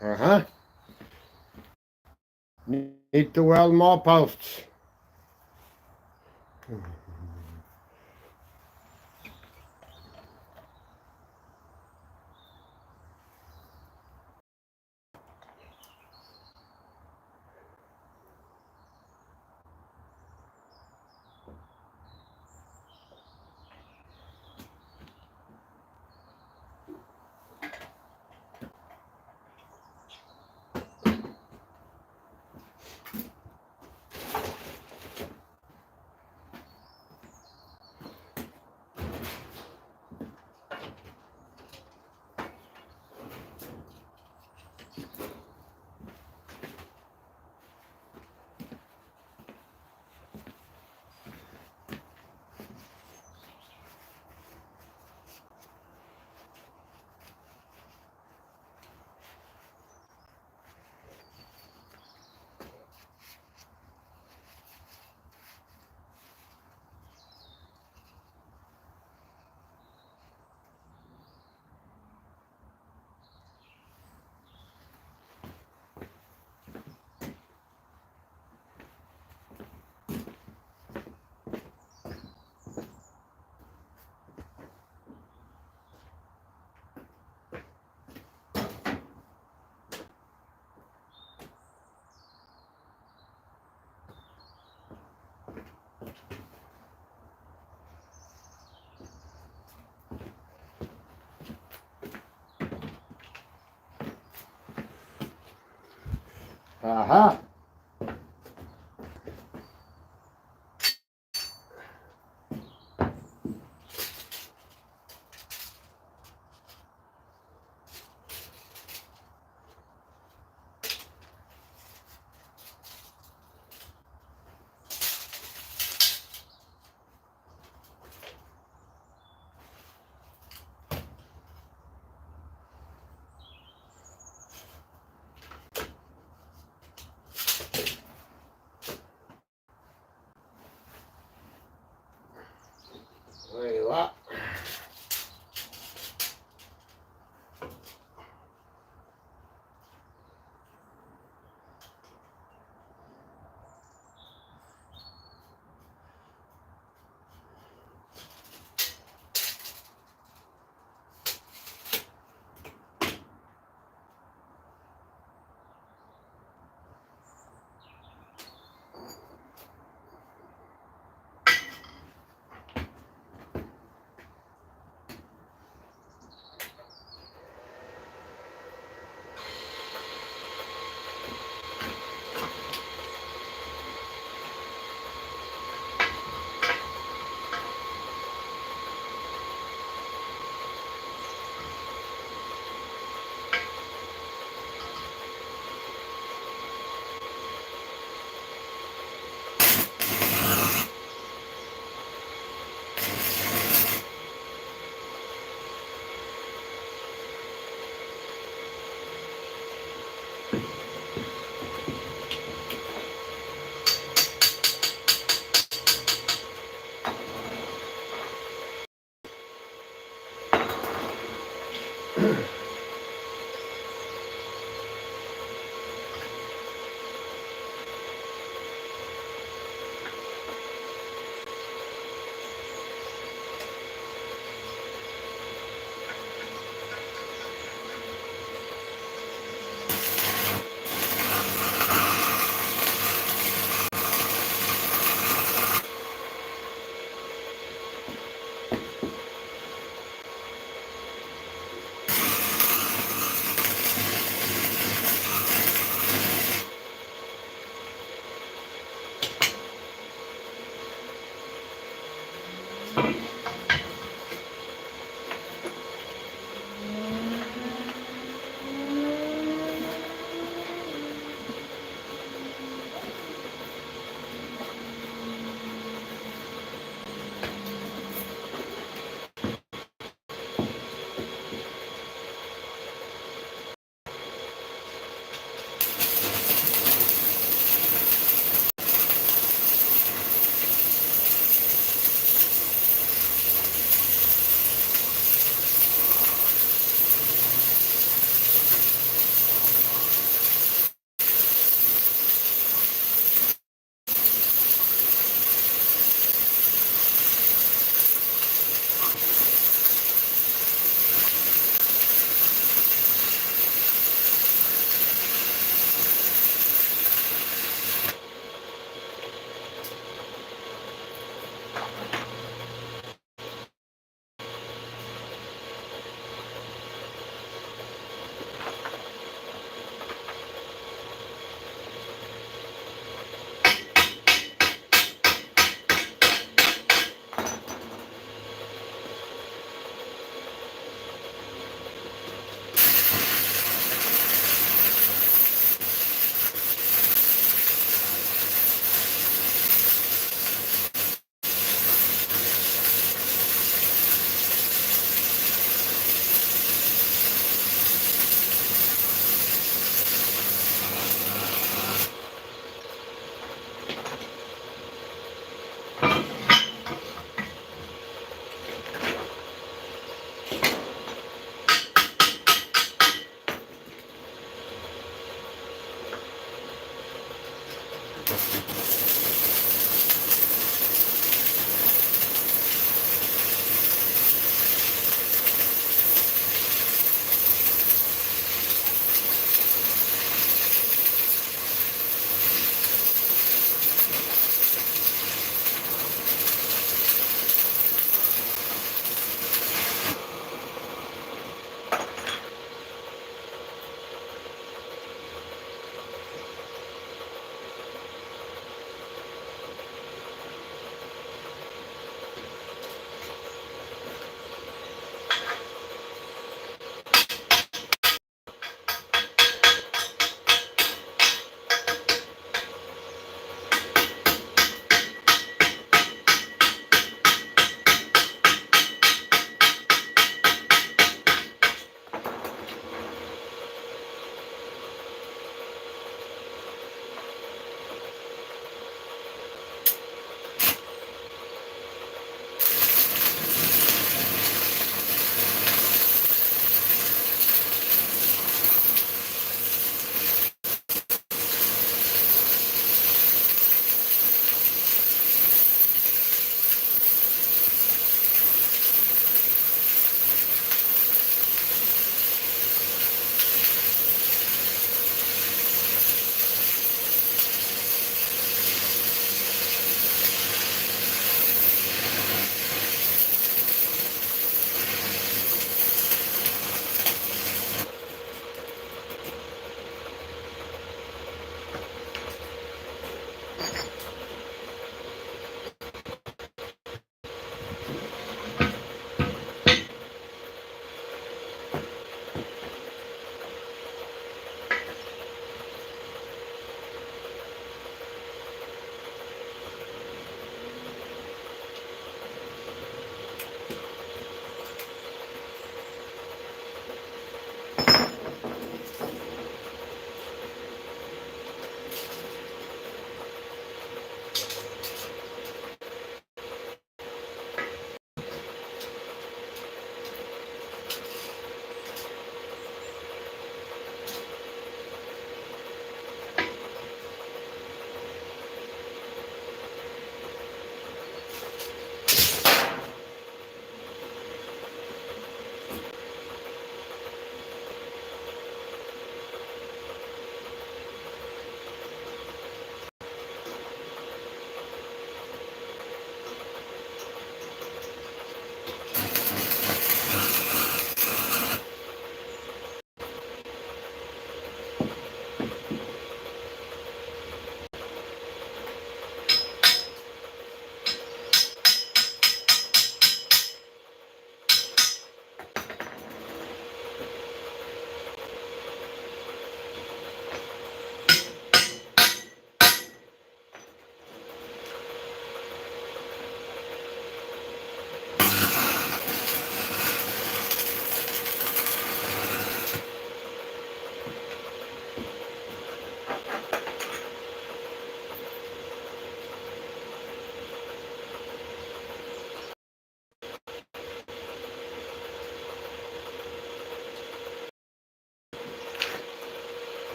Uh-huh. Need to weld more posts. Aha.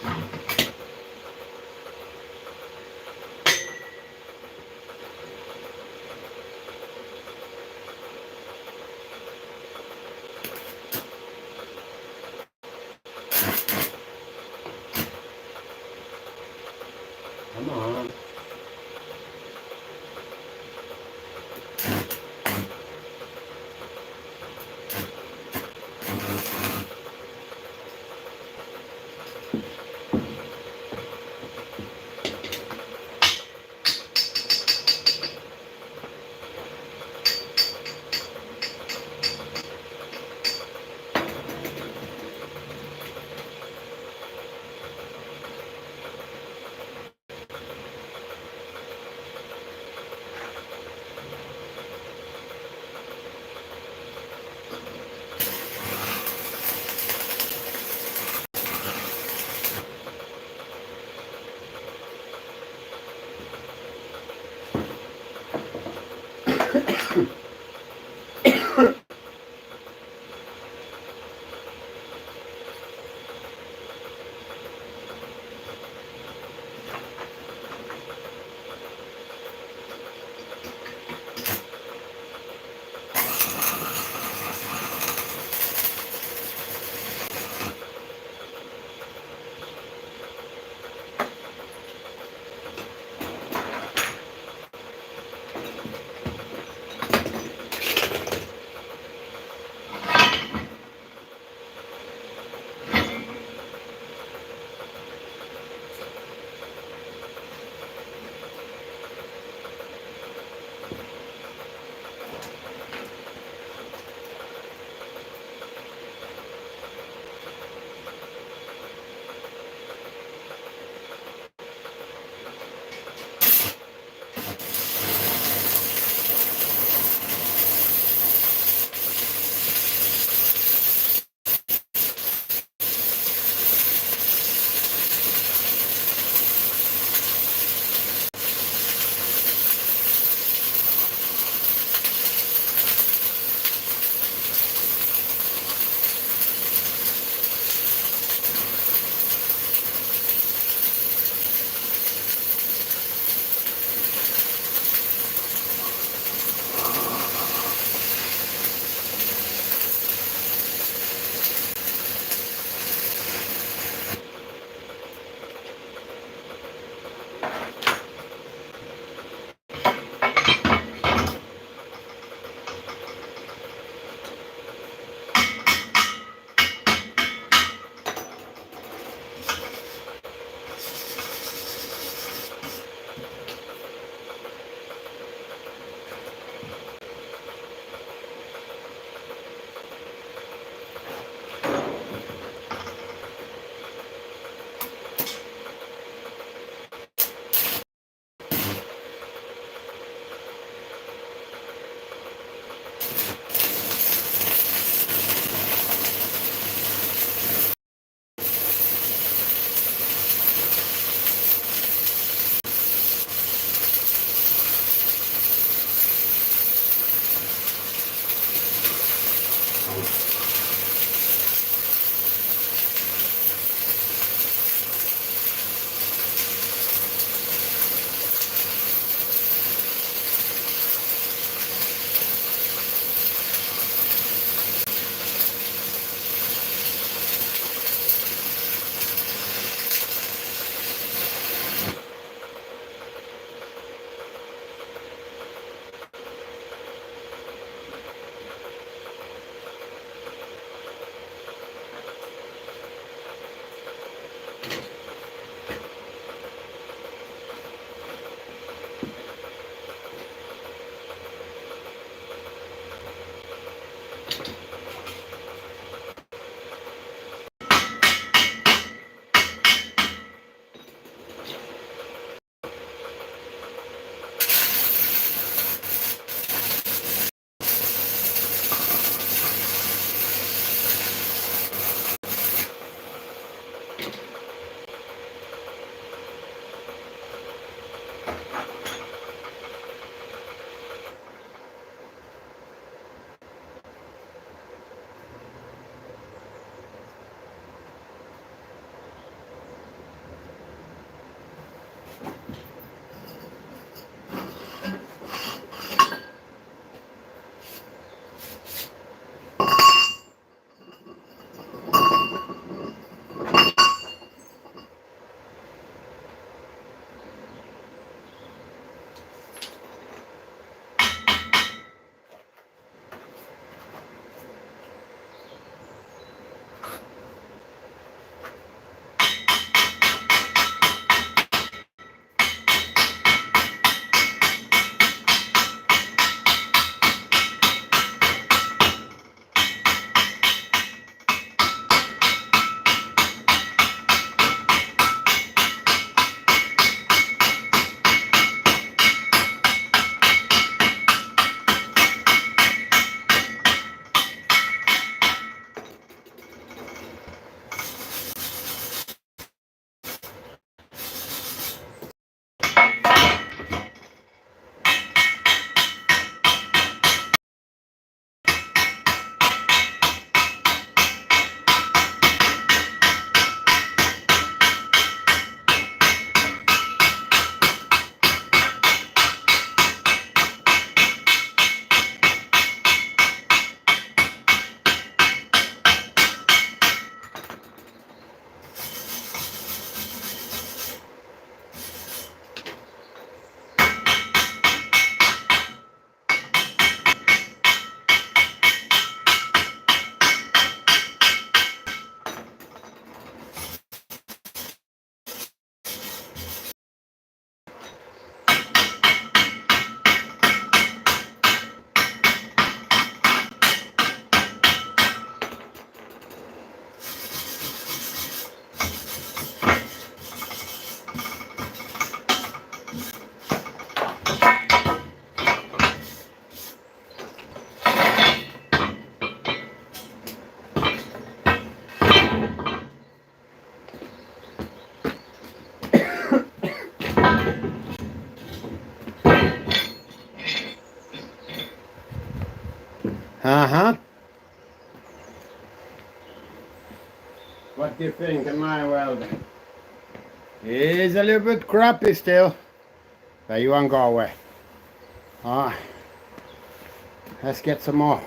Come on. Uh-huh. What do you think of my welding? It's a little bit crappy still. But you won't go away. Ah, let's get some more.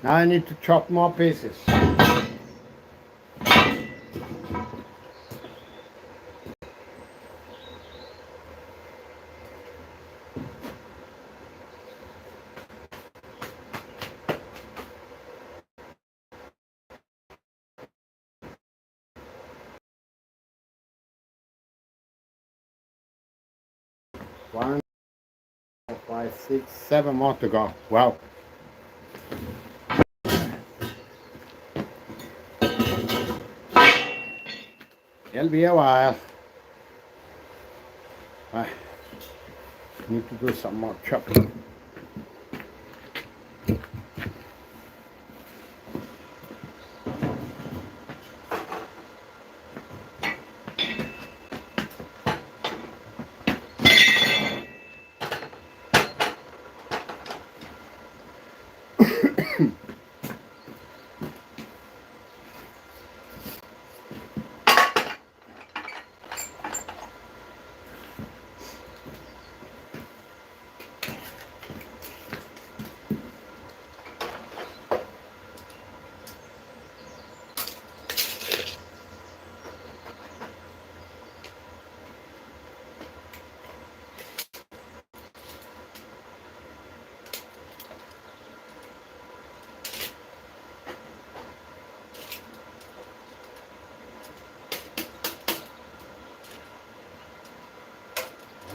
Now I need to chop more pieces. One, 4, 5, 6, 7 more to go. Wow. It'll be a while. I need to do some more chopping.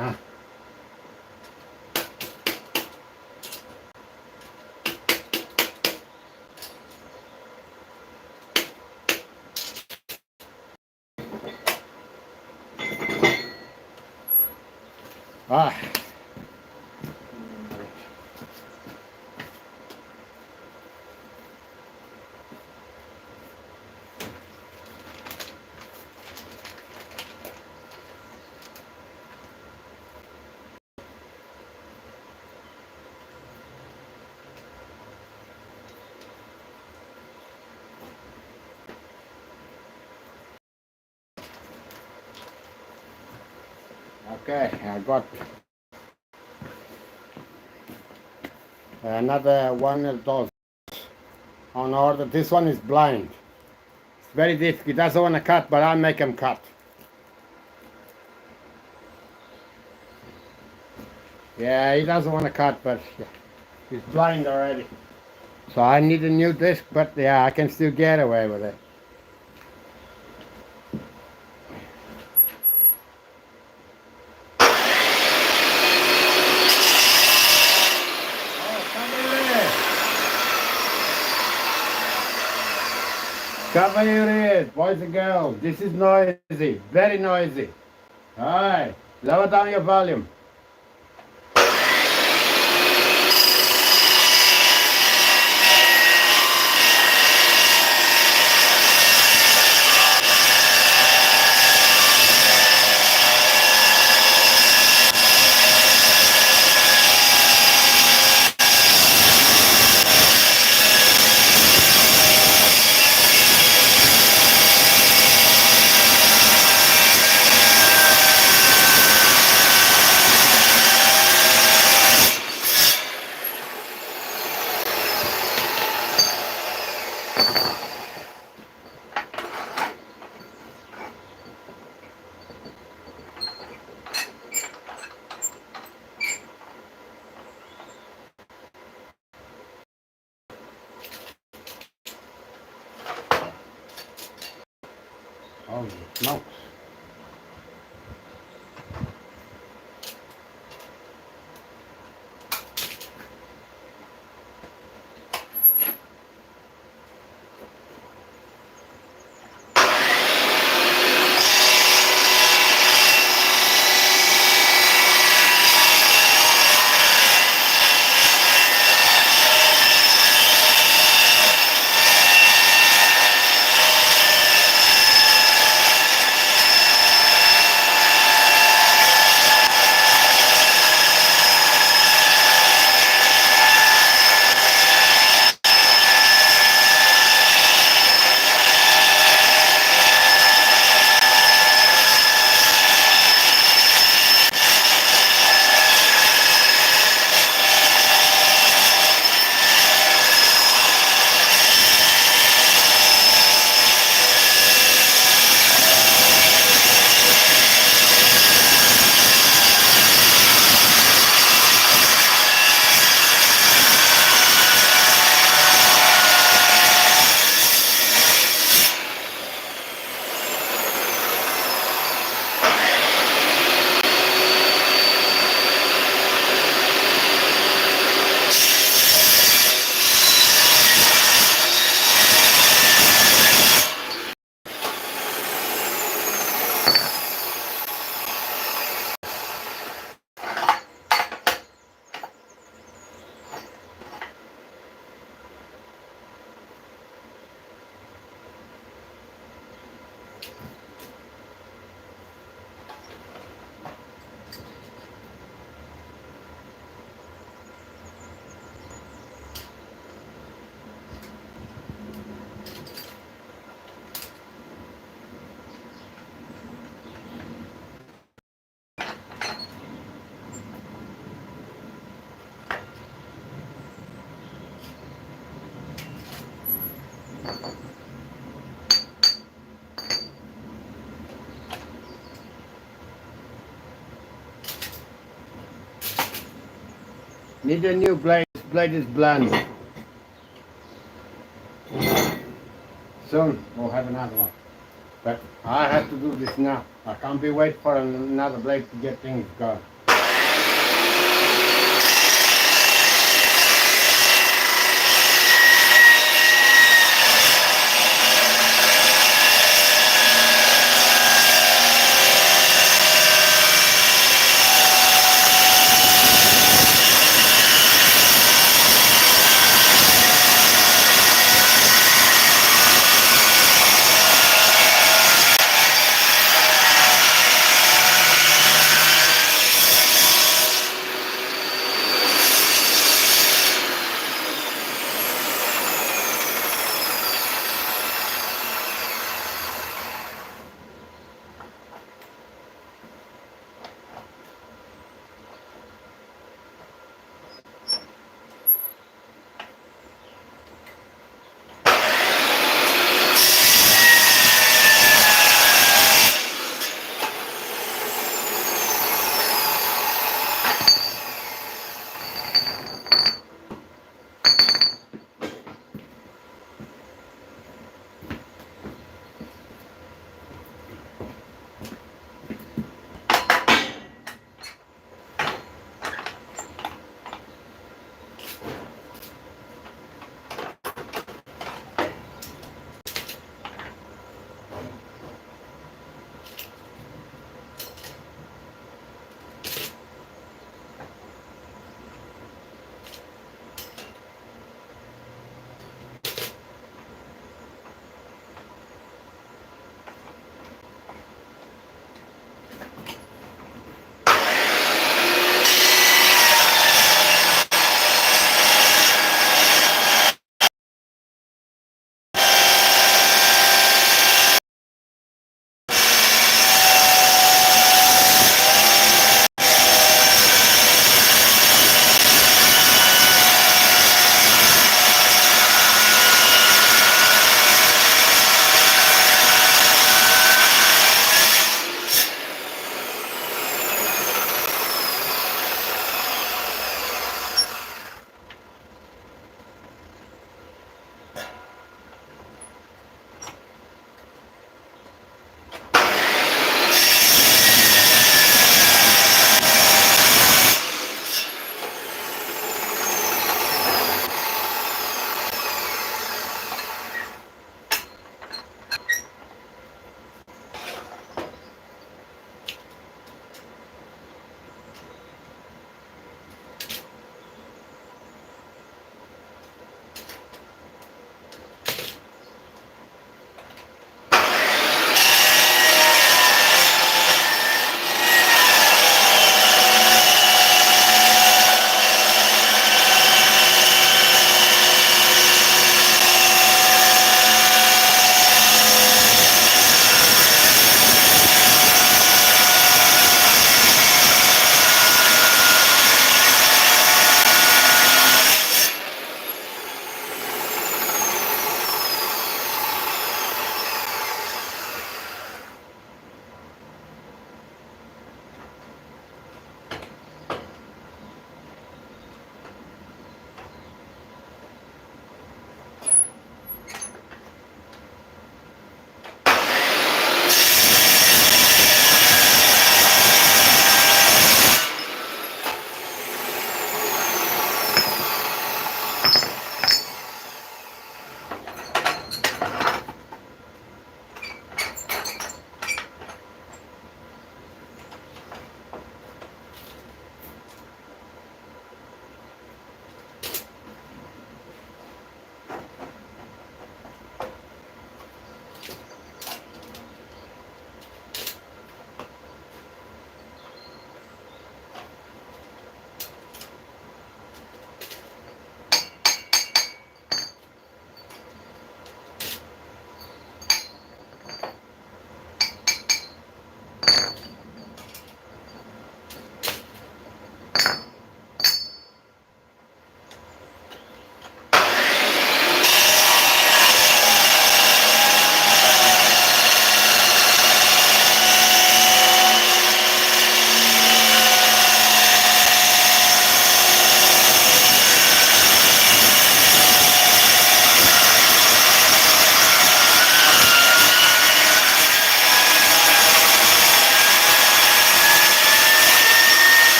Ah. Ah. Okay, I got another one of those on order. This one is blind. It's very difficult. He doesn't want to cut, but I'll make him cut. Yeah, he doesn't want to cut, but he's blind already. So I need a new disc, but yeah, I can still get away with it. Cover your ears, boys and girls. This is noisy, very noisy. Alright, lower down your volume. Holy smokes. Need a new blade. This blade is bland. Soon we'll have another one. But I have to do this now. I can't be waiting for another blade to get things going.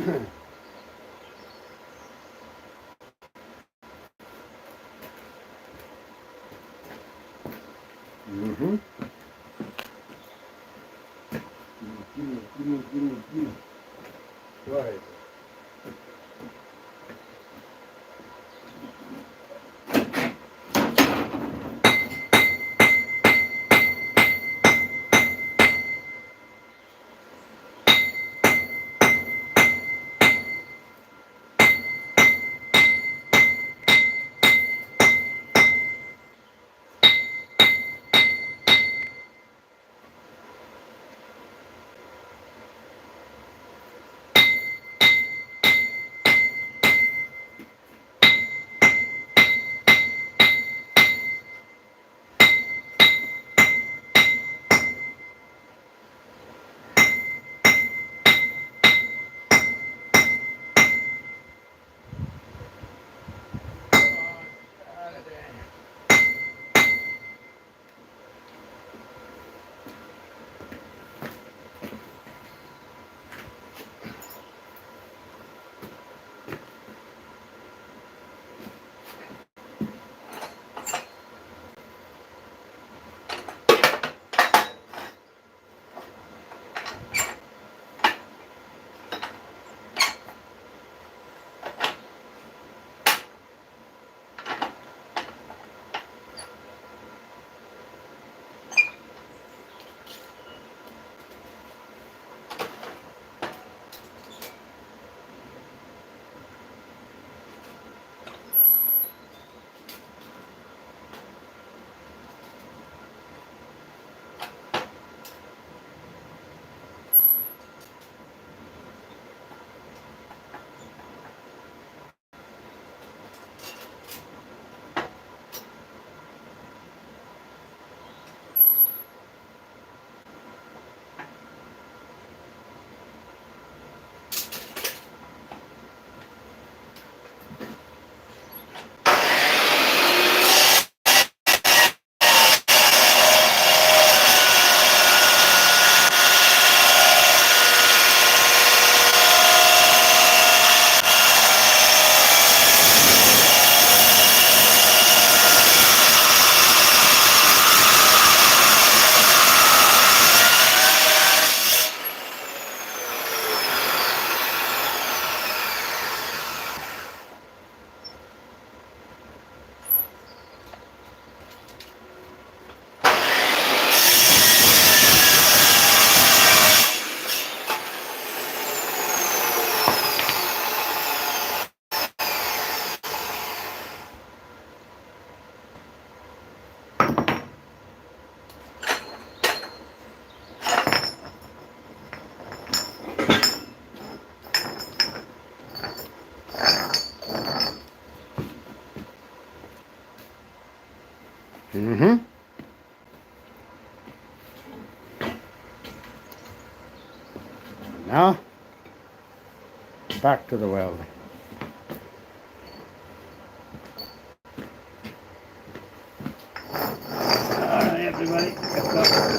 Mm-hmm. Right. Mm-hmm. Now, back to the welding. All right, everybody, let's go.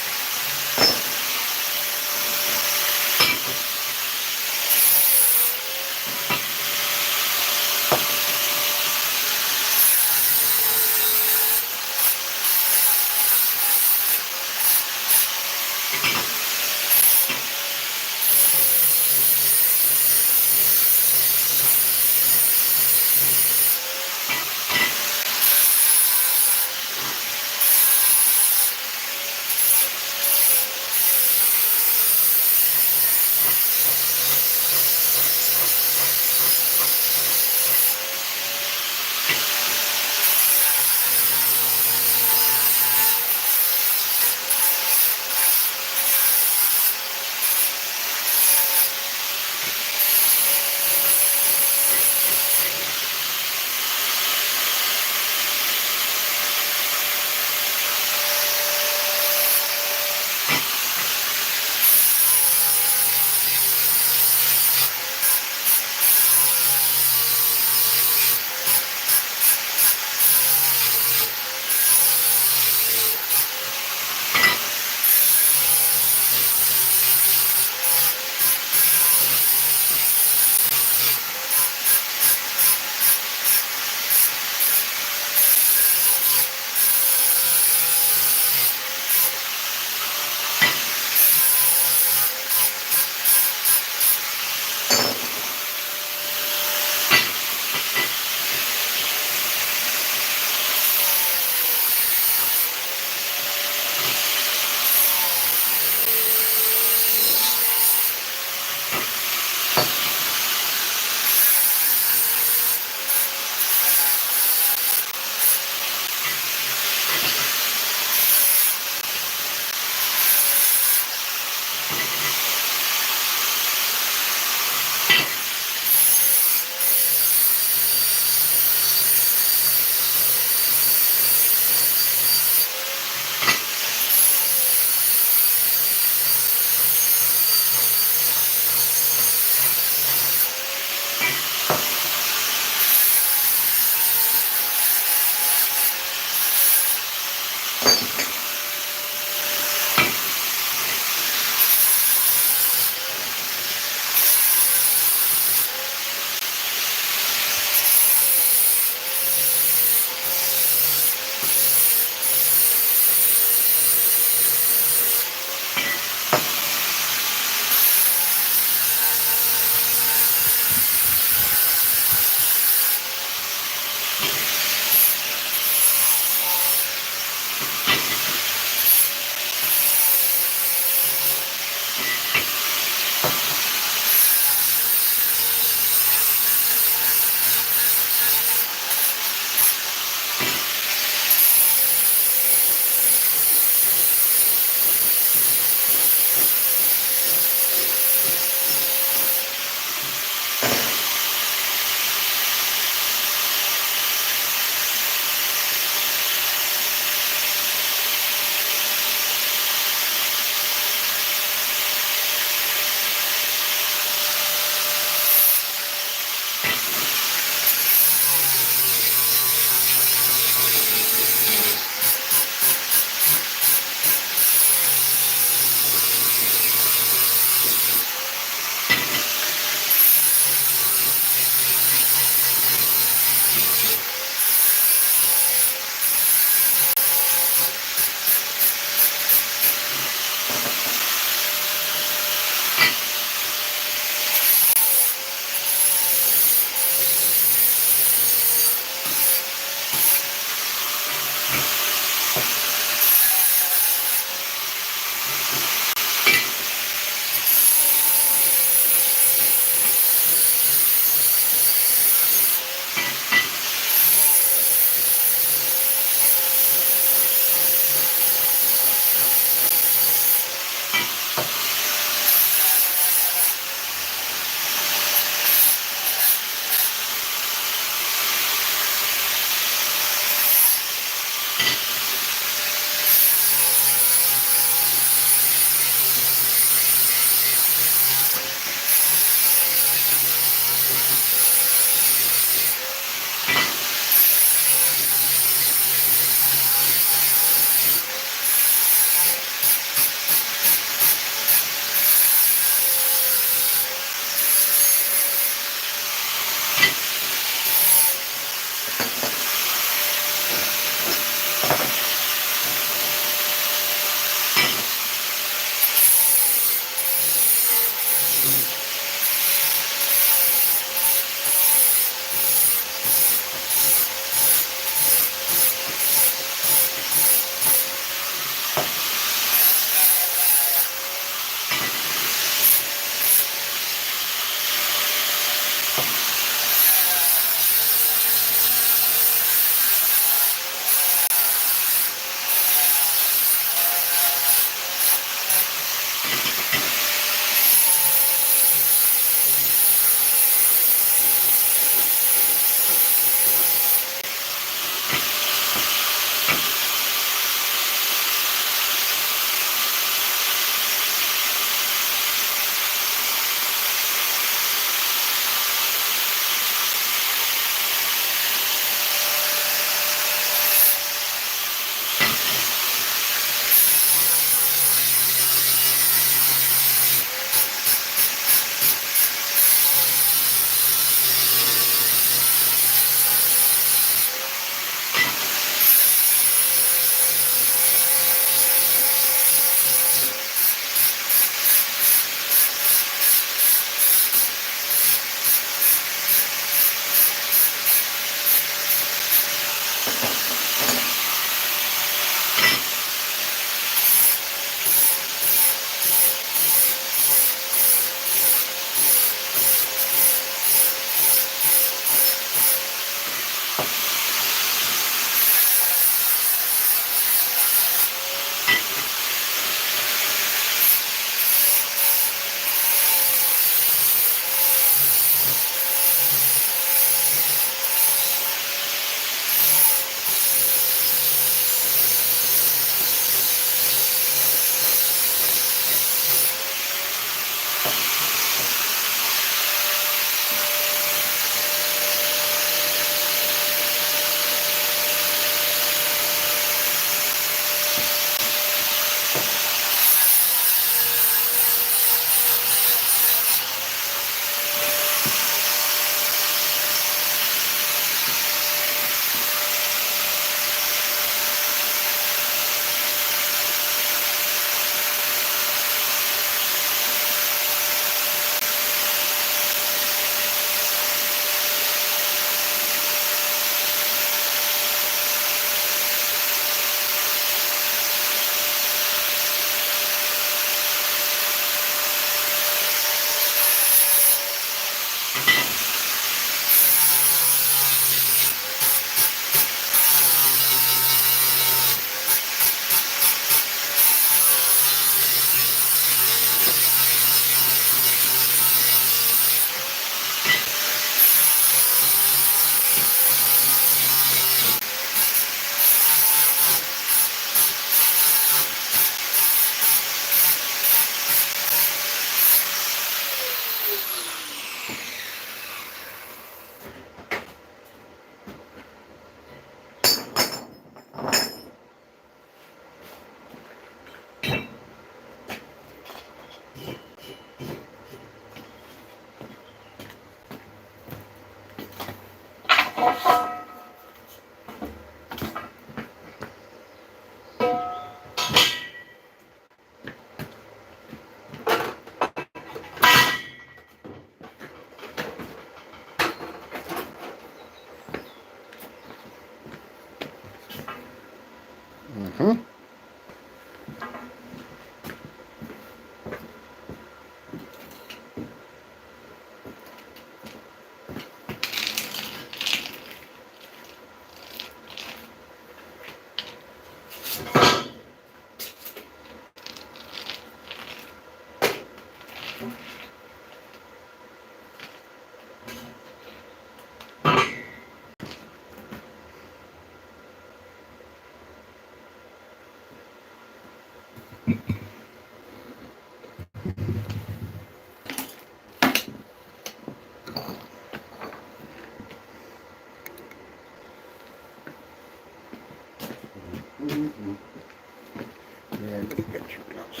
Yeah, let's get you close.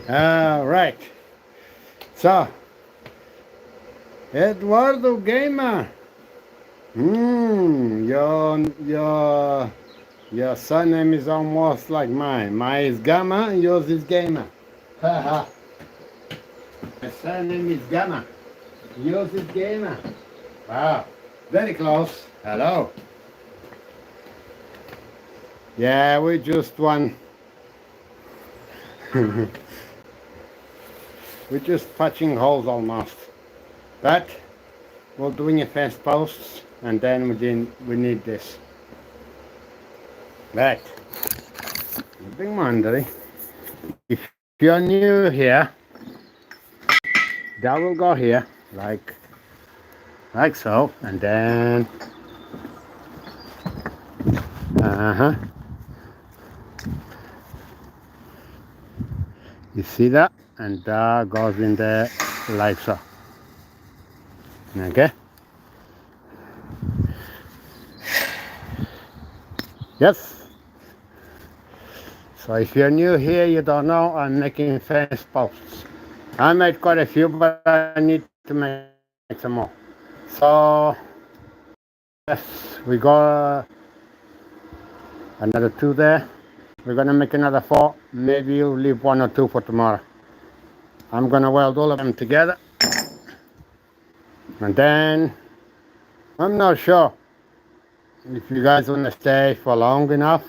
All right. So, Eduardo Gamer. Your surname is almost like mine. Mine is Gamma and yours is Gamer. Haha. My surname is Gamma. Yours is Gamer. Wow. Very close. Hello. Yeah, we just won. We're just patching holes almost. But we're doing a fence posts and then we need this. Right. Big Monday. If you're new here, that will go here like so, and then you see that, and that goes in there like so. Okay. Yes. So if you're new here, you don't know, I'm making fence posts. I made quite a few, but I need to make some more. So yes, we got another 2 there. We're gonna make another 4. Maybe you'll leave 1 or 2 for tomorrow. I'm gonna weld all of them together. And then, I'm not sure if you guys wanna stay for long enough.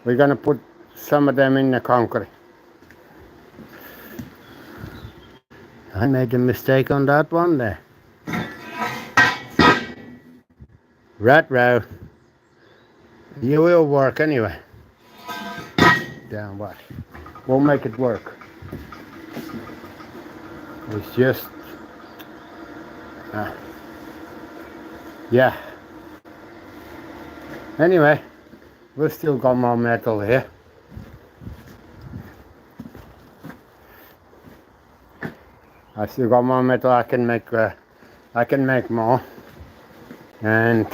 We're gonna put some of them in the concrete. I made a mistake on that one there. Rat row. You will work anyway. Damn what? We'll make it work. It's just, yeah. Anyway, we still got more metal here. I still got more metal. I can make more, and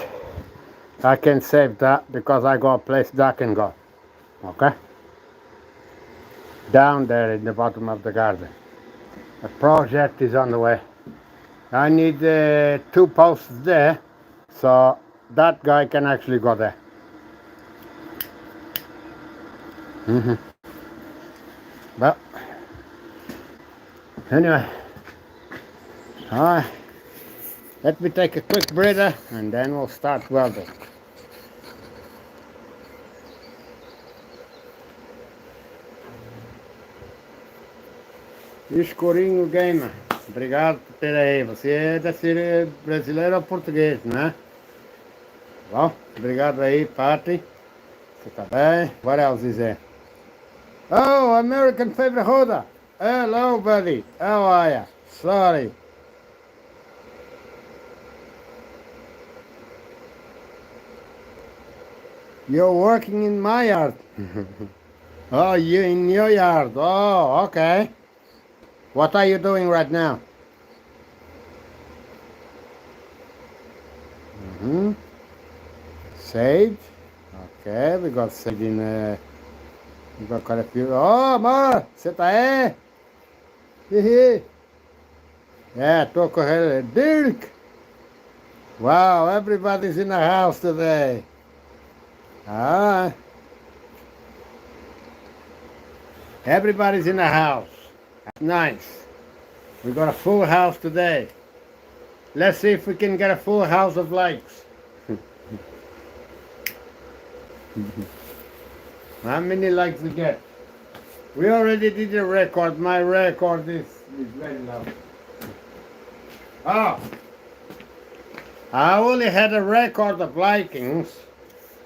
I can save that because I got a place that can go. Okay. Down there in the bottom of the garden. A project is on the way. I need 2 posts there, so that guy can actually go there. But anyway, let me take a quick breather and then we'll start welding. Escurinho Gamer, obrigado por ter aí. Você deve ser brasileiro ou português, né? Bom, obrigado aí, Patty. Você tá bem? What else is there? Oh, American favorite holder. Hello, buddy. How are ya? Sorry. You're working in my yard. Oh, you in your yard. Oh, okay. What are you doing right now? Sage. Okay, we got sage in. We got quite a few. Oh, amor, você tá aí? Hihi. Yeah, tô correndo. Dirk. Wow, everybody's in the house today. Ah. Everybody's in the house. That's nice. We got a full house today. Let's see if we can get a full house of likes. How many likes we get? We already did a record. My record is very low. Oh. I only had a record of likings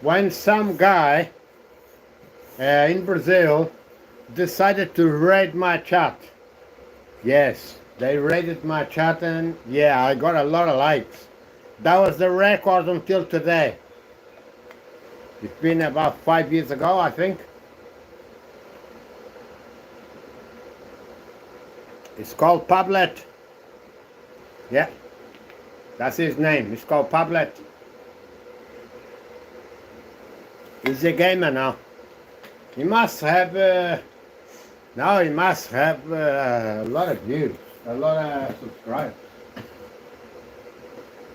when some guy in Brazil decided to raid my chat. Yes, they rated my chat and yeah, I got a lot of likes. That was the record until today. It's been about 5 years ago, I think. It's called Pablet. Yeah, that's his name. It's called Pablet. He's a gamer now. He must have, now he must have a lot of views, a lot of subscribers.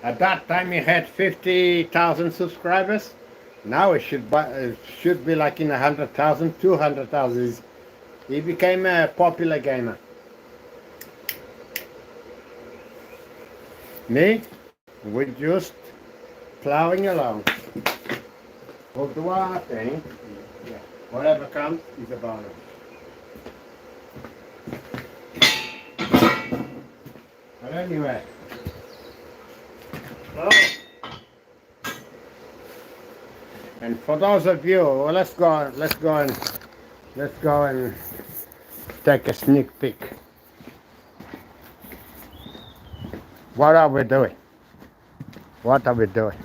At that time he had 50,000 subscribers. Now it should be like in 100,000, 200,000. He became a popular gamer. Me, we're just plowing along. We'll do our thing. Yeah. Whatever comes is a bonus. But anyway. And for those of you, well, let's go and take a sneak peek. What are we doing? What are we doing?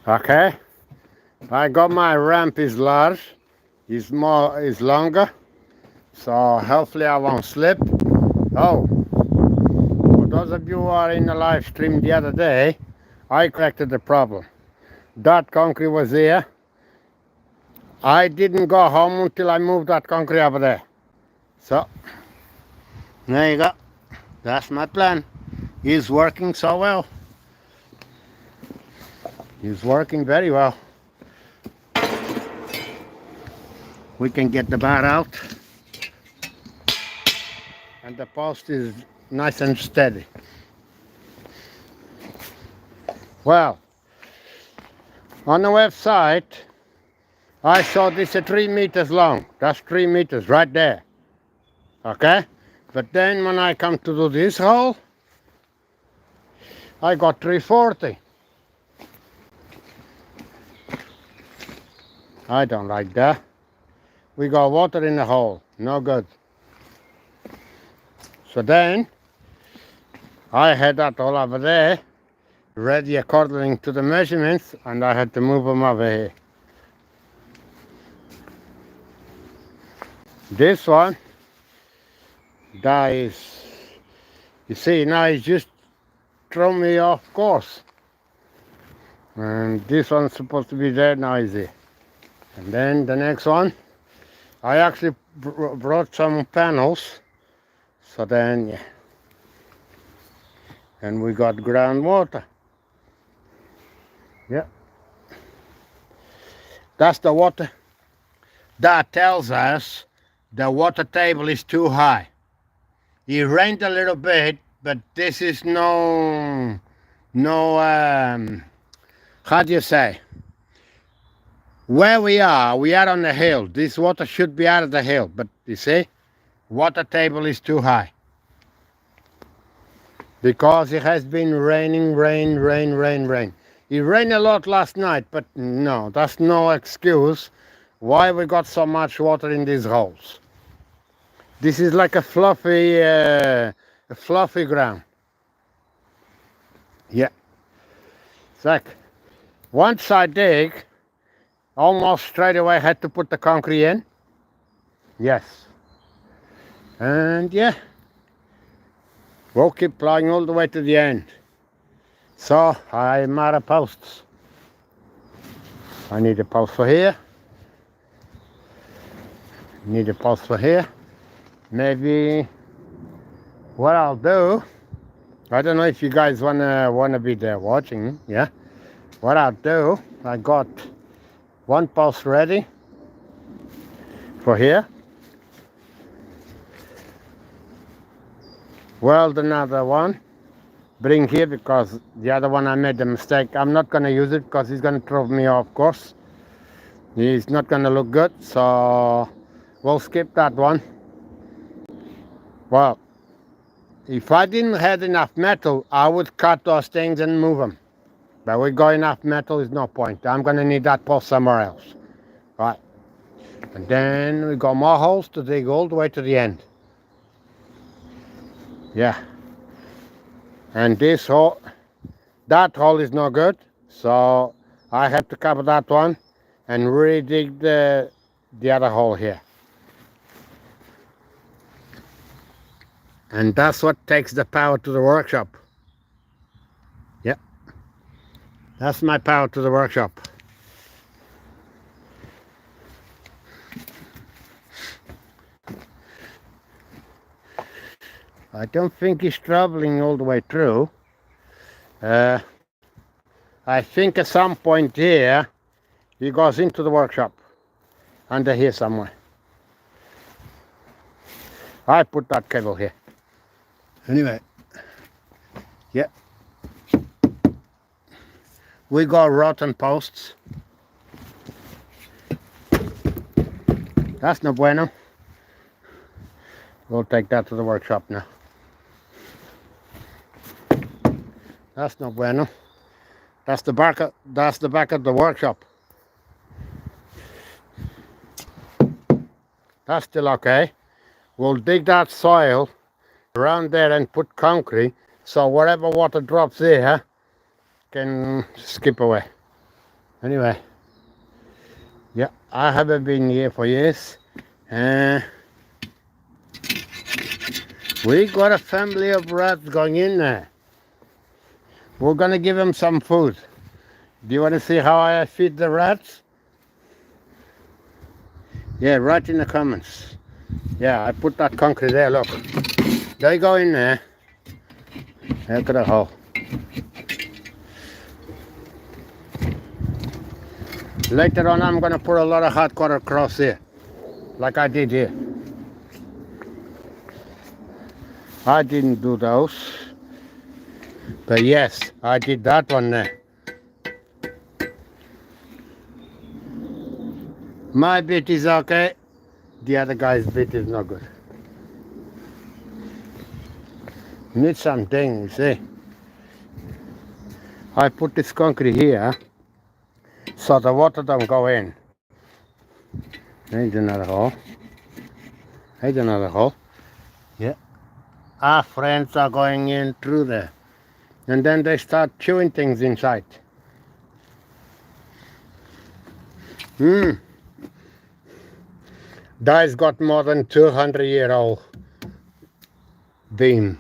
Okay, I got my ramp is large, is longer, so hopefully I won't slip. Oh, for those of you who are in the live stream the other day, I corrected the problem. That concrete was here. I didn't go home until I moved that concrete over there. So, there you go. That's my plan. It's working so well. It's working very well. We can get the bar out. And the post is nice and steady. Well, on the website, I saw this at 3 meters long. That's 3 meters right there. Okay? But then when I come to do this hole, I got 340. I don't like that. We got water in the hole. No good. So then, I had that all over there, ready according to the measurements, and I had to move them over here. This one, that is, you see, now it's just thrown me off course. And this one's supposed to be there, now it's here. And then the next one, I actually brought some panels. So then, yeah. And we got groundwater. Yeah. That's the water. That tells us the water table is too high. It rained a little bit, but this is no, how do you say? Where we are on the hill. This water should be out of the hill, but you see, water table is too high. Because it has been raining, rain. It rained a lot last night, but no, that's no excuse why we got so much water in these holes. This is like a fluffy ground. Yeah. It's like, once I dig, almost straight away I had to put the concrete in. Yes. And yeah, we'll keep plowing all the way to the end. So I'm out of posts. I need a post for here. Need a post for here. Maybe what I'll do, I don't know if you guys wanna be there watching, yeah? What I'll do, I got one post ready for here. Weld another one, bring here because the other one I made a mistake. I'm not gonna use it because he's gonna throw me off course. He's not gonna look good, so we'll skip that one. Well, if I didn't have enough metal, I would cut those things and move them. But we got enough metal, is no point. I'm gonna need that post somewhere else. Right. And then we got more holes to dig all the way to the end. Yeah. And this hole, that hole is no good. So I had to cover that one and re-dig the other hole here. And that's what takes the power to the workshop. Yeah. That's my power to the workshop. I don't think he's traveling all the way through. I think at some point here, he goes into the workshop. Under here somewhere. I put that cable here. Anyway. Yeah. We got rotten posts. That's no bueno. We'll take that to the workshop now. That's no bueno. That's the back of the workshop. That's still okay. We'll dig that soil around there and put concrete so whatever water drops there can skip away. Anyway, yeah, I haven't been here for years. We got a family of rats going in there. We're gonna give them some food. Do you want to see how I feed the rats? Yeah, write in the comments. Yeah, I put that concrete there, look. They go in there. Look at the hole. Later on I'm gonna put a lot of hot water across here, like I did here. I didn't do those. But yes, I did that one there. My bit is okay. The other guy's bit is not good. Need something, you see. I put this concrete here so the water don't go in. Here's another hole. Here's another hole. Yeah. Our friends are going in through there. And then they start chewing things inside. That's got more than 200-year-old beam.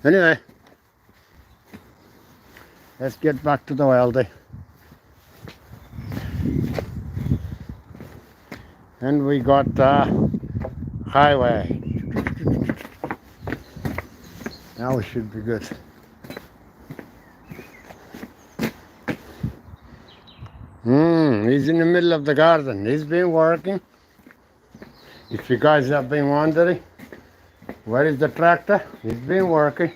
Anyway, let's get back to the welding. And we got highway. Now we should be good. He's in the middle of the garden. He's been working. If you guys have been wondering, where is the tractor? He's been working.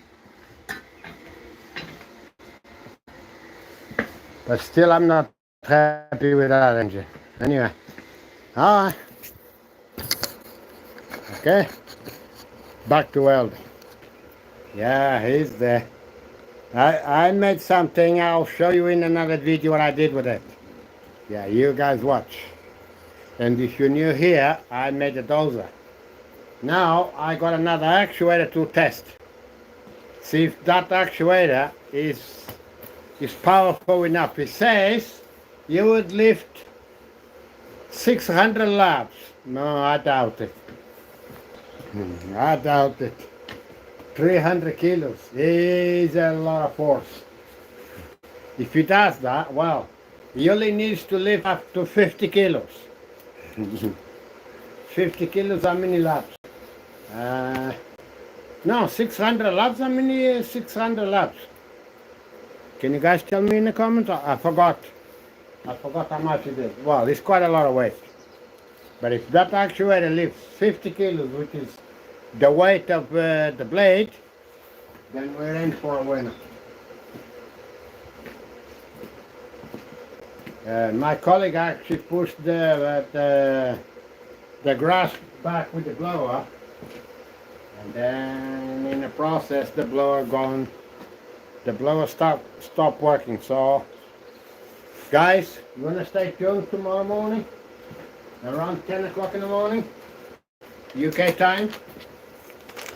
But still I'm not happy with that engine. Anyway. Alright. Okay. Back to welding. Yeah, he's there. I made something. I'll show you in another video what I did with it. Yeah, you guys watch. And if you're new here, I made a dozer. Now I got another actuator to test. See if that actuator is powerful enough. It says you would lift 600 laps. No, I doubt it. I doubt it. 300 kilos is a lot of force. If he does that, well, he only needs to lift up to 50 kilos. 50 kilos, how many laps? No, 600 laps, how many 600 laps? Can you guys tell me in the comments? I forgot. I forgot how much it is. Well, it's quite a lot of weight. But if that actuator lifts 50 kilos, which is the weight of the blade, then we're in for a winner. My colleague actually pushed the grass back with the blower, and then in the process the blower stopped working. So Guys, you want to stay tuned tomorrow morning? Around 10 o'clock in the morning, UK time.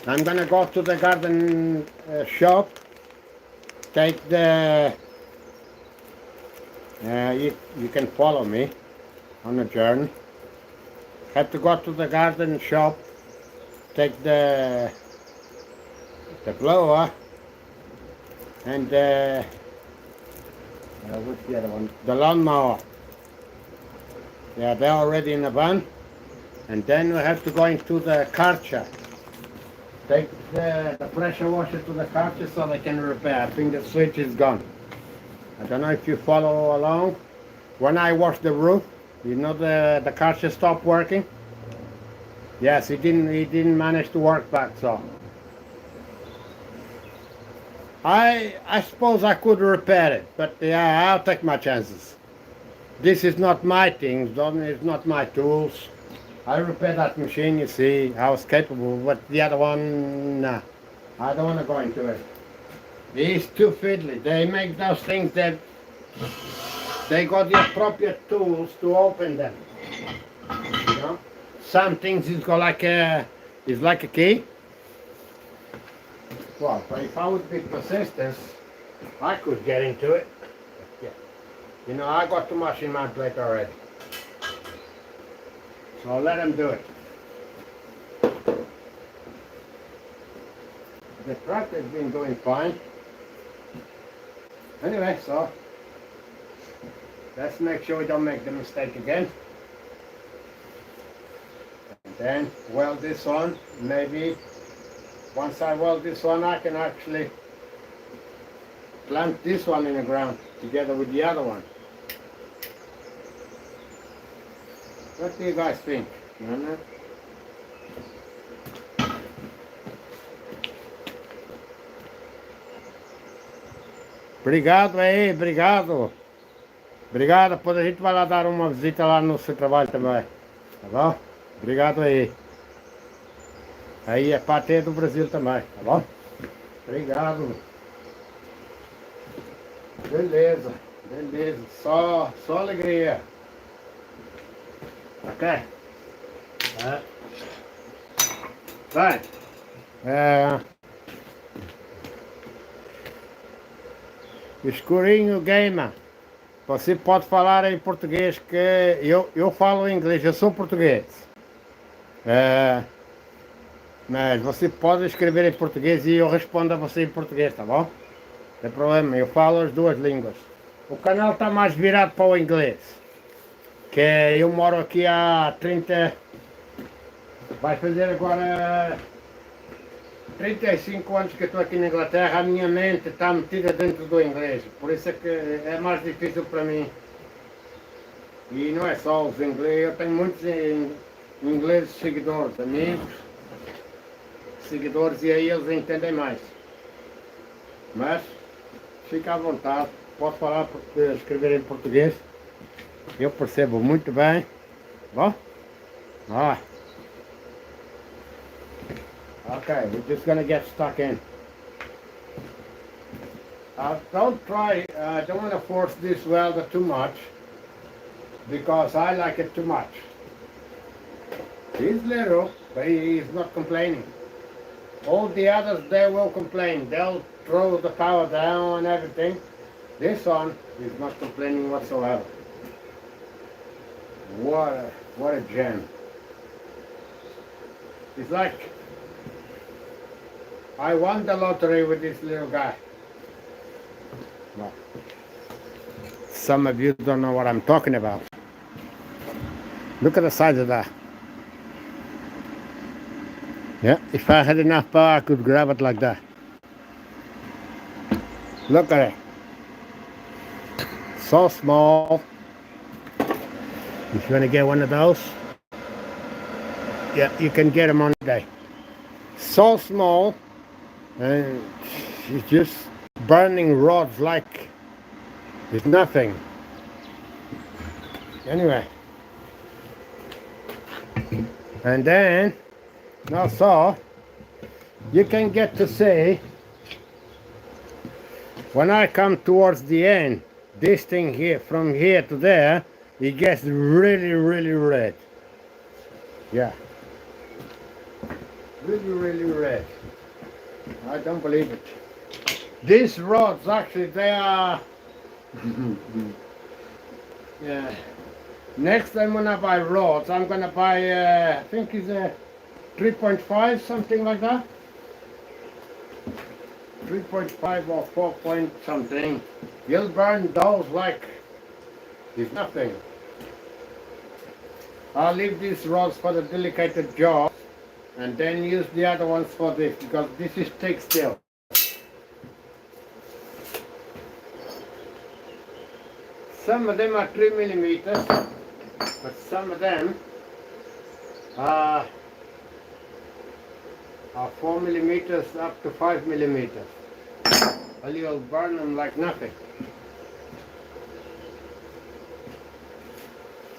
I'm gonna go to the garden shop, take the, you can follow me on a journey. Have to go to the garden shop, take the blower and what's the other one? The lawnmower. Yeah, they're already in the van. And then we have to go into the Karcher. Take the pressure washer to the Karcher so they can repair. I think the switch is gone. I don't know if you follow along. When I washed the roof, you know the Karcher stopped working? Yes, he didn't manage to work back, so. I suppose I could repair it, but yeah, I'll take my chances. This is not my thing, it's not my tools. I repaired that machine, you see, I was capable, but the other one, nah. I don't want to go into it. It's too fiddly. They make those things that they got the appropriate tools to open them. You know? Some things it's got like a key. Well, but if I would be persistent, I could get into it. Yeah. You know, I got too much in my plate already. So I'll let them do it. The truck has been doing fine. Anyway, so let's make sure we don't make the mistake again. And then weld this on. Maybe once I weld this one, I can actually plant this one in the ground together with the other one. What do you guys think? No? Obrigado aí, obrigado. Obrigado, depois a gente vai lá dar uma visita lá no seu trabalho também. Tá bom? Obrigado aí. Aí é patê do Brasil também, tá bom? Obrigado. Beleza, beleza. Só alegria. Ok? Vai. Escurinho Gamer. Você pode falar em português, que eu falo inglês, eu sou português. Mas você pode escrever em português e eu respondo a você em português, tá bom? Não tem problema, eu falo as duas línguas. O canal está mais virado para o inglês. Que eu moro aqui há 30... Vai fazer agora 35 anos que estou aqui na Inglaterra. A minha mente está metida dentro do inglês. Por isso é que é mais difícil para mim. E não é só os ingleses, eu tenho muitos ingleses seguidores, amigos, seguidores, e aí eles entendem mais. Mas fica à vontade, posso falar, escrever em português, eu percebo muito bem. Bom? Okay, we're just gonna get stuck in. Don't want to force this welder too much, because I like it too much. He's little, but he's not complaining. All the others, they will complain. They'll throw the power down and everything. This one is not complaining whatsoever. What a gem. It's like I won the lottery with this little guy. Well, some of you don't know what I'm talking about. Look at the size of that. Yeah, if I had enough power, I could grab it like that. Look at it. So small. If you want to get one of those, yeah, you can get them on the day. So small, and it's just burning rods like it's nothing. Anyway, and then also you can get to see when I come towards the end, this thing here, from here to there, it gets really, really red. Yeah. Really, really red. I don't believe it. These rods, actually, they are... yeah. Next time when I buy rods, I'm gonna buy, I think it's a 3.5, something like that. 3.5 or 4 point something. You'll burn those like it's nothing. I'll leave these rods for the delicate job and then use the other ones for this, because this is thick still. Some of them are 3 millimeters, but some of them are 4 millimeters up to 5 millimeters. Well, you'll burn them like nothing.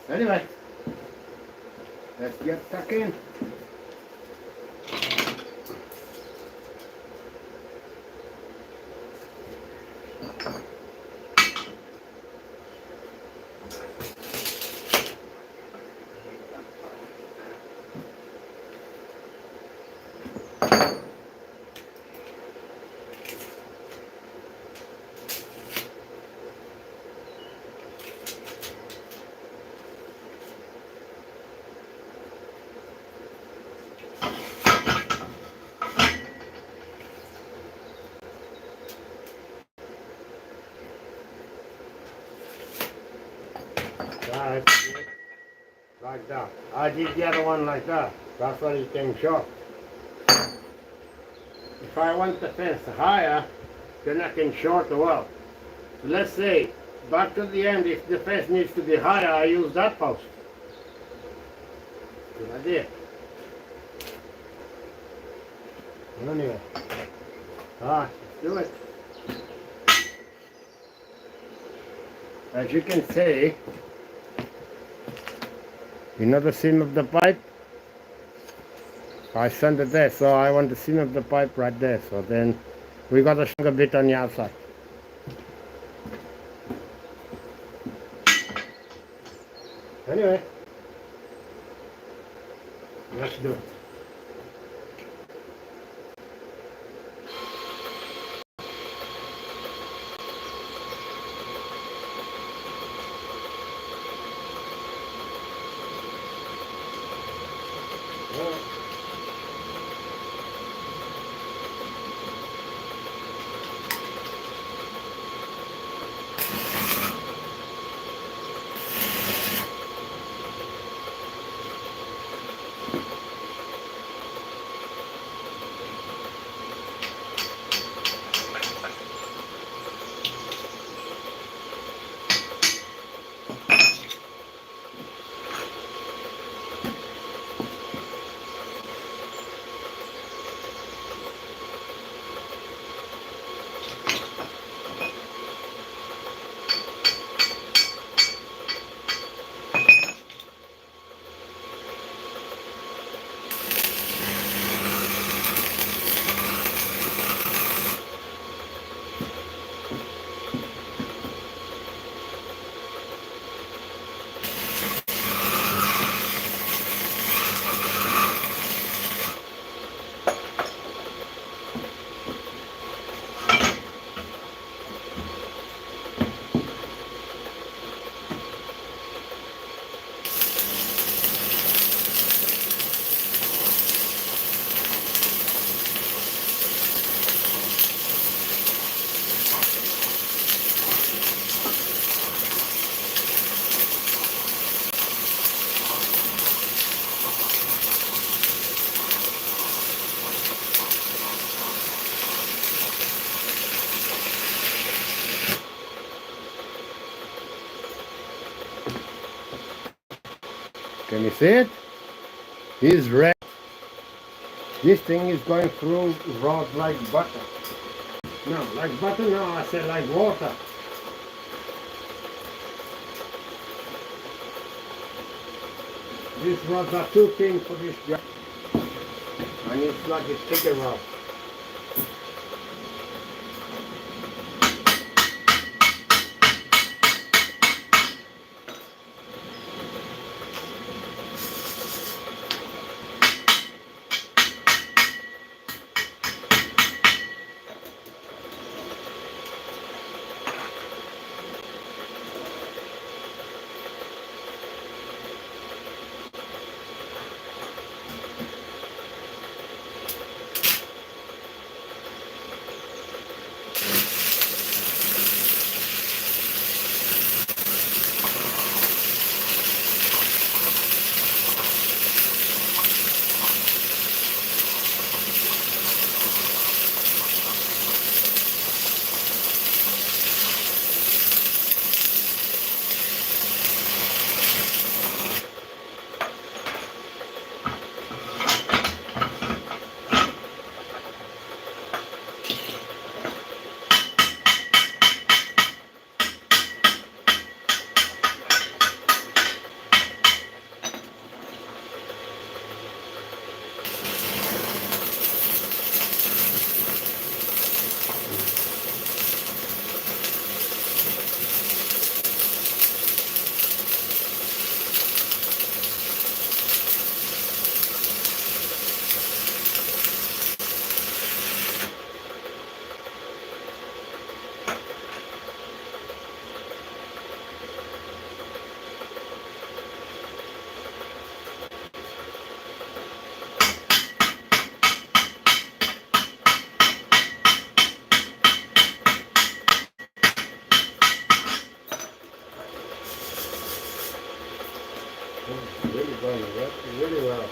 Anyway, let's get stuck in. That's it. Like that. I did the other one like that. That's why it came short. If I want the fence higher, then I can short the well. So let's say, back to the end, if the fence needs to be higher, I use that post. Good idea. Anyway. Alright, let's do it. As you can see, you know the seam of the pipe? I sent it there, so I want the seam of the pipe right there. So then we got a stronger bit on the outside. Anyway, let's do it. Can you see it? It's red. This thing is going through rods like butter. No, like butter, no, I said like water. These rods are too thin for this job. I need slightly thicker rod. Really going really well.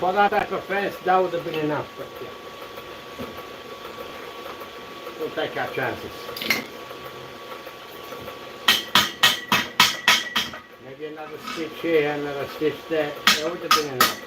For that type of fence, that would have been enough, but yeah. We'll take our chances. Maybe another stitch here, another stitch there. That would have been enough.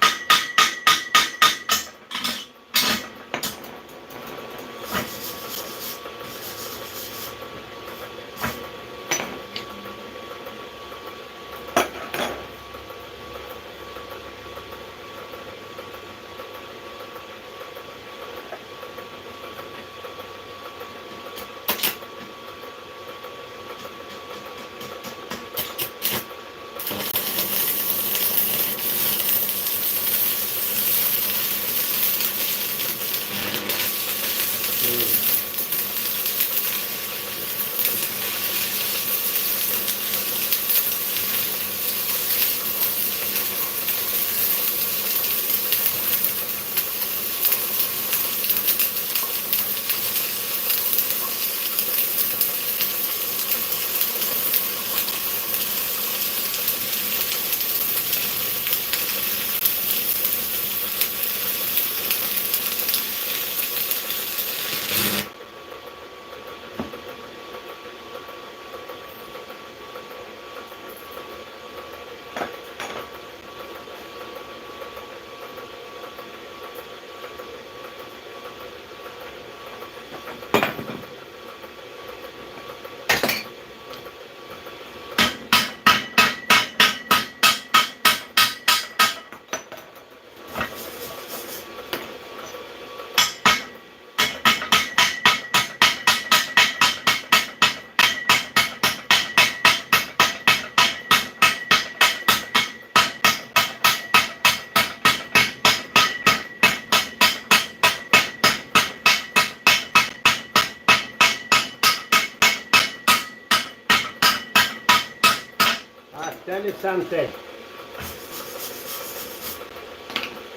tell you something.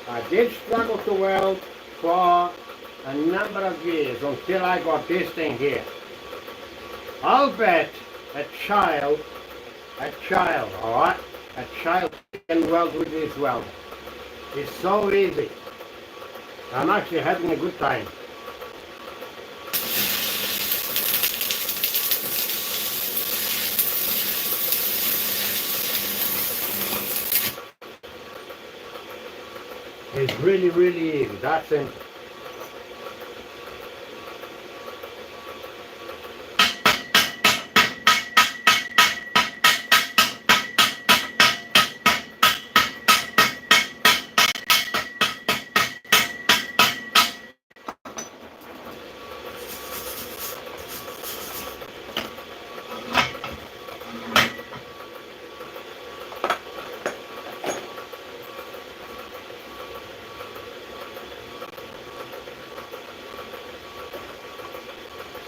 I did struggle to weld for a number of years until I got this thing here. I'll bet a child, alright? A child can weld with this welder. It's so easy. I'm actually having a good time. It's really, really easy. That's simple.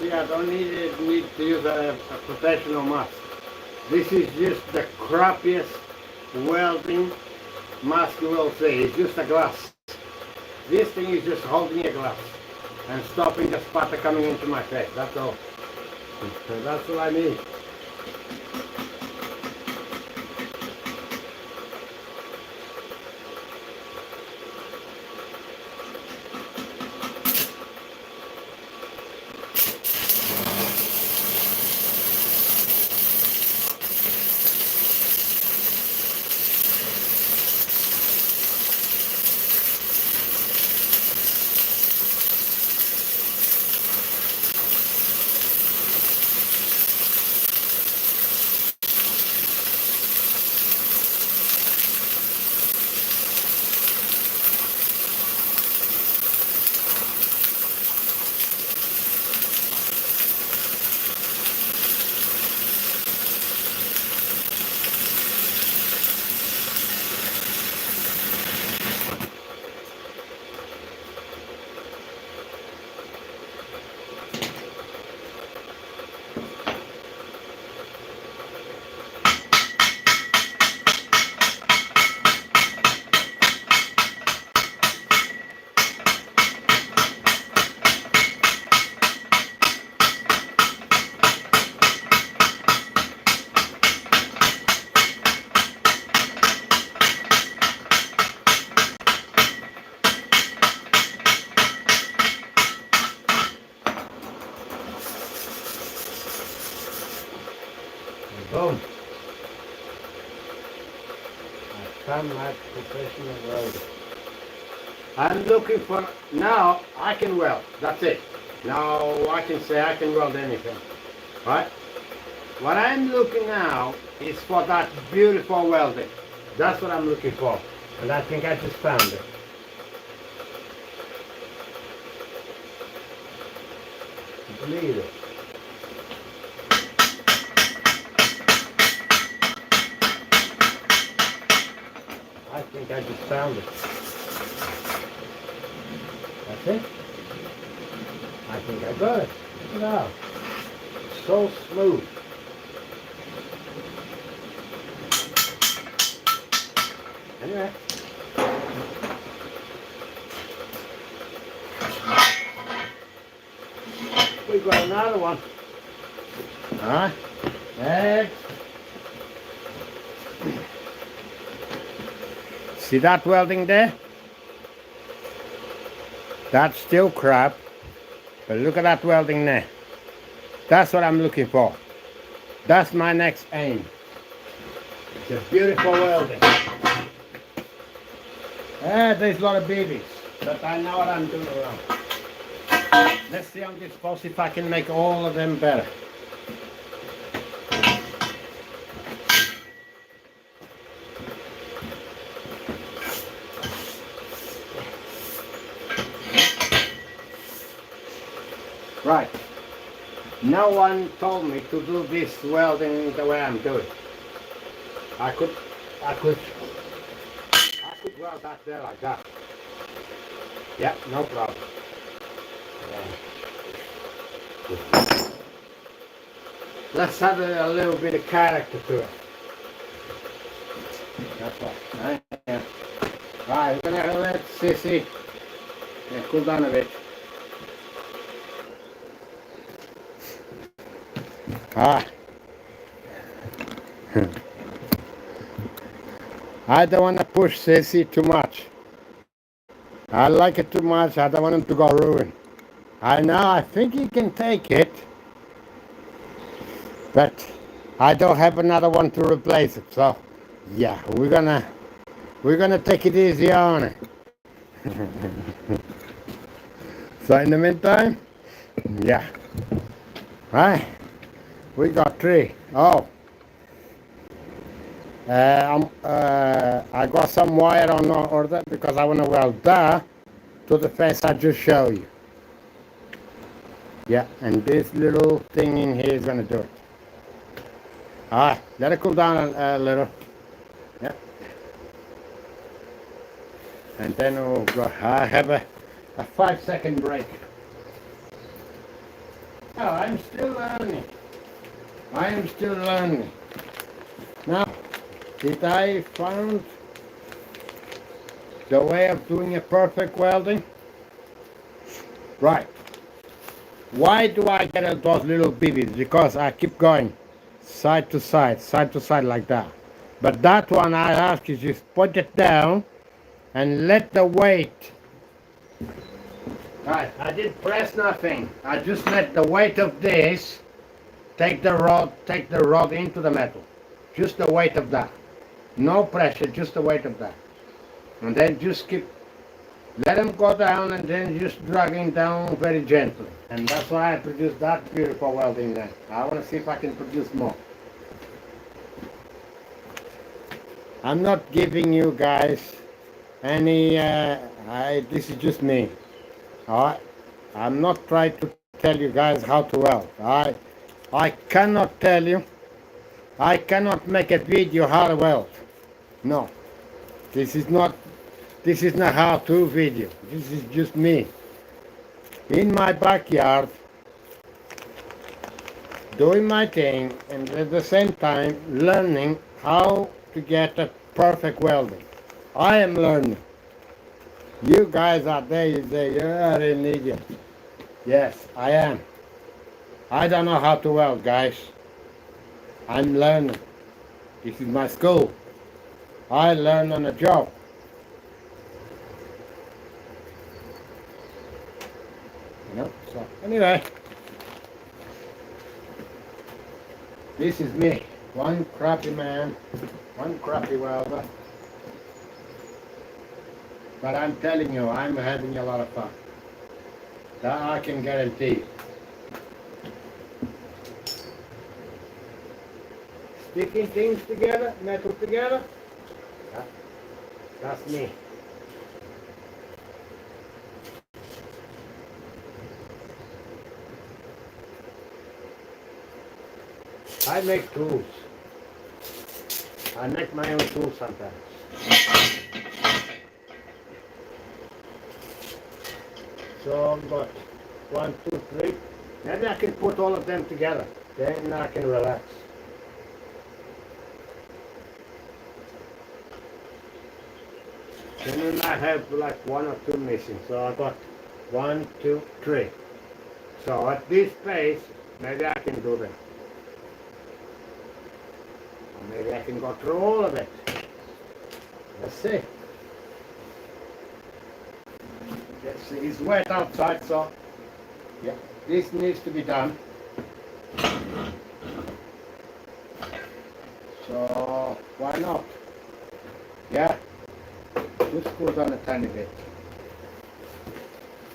See, I don't need to use a professional mask. This is just the crappiest welding mask you will see. It's just a glass. This thing is just holding a glass and stopping the spatter coming into my face. That's all. So that's all I need. Boom. I found my professional welder. I'm looking for, now I can weld, that's it. Now I can say I can weld anything, right? What I'm looking now is for that beautiful welding. That's what I'm looking for. And I think I just found it. Believe it. I think I just found it. That's it. I think I got it. Look at that. So smooth. Anyway. We got another one. Alright. Next. See that welding there? That's still crap. But look at that welding there. That's what I'm looking for. That's my next aim. It's a beautiful welding. There's a lot of babies, but I know what I'm doing wrong. Let's see on this post if I can make all of them better. Right. No one told me to do this welding the way I'm doing. I could weld that there like that. Yeah, no problem. Yeah. Let's add a little bit of character to it. That's what I am. Alright, we're gonna let Sissy cool down a bit. Ah. I don't want to push Sissy too much. I like it too much. I don't want him to go ruin. I know. I think he can take it, but I don't have another one to replace it. So, yeah, we're gonna take it easy on it. So in the meantime, yeah, right. We got 3. Oh, I got some wire on order because I want to weld that to the fence I just showed you. Yeah, and this little thing in here is gonna do it. Alright, let it cool down a little. Yeah. And then we'll go. I have a 5-second break. Oh, I'm still learning. I am still learning. Now, did I found the way of doing a perfect welding? Right. Why do I get those little bibbies? Because I keep going side to side like that. But that one I ask you just put it down and let the weight. Right, I didn't press nothing. I just let the weight of this take the rod into the metal. Just the weight of that. No pressure, just the weight of that. And then just let them go down and then just dragging down very gently. And that's why I produce that beautiful welding there. I want to see if I can produce more. I'm not giving you guys any, this is just me. Alright? I'm not trying to tell you guys how to weld. I cannot tell you. I cannot make a video how to weld. No. This is not how-to video. This is just me. In my backyard, doing my thing, and at the same time learning how to get a perfect welding. I am learning. You guys out there, you say, you're an idiot. Yes, I am. I don't know how to weld, guys. I'm learning. This is my school. I learn on the job. You know, so anyway, this is me. One crappy man, one crappy welder. But I'm telling you, I'm having a lot of fun. That I can guarantee. Sticking things together, metal together, that's me. I make tools. I make my own tools sometimes. So I've got 1, 2, 3. Maybe I can put all of them together. Then I can relax. And then I have like 1 or 2 missing. So I got 1, 2, 3. So at this pace, maybe I can do them. Or maybe I can go through all of it. Let's see. Let's see. It's wet outside, so yeah, this needs to be done. So why not? Yeah. Just cool down a tiny bit.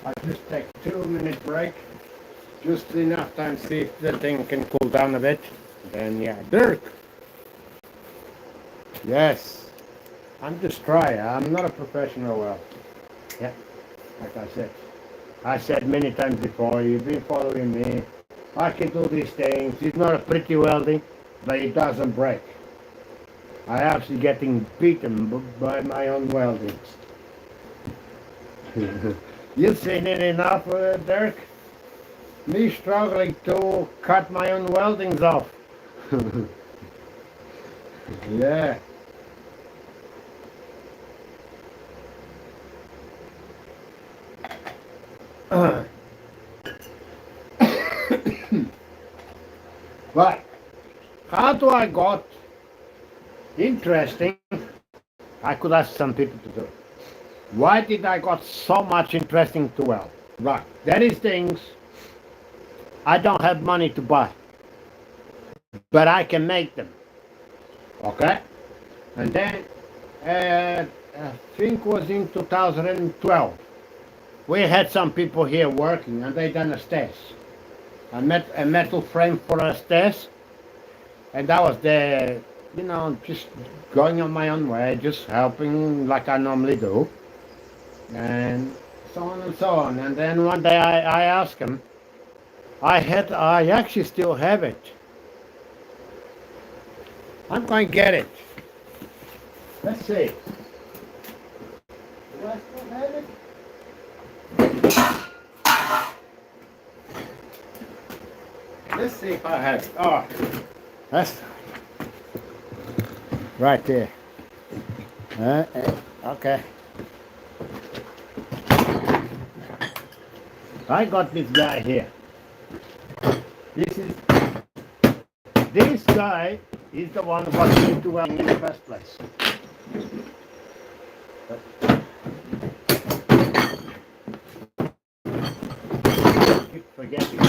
I just take 2-minute break. Just enough time to see if the thing can cool down a bit. Then yeah, Dirk. Yes. I'm just trying. I'm not a professional welder. Yeah. Like I said. I said many times before, you've been following me. I can do these things. It's not a pretty welding, but it doesn't break. I actually getting beaten by my own weldings. You've seen it enough, Dirk? Me struggling to cut my own weldings off. Yeah. But how do I got interesting? I could ask some people to do. Why did I got so much interesting to weld? Right, there is things I don't have money to buy, but I can make them. Okay, and then I think it was in 2012. We had some people here working, and they done a stairs. I met a metal frame for a stairs, and I was there, just going on my own way, just helping like I normally do, and so on and so on. And then one day I asked him, I actually still have it. I'm going to get it. Let's see. Do I still have it? Let's see if I have it. Oh, that's right there. Okay. I got this guy here. This guy is the one who got me to welding in the first place. Keep forgetting.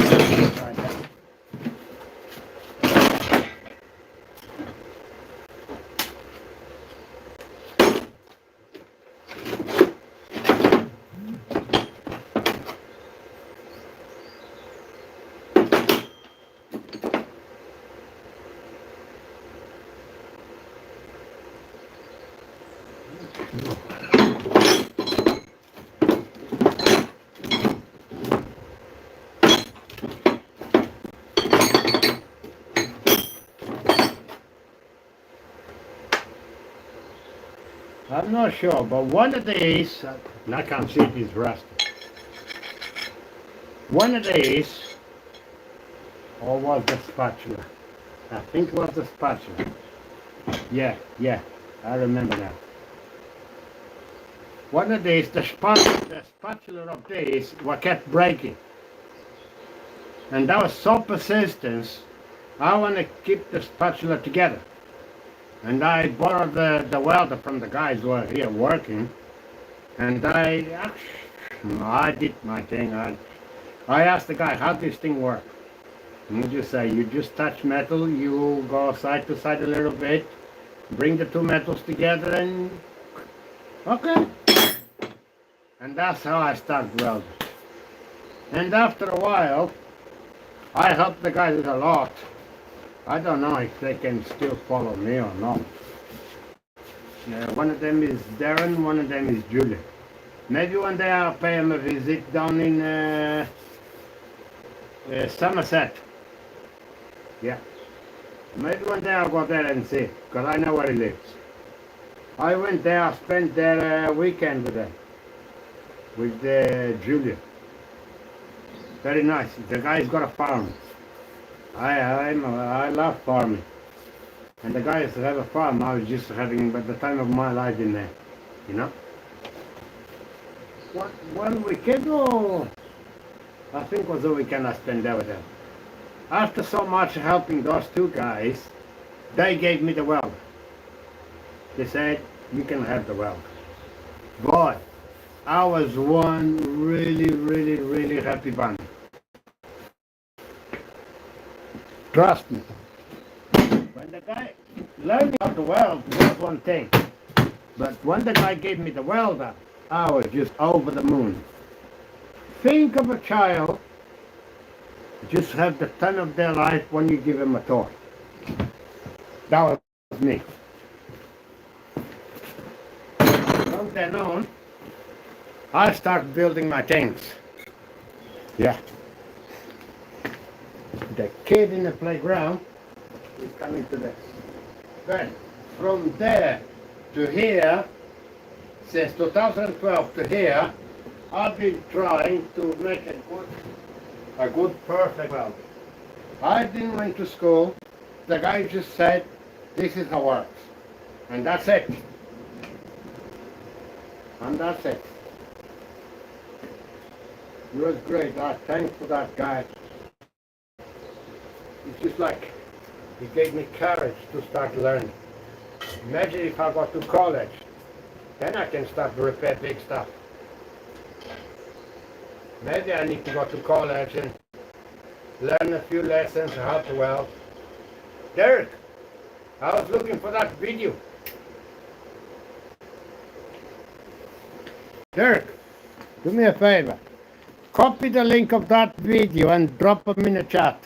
I'm not sure, but one of these, I can't see it, is rusty. One of these, or was the spatula? I think it was the spatula. Yeah, I remember now. One of these, the spatula of these, kept breaking. And that was so persistent, I want to keep the spatula together. And I borrowed the welder from the guys who are here working, and I did my thing. I asked the guy, how does this thing work? And he just say, you just touch metal, you go side to side a little bit, bring the two metals together, and okay. And that's how I started welding. And after a while, I helped the guys a lot. I don't know if they can still follow me or not. One of them is Darren, one of them is Julian. Maybe one day I'll pay him a visit down in Somerset. Yeah. Maybe one day I'll go there and see, because I know where he lives. I went there, I spent their weekend with them, with Julian. Very nice. The guy's got a farm. I love farming. And the guys that have a farm, I was just having the time of my life in there, One weekend, I think it was the weekend I spent there with them. After so much helping those two guys, they gave me the weld. They said, you can have the weld. Boy, I was one really happy bunny. Trust me. When the guy learned how to weld was one thing, but when the guy gave me the welder, I was just over the moon. Think of a child just have the time of their life when you give them a toy. That was me. From then on, I started building my things. Yeah. The kid in the playground is coming to this. Then, from there to here, since 2012 to here, I've been trying to make a good perfect weld. I didn't went to school. The guy just said, this is how it works. And that's it. And that's it. It was great. Thanks for that guy. It's just like he gave me courage to start learning. Imagine if I got to college. Then I can start to repair big stuff. Maybe I need to go to college and learn a few lessons how to weld. Derek, I was looking for that video. Derek, do me a favor. Copy the link of that video and drop them in the chat.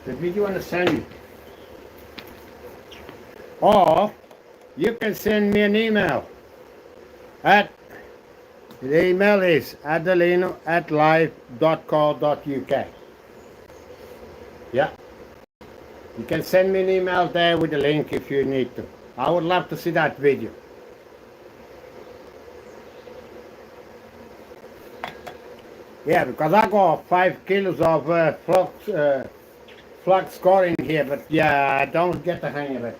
The video on the send. Or you can send me an email at the email is adelino@live.co.uk. Yeah. You can send me an email there with the link if you need to. I would love to see that video. Yeah, because I got 5 kilos of flux scoring here, but yeah, I don't get the hang of it.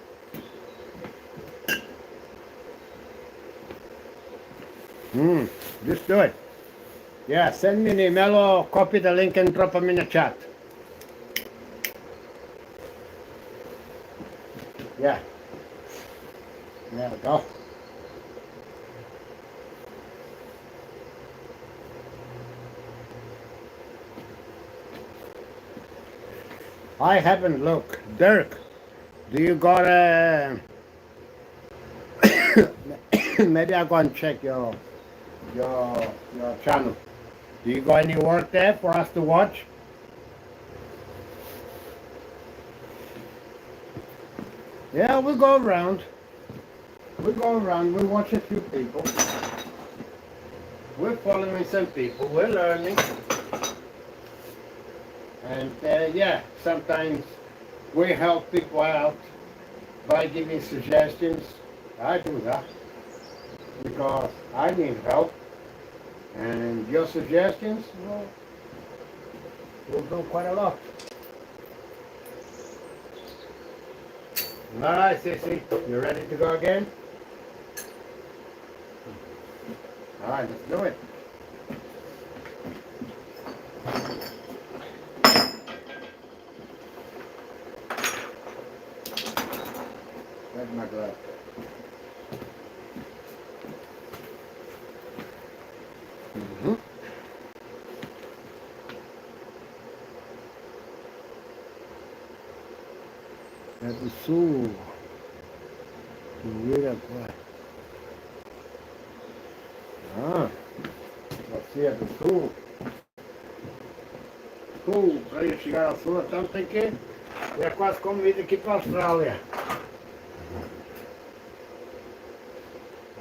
Just do it. Yeah, send me an email or copy the link and drop them in the chat. Yeah. There we go. I haven't looked. Dirk, do you got a... Maybe I'll go and check your channel. Do you got any work there for us to watch? Yeah, we'll go around. We'll go around. We'll watch a few people. We're following some people. We're learning. And yeah, sometimes we help people out by giving suggestions. I do that because I need help. And your suggestions, well, will do quite a lot. All right, Sissy, you ready to go again? All right, let's do it. Where's my glove? É do sul. Uruguai. Ah, você é do sul. Sul, para ir chegar ao sul, então tem que... É quase como ir daqui para a Austrália.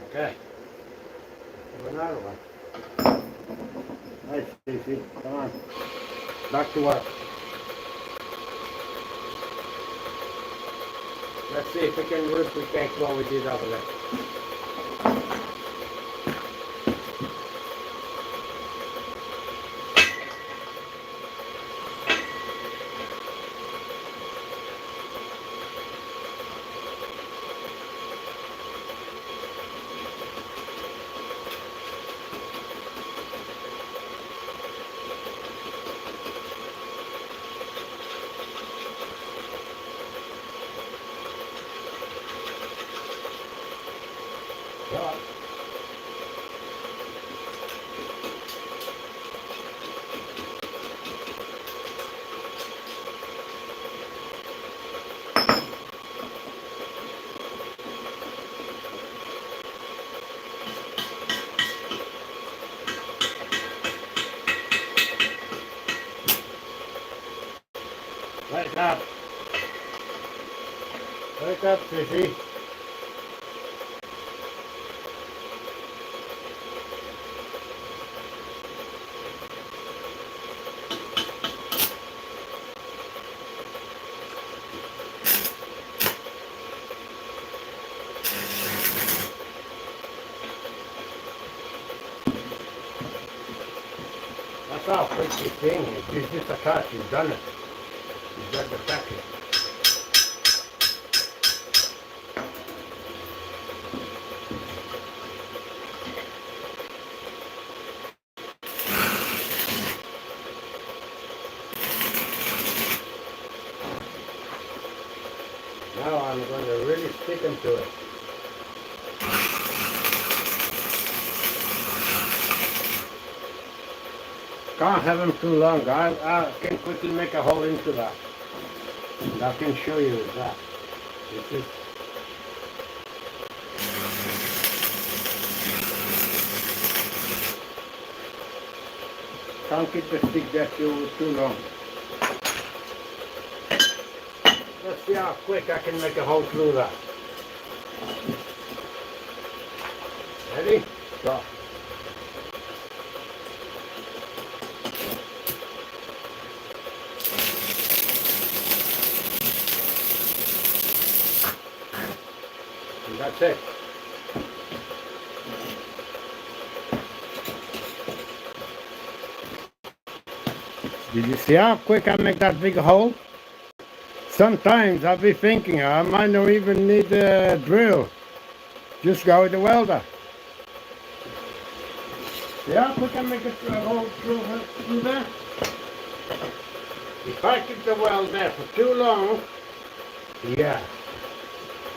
Ok. Another one. Nice, Stacy. Come on. Back to work. Let's see if we can replicate what we did over there. Wake up. Wake up, Sissy. That's how quick this thing is. It's just a touch, you've done it. You've got the packet. them to it. Can't have them too long. I can quickly make a hole into that. And I can show you that. This is can't keep the stick there too long. Let's see how quick I can make a hole through that. Ready? Go. And that's it. Did you see how quick I make that big hole? Sometimes I'll be thinking I might not even need a drill. Just go with the welder. See how quick I make a hole through there? If I keep the weld there for too long, yeah,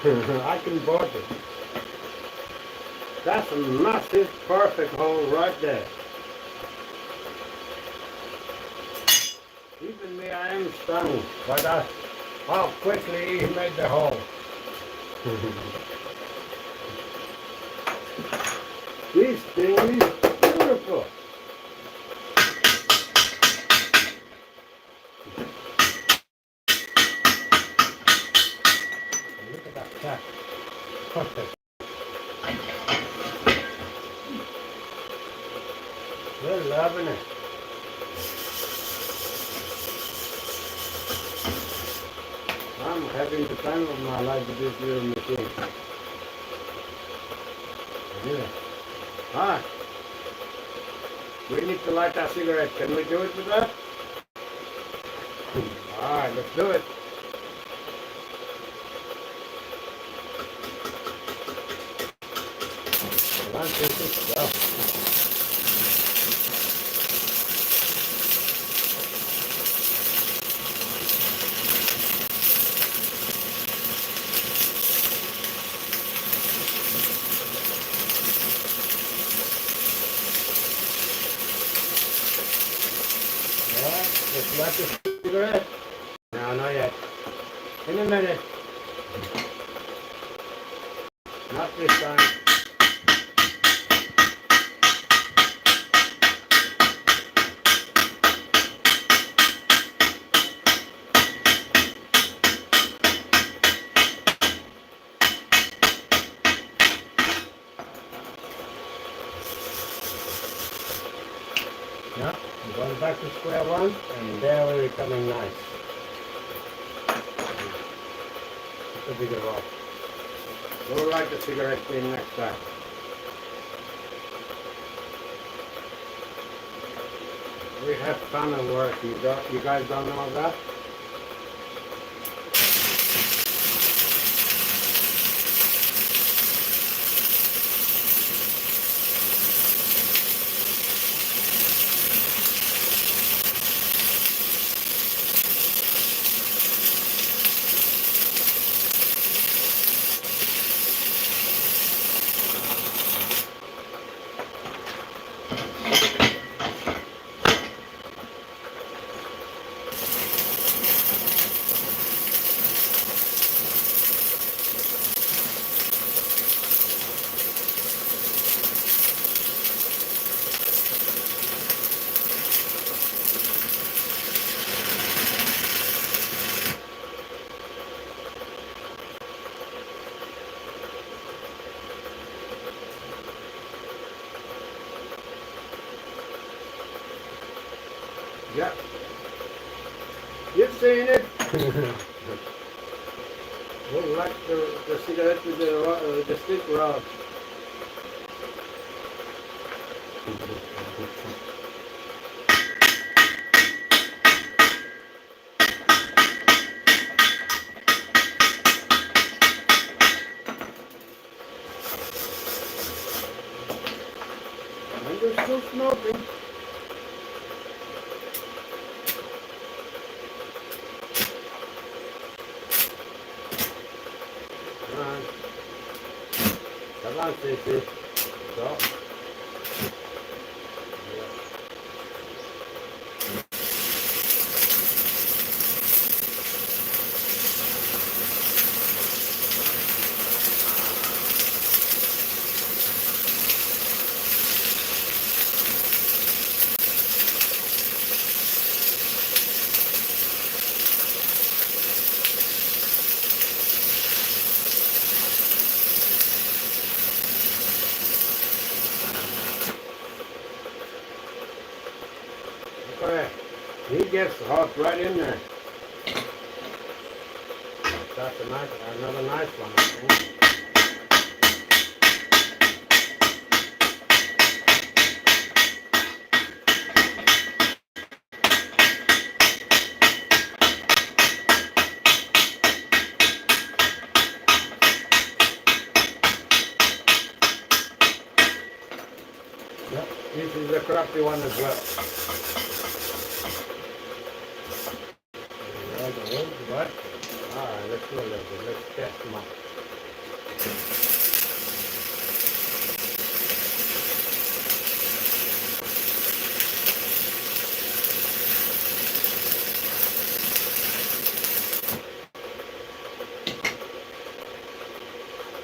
I can board it. That's a massive, perfect hole right there. Even me, I am stunned by that, how quickly he made the hole. This thing is beautiful. Look at that tap. Perfect. We're loving it. I'm having the time of my life with this little machine. Yeah. Ah, we need to light our cigarette. Can we do it with that? Alright, let's do it. Come on, Casey, go. Let's light the cigarette. No, not yet. In a minute. Not this time. Yeah, I'm going back to square one, and there we're becoming nice. It's a bigger rock. We'll light the cigarette in next time. We have fun at work. You guys don't know that? Yeah. You've seen it. We'll light the cigarette with the stick rod. And they're still smoking. balance, you see. So. Okay. He gets hot right in there. That's another nice one, I think. Yep, this is a crappy one as well. But, alright, let's do a little bit. Let's test them out.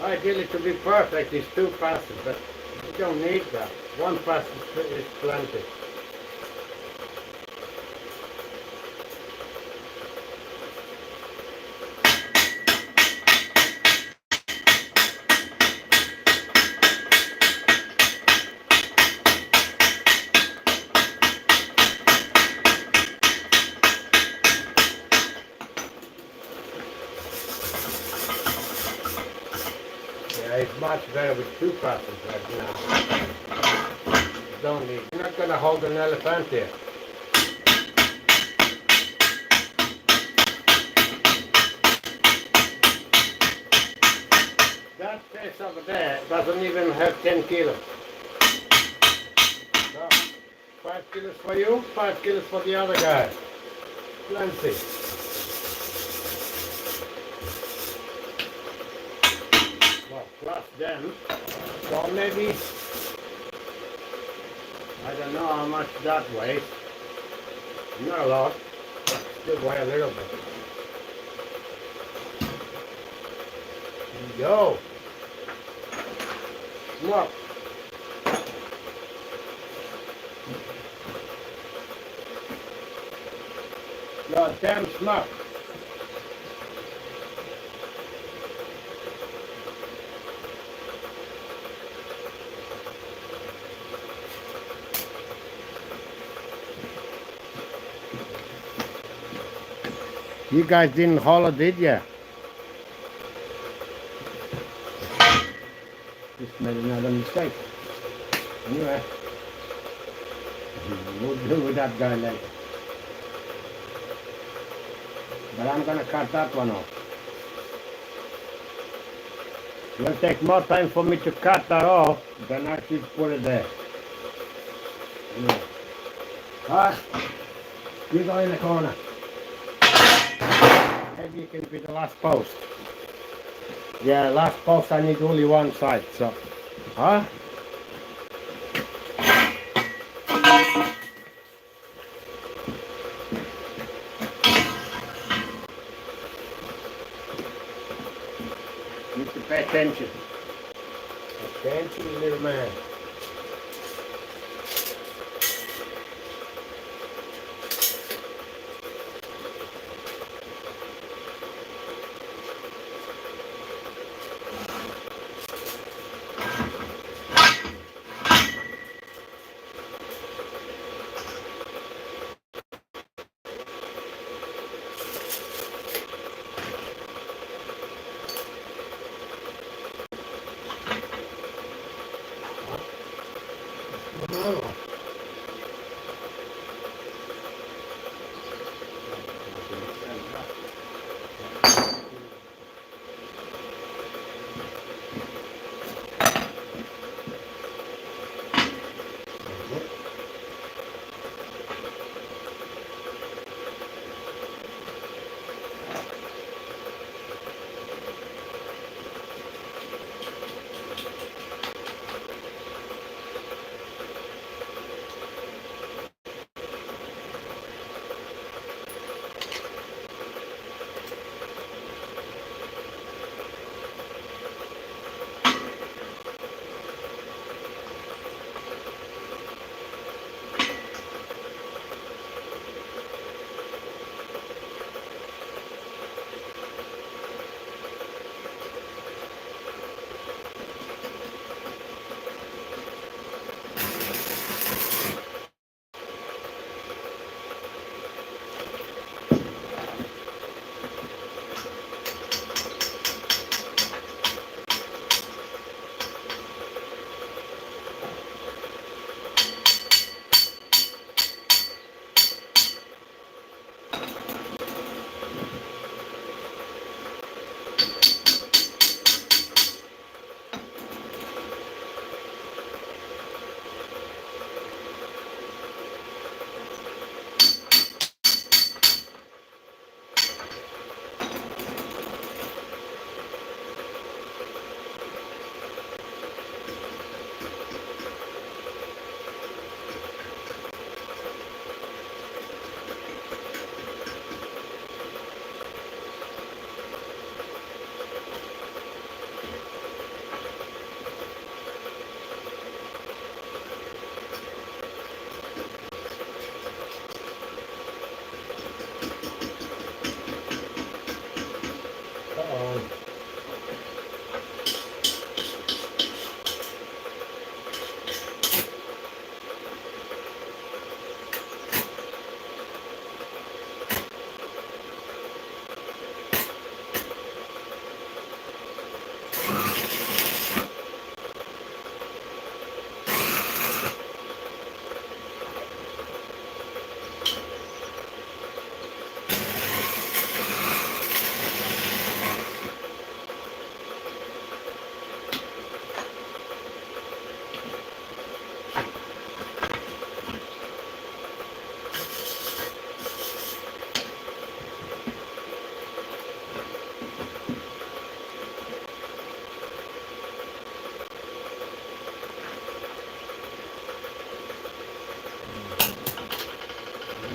Ideally, to be perfect is 2 passes, but you don't need that. 1 pass is plenty. Yeah, it's much better with 2 passes right now. Don't need. You're not gonna hold an elephant here. That fish over there doesn't even have 10 kilos. So, 5 kilos for you, 5 kilos for the other guy. Plenty. Well, plus them. So maybe, I don't know how much that weighs. Not a lot, but still weigh a little bit. There you go. Look. God damn snuff. You guys didn't holler, did ya? Just made another mistake. Anyway, we'll deal with that guy later. But I'm gonna cut that one off. It will take more time for me to cut that off than actually put it there. Anyway. Alright, you go in the corner. Maybe you can be the last post. Yeah, last post I need only one side, so. Huh? Need to pay attention. Attention, little man.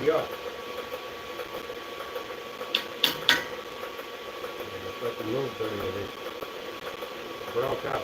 Yeah. Put the move through it. Broke up.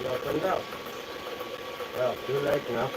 You opened up. Well, too late now.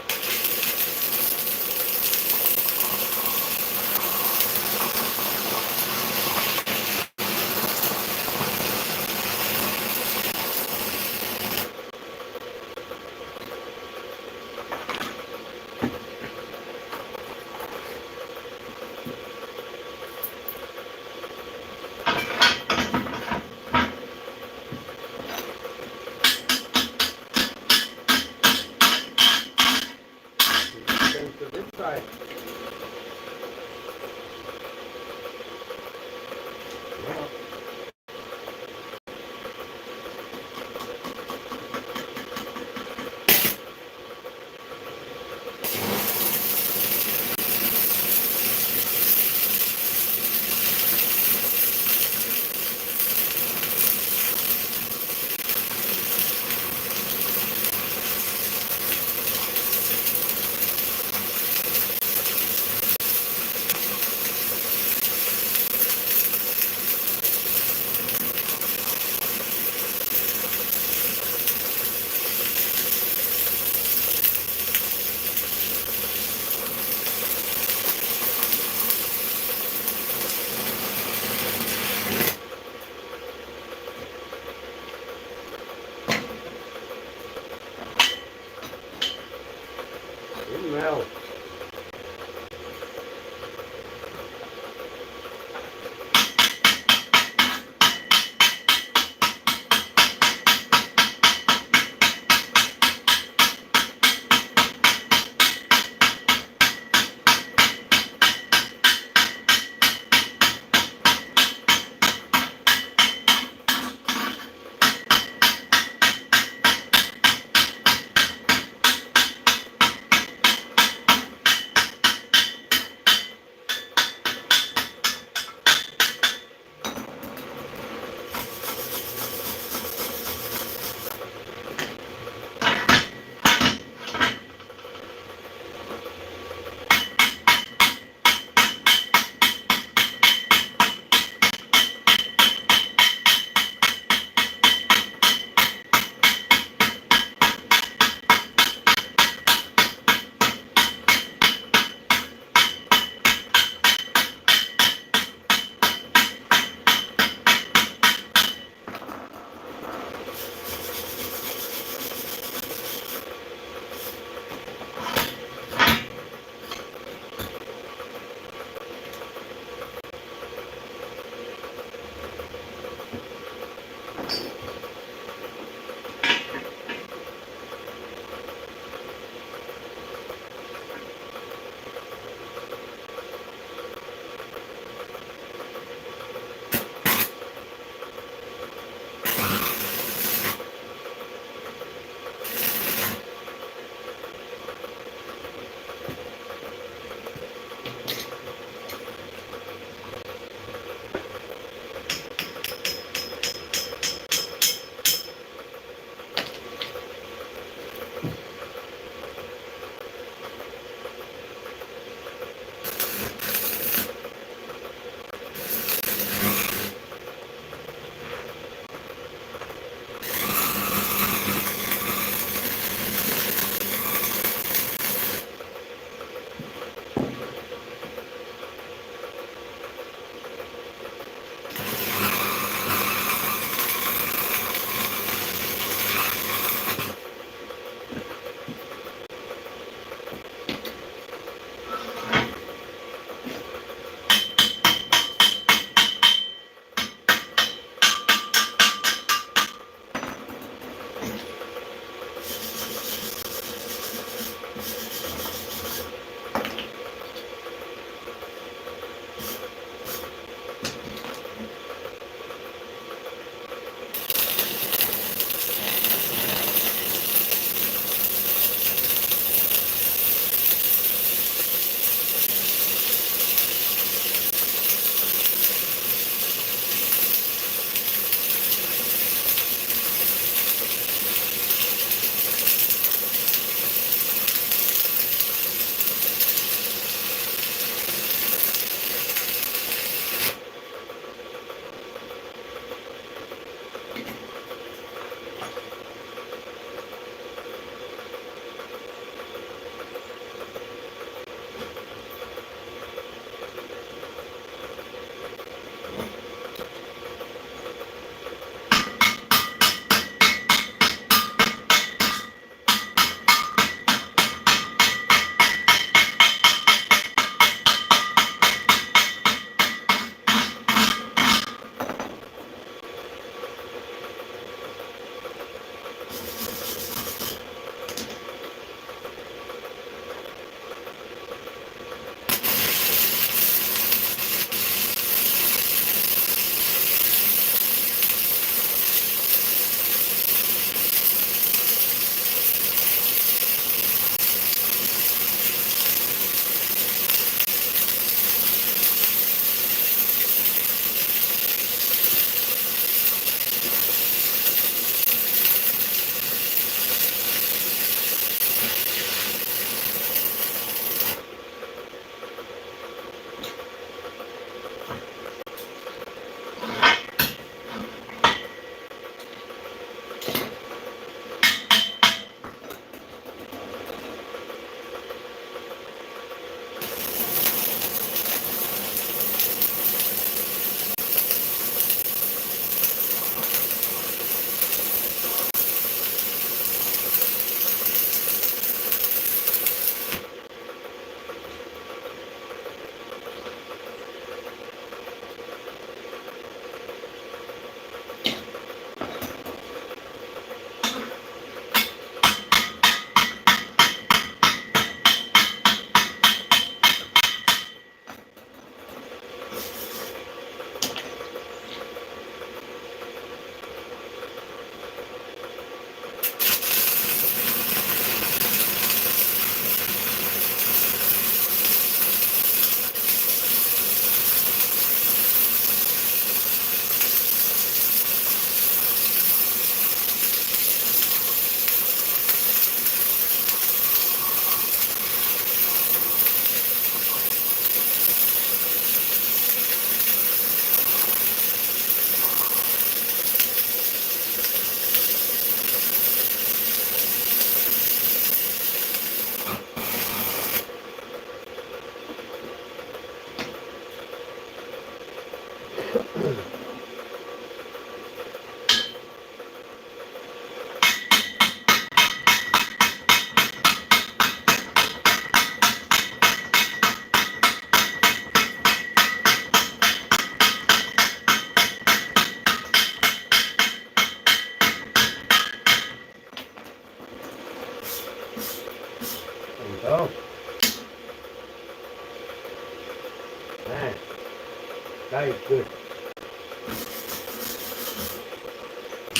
That is good.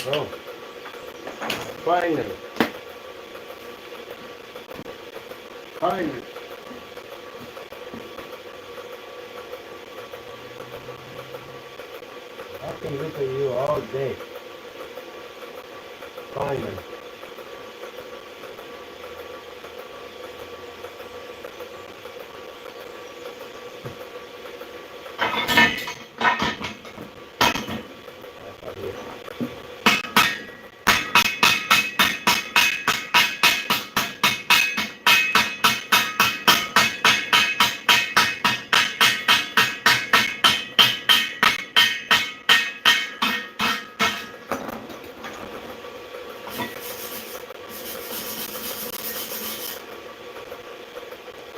Oh, finally. Finally. I can look at you all day. Finally.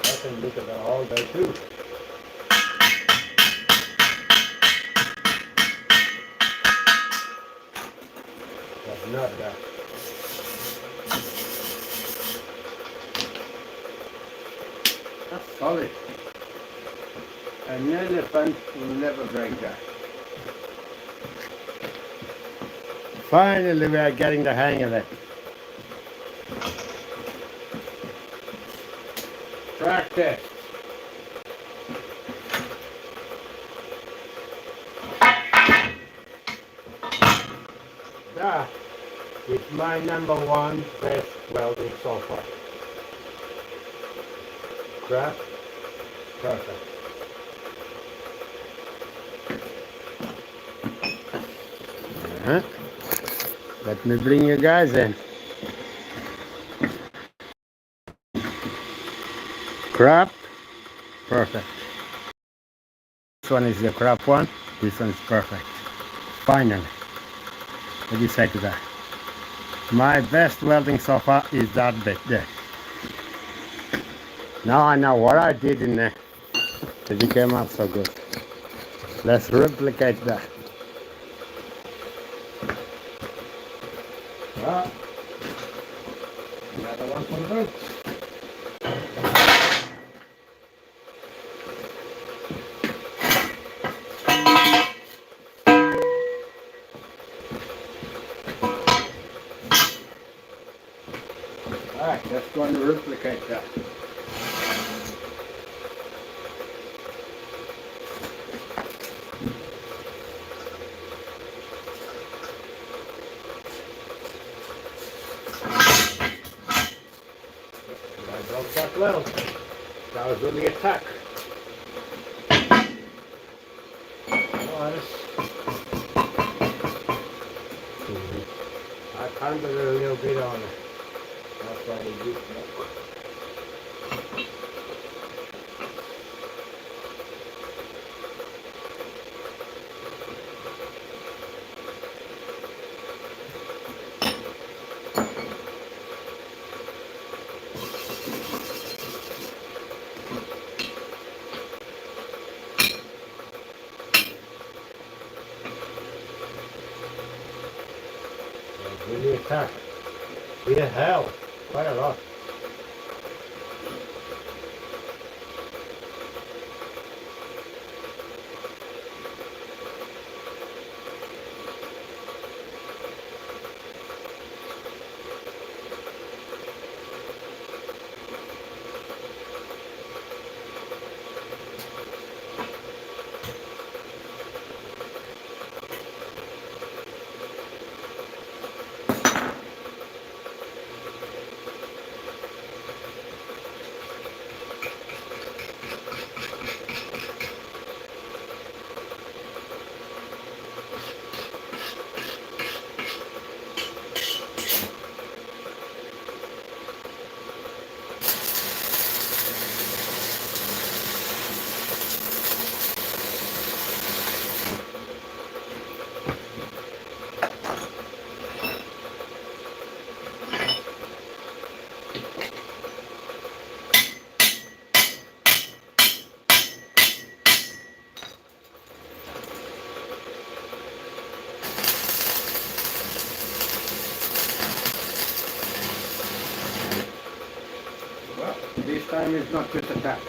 I can look at that all day too. But not that. That's solid. An elephant will never break that. Finally we are getting the hang of it. Practice. That is my #1 best welding so far. Craft, perfect. Let me bring you guys in. Crap, perfect. This one is the crap one. This one is perfect. Finally. What do you say to that? My best welding so far is that bit there. Now I know what I did in there. It came out so good. Let's replicate that. Ah, another one for the boat. Alright, let's go and replicate that. I broke that well. That was only a tack. I pounded it a little bit on it. That's why I did that. Really attack. Yeah, hell. Quite a lot. This time it's not with attack.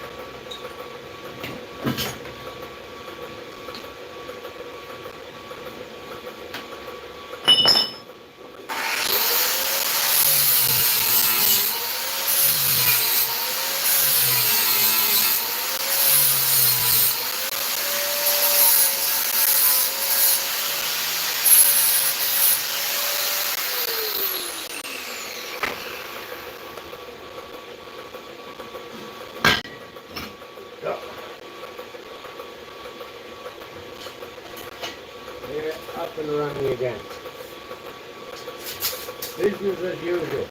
Yeah, up and running again. Business as usual.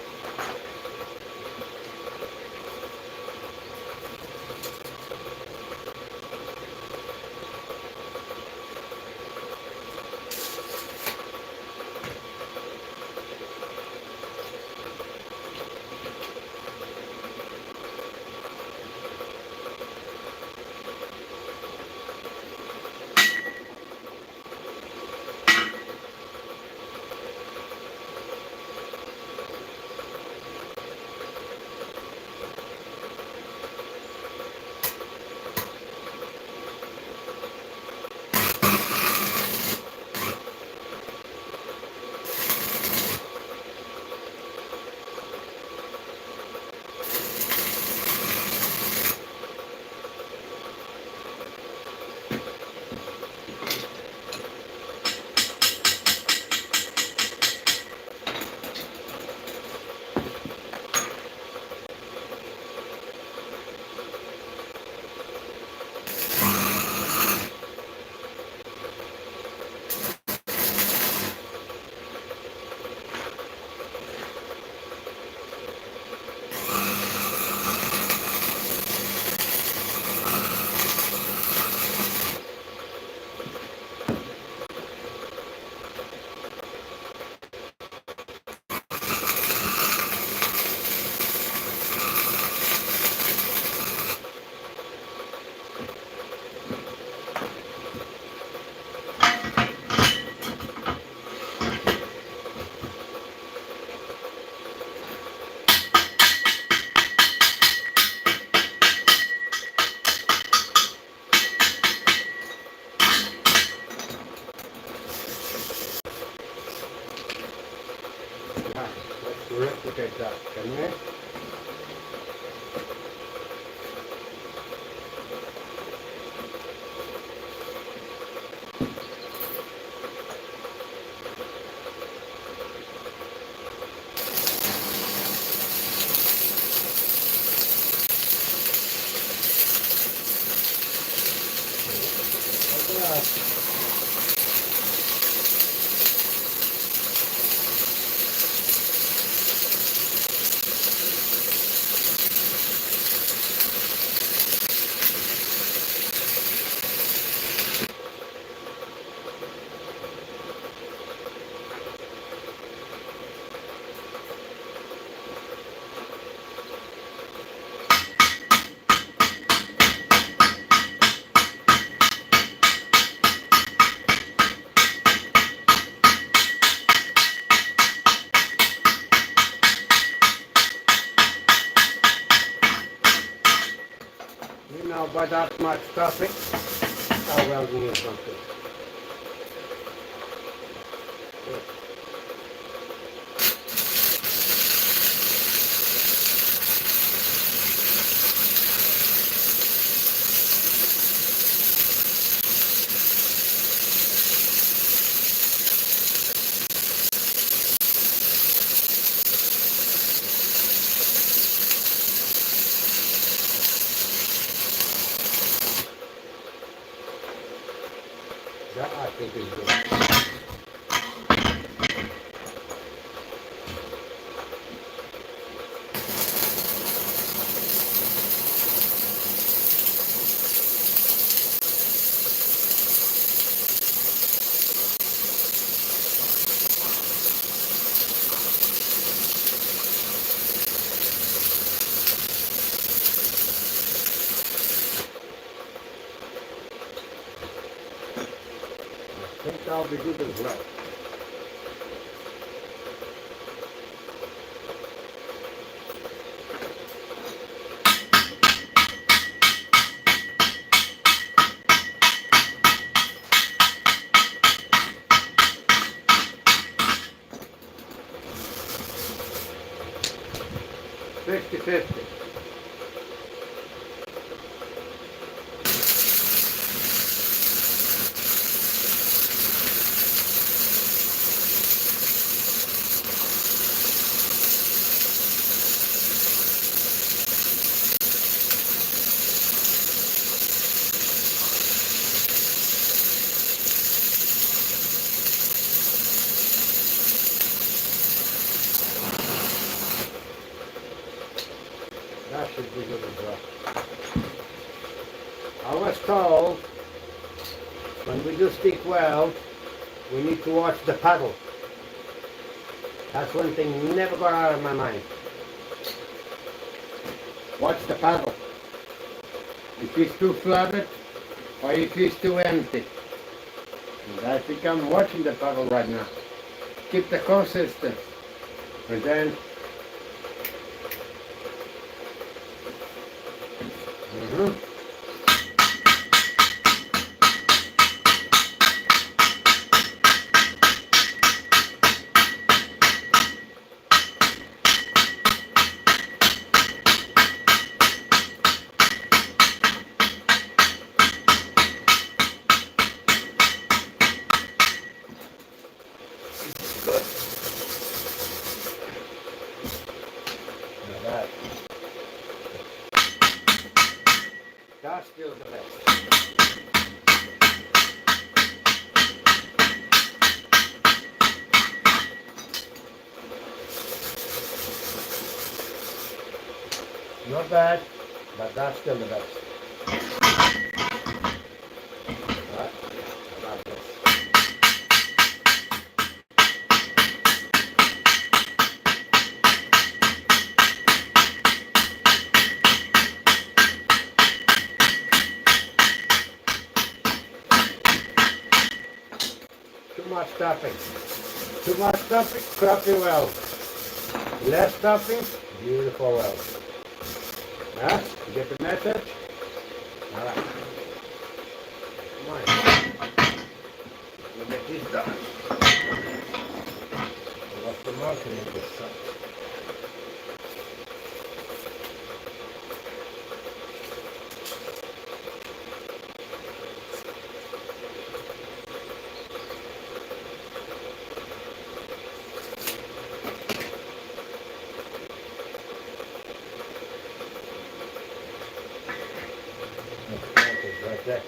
Right, let's replicate that, can we? Look at that. 'Cause now by that much traffic, our welding is not good. That I think is good. 10,000 will be good as well. Fifty-fifty. should be good as well. I was told when we do stick weld, we need to watch the paddle. That's one thing never got out of my mind. Watch the paddle. If it's too flooded or if it's too empty. And I think I'm watching the paddle right now. Keep the consistent. And then that's still the best. Not bad, but that's still the best. Right, about this. Too much stuffing. Too much stuffing, crappy weld. Less stuffing, beautiful weld. Yeah, you get the message? Alright. Come on. We'll get this done. I lost the marking in this side. Right there.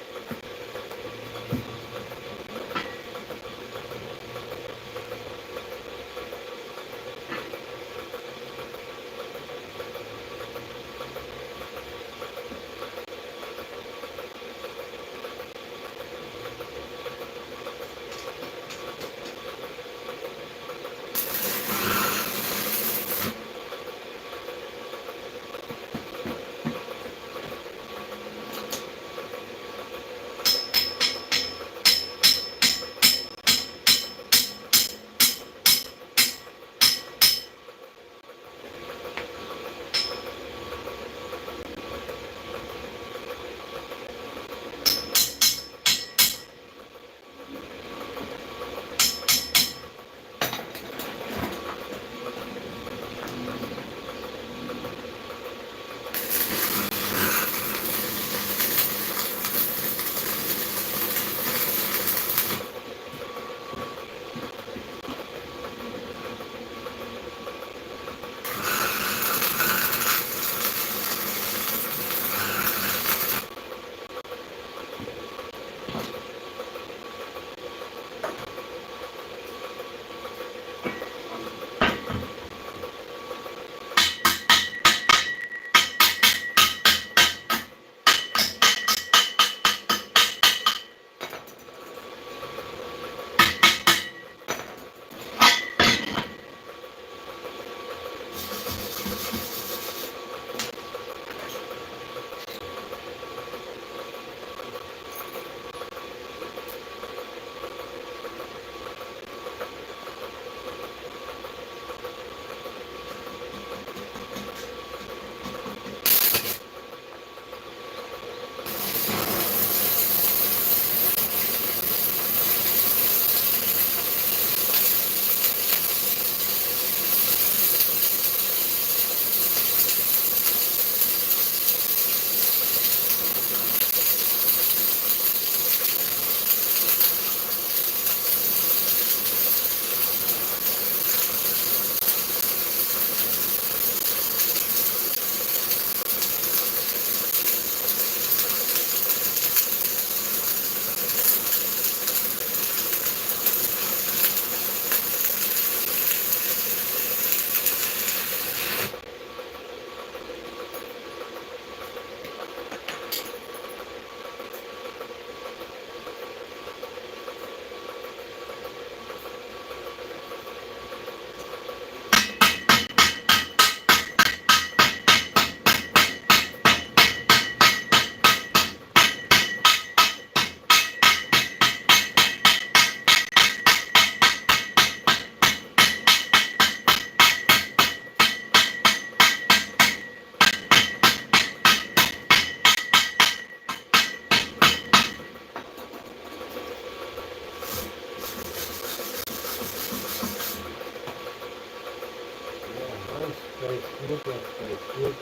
good, that's good.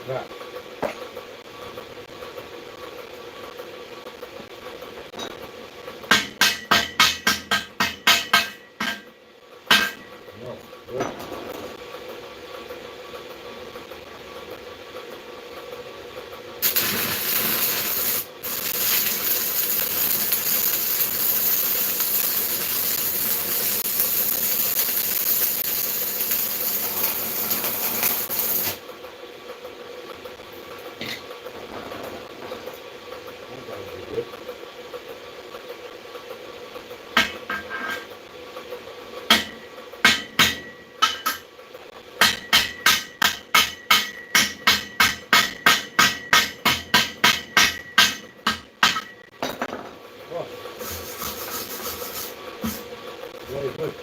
Tap. Right. No, good. That'll be good. Oh, very good.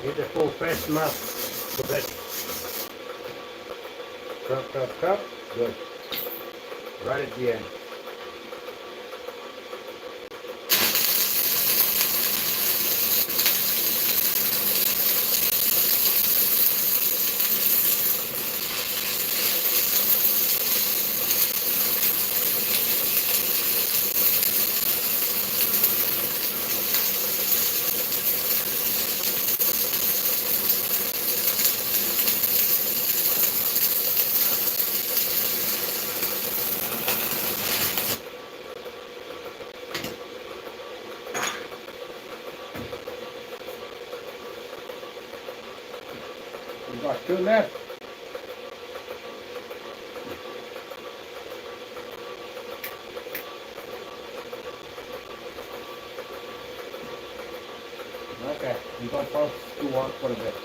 Need a full face mask for that. Cup. Good. Right at the end. We got two left. Okay, we got first to work for a bit.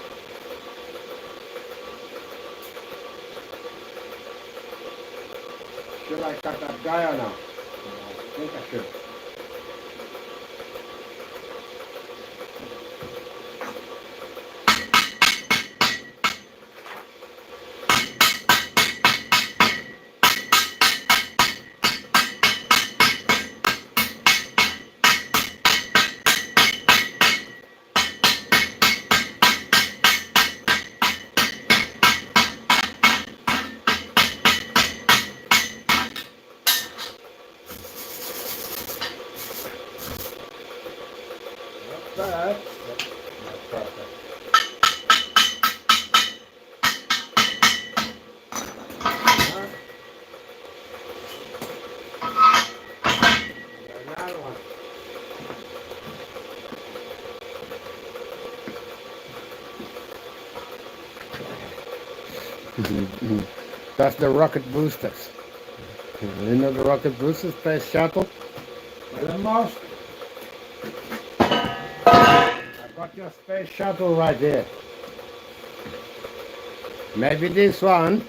Should I cut that guy or not? I think I should. Not bad. That's perfect. Another one. That's the rocket boosters. You know the rocket boosters, space shuttle? Almost. I got your space shuttle right here. Maybe this one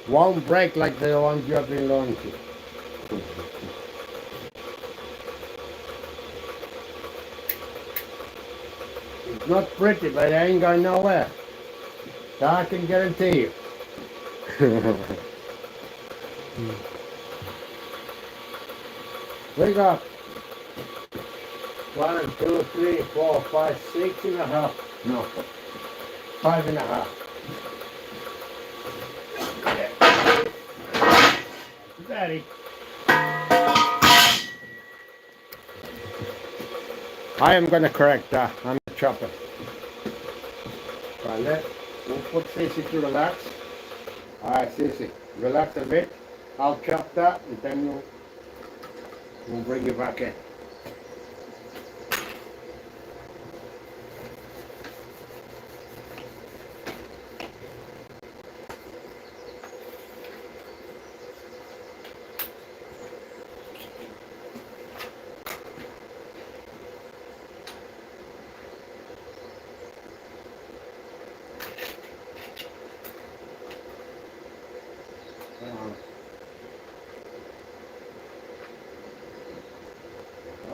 won't break like the ones you have been launching. It's not pretty, but I ain't going nowhere. That I can guarantee you. We got 1, 2, 3, 4, 5, 6.5. No, 5.5. Daddy. I am gonna correct that on the chopper. Right, we'll put Sissy to relax. Alright, Sissy, relax a bit. I'll chop that and then we'll bring you back in.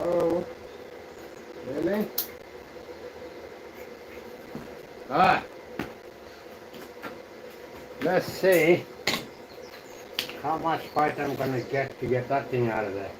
Oh, really? Ah, let's see how much fight I'm gonna get to get that thing out of there.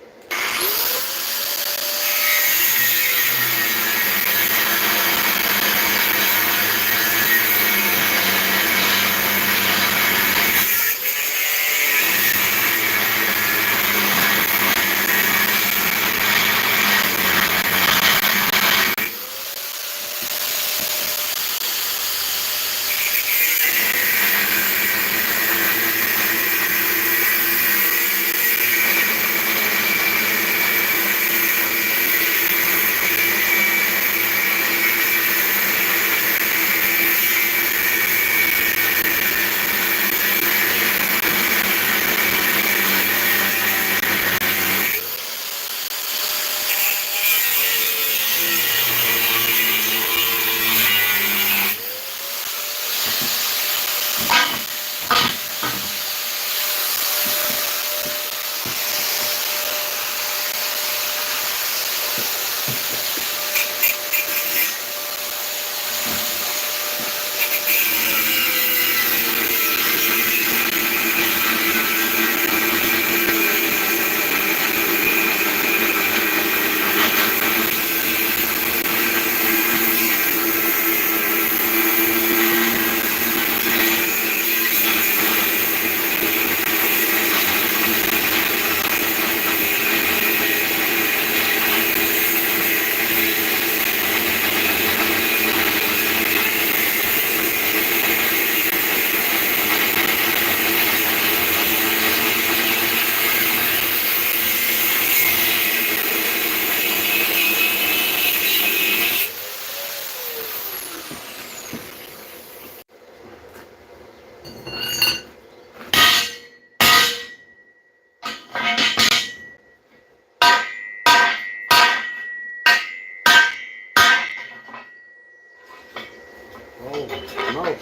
Oh, no.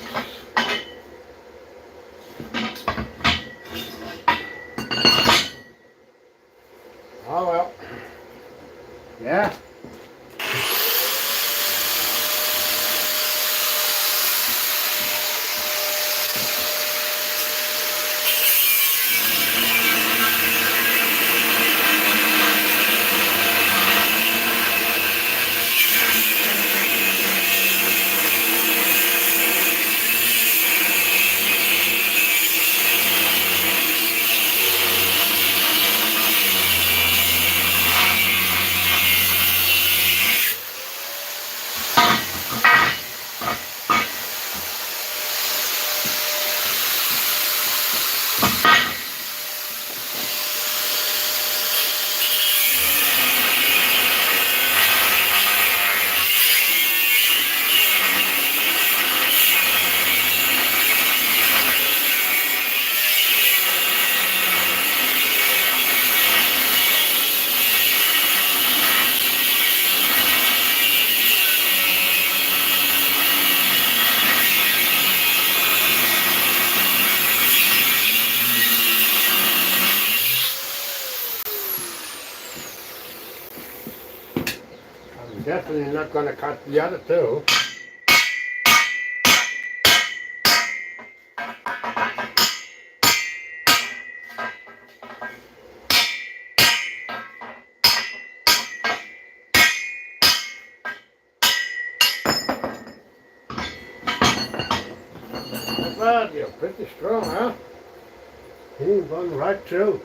Oh well. Yeah. definitely not going to cut the other two. Not bad, you're pretty strong, huh? You've gone right through.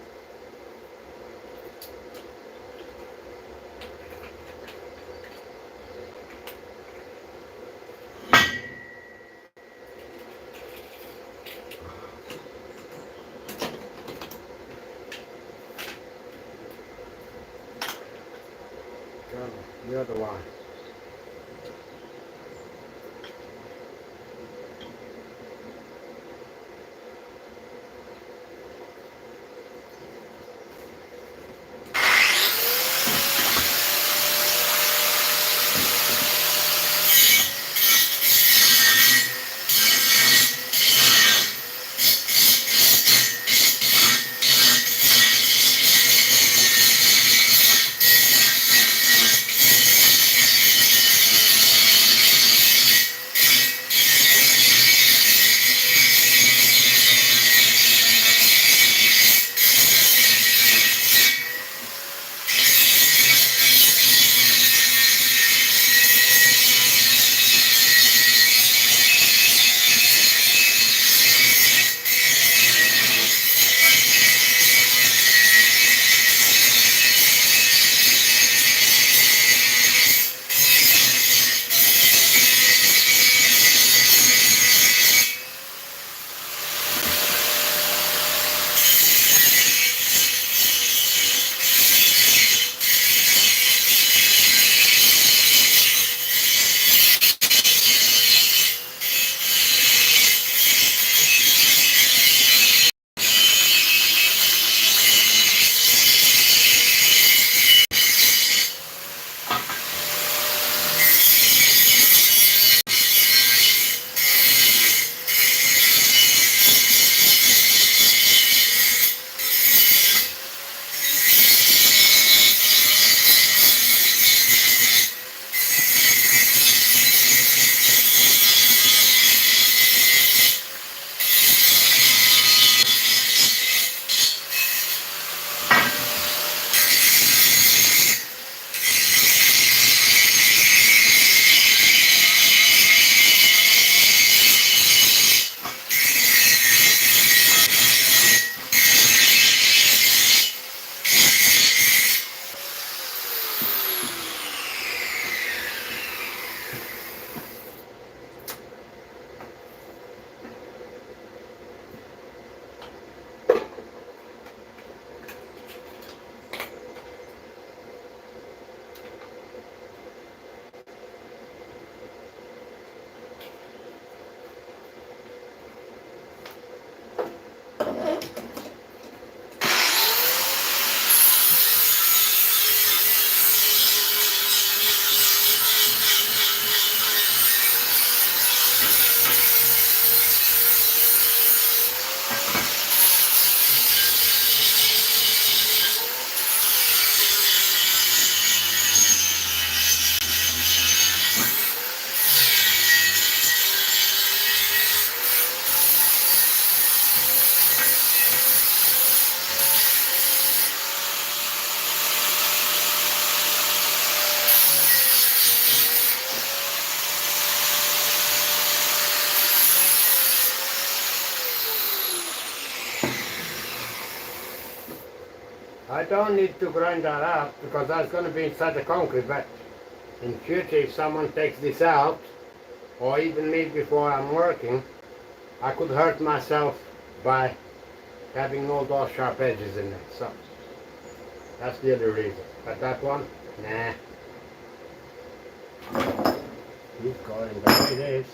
The other one. I don't need to grind that up because that's going to be inside the concrete, but in future if someone takes this out, or even me before I'm working, I could hurt myself by having all those sharp edges in it. So that's the other reason. But that one, nah. Keep going the way it is.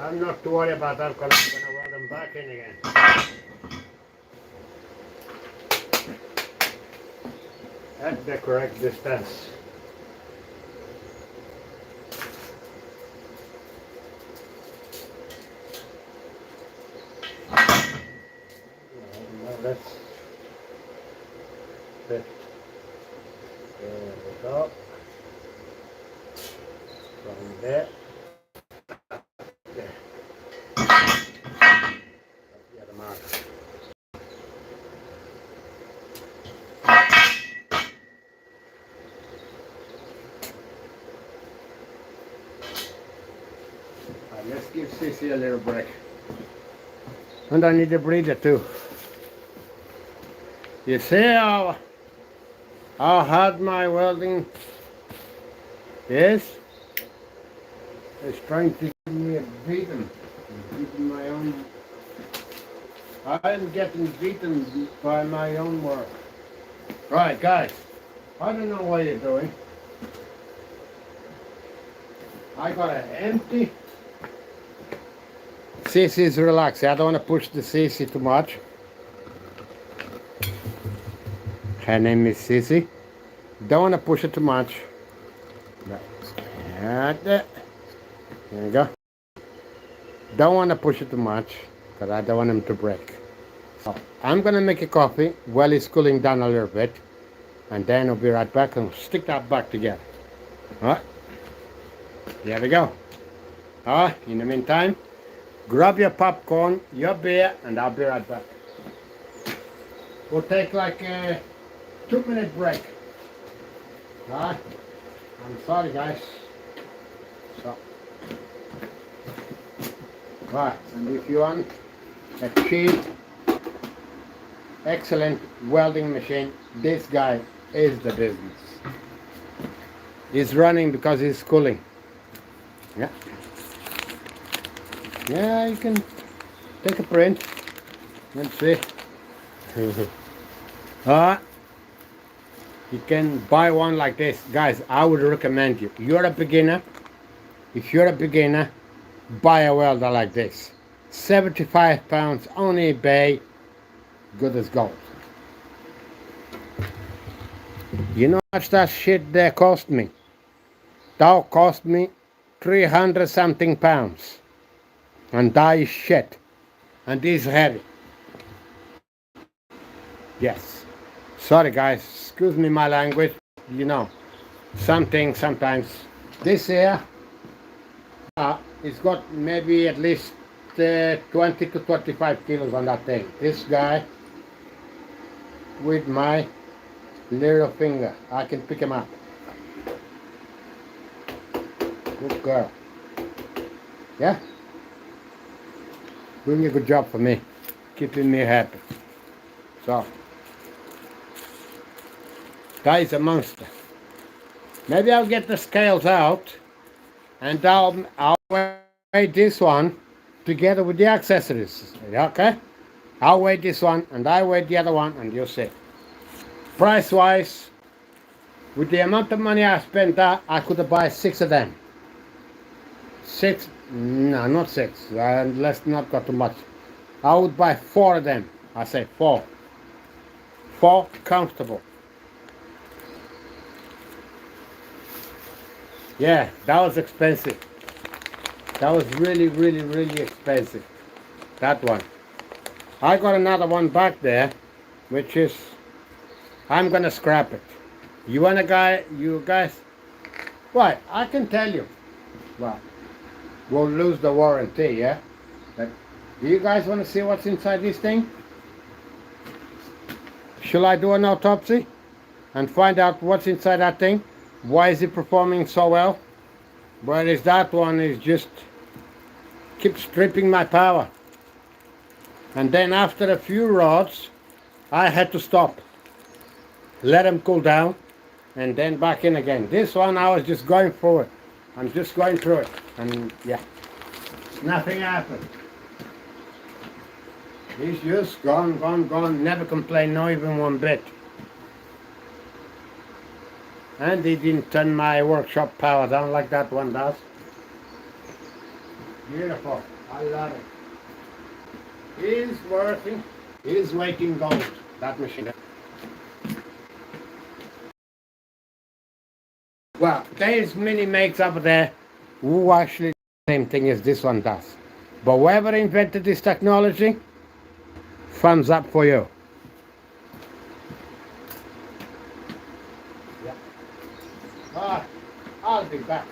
I'm not too worried about that because I'm going to weld them back in again. At the correct distance. Let's fit. There we go. From there. There. Get them out. Let's give Sissy a little break. And I need a breather too. You see how hard my welding is? It's trying to give me a beating. Beating my own. I'm getting beaten by my own work. Right, guys. I don't know what you're doing. I got an empty. CC is relaxed. I don't want to push the CC too much. Her name is Sissy. Don't want to push it too much. There you go. Don't want to push it too much because I don't want him to break. So I'm going to make a coffee while it's cooling down a little bit. And then I'll be right back and stick that back together. Alright. There we go. Alright, in the meantime, grab your popcorn, your beer, and I'll be right back. We'll take like a 2-minute break. Alright. I'm sorry guys. So. Right, and if you want a cheap, excellent welding machine, this guy is the business. He's running because he's cooling. Yeah. Yeah, you can take a print. Let's see. You can buy one like this. Guys, I would recommend you. You're a beginner. If you're a beginner, buy a welder like this. 75 pounds on eBay. Good as gold. You know how much that shit there cost me? That cost me 300 something pounds. And that is shit. And this is heavy. Yes. Sorry guys, excuse me my language. You know, something sometimes. This here, it's got maybe at least 20 to 25 kilos on that thing. This guy, with my little finger, I can pick him up. Good girl. Yeah? Doing a good job for me. Keeping me happy. So, that is a monster. Maybe I'll get the scales out and I'll weigh this one together with the accessories. Okay? I'll weigh this one and I weigh the other one and you'll see. Price wise, with the amount of money I spent, I could have bought 6 of them. 6? No, not 6. Let's not go too much. I would buy 4 of them. I say 4. 4 comfortable. Yeah, that was expensive. That was really, really, really expensive. That one. I got another one back there, which is, I'm gonna scrap it. You want a guy, you guys? Right, I can tell you. Well, we'll lose the warranty, yeah? But do you guys want to see what's inside this thing? Shall I do an autopsy and find out what's inside that thing? Why is it performing so well? Whereas that one is just keep stripping my power. And then after a few rods, I had to stop. Let them cool down and then back in again. This one I was just going through it. I'm just going through it. And yeah, nothing happened. He's just gone, gone, gone. Never complained, not even one bit. And he didn't turn my workshop power down like that one does. Beautiful. I love it. It's working. It's making gold, that machine. Well, there's many makes up there who actually do the same thing as this one does. But whoever invented this technology, thumbs up for you. Yeah. Ah, I'll be back.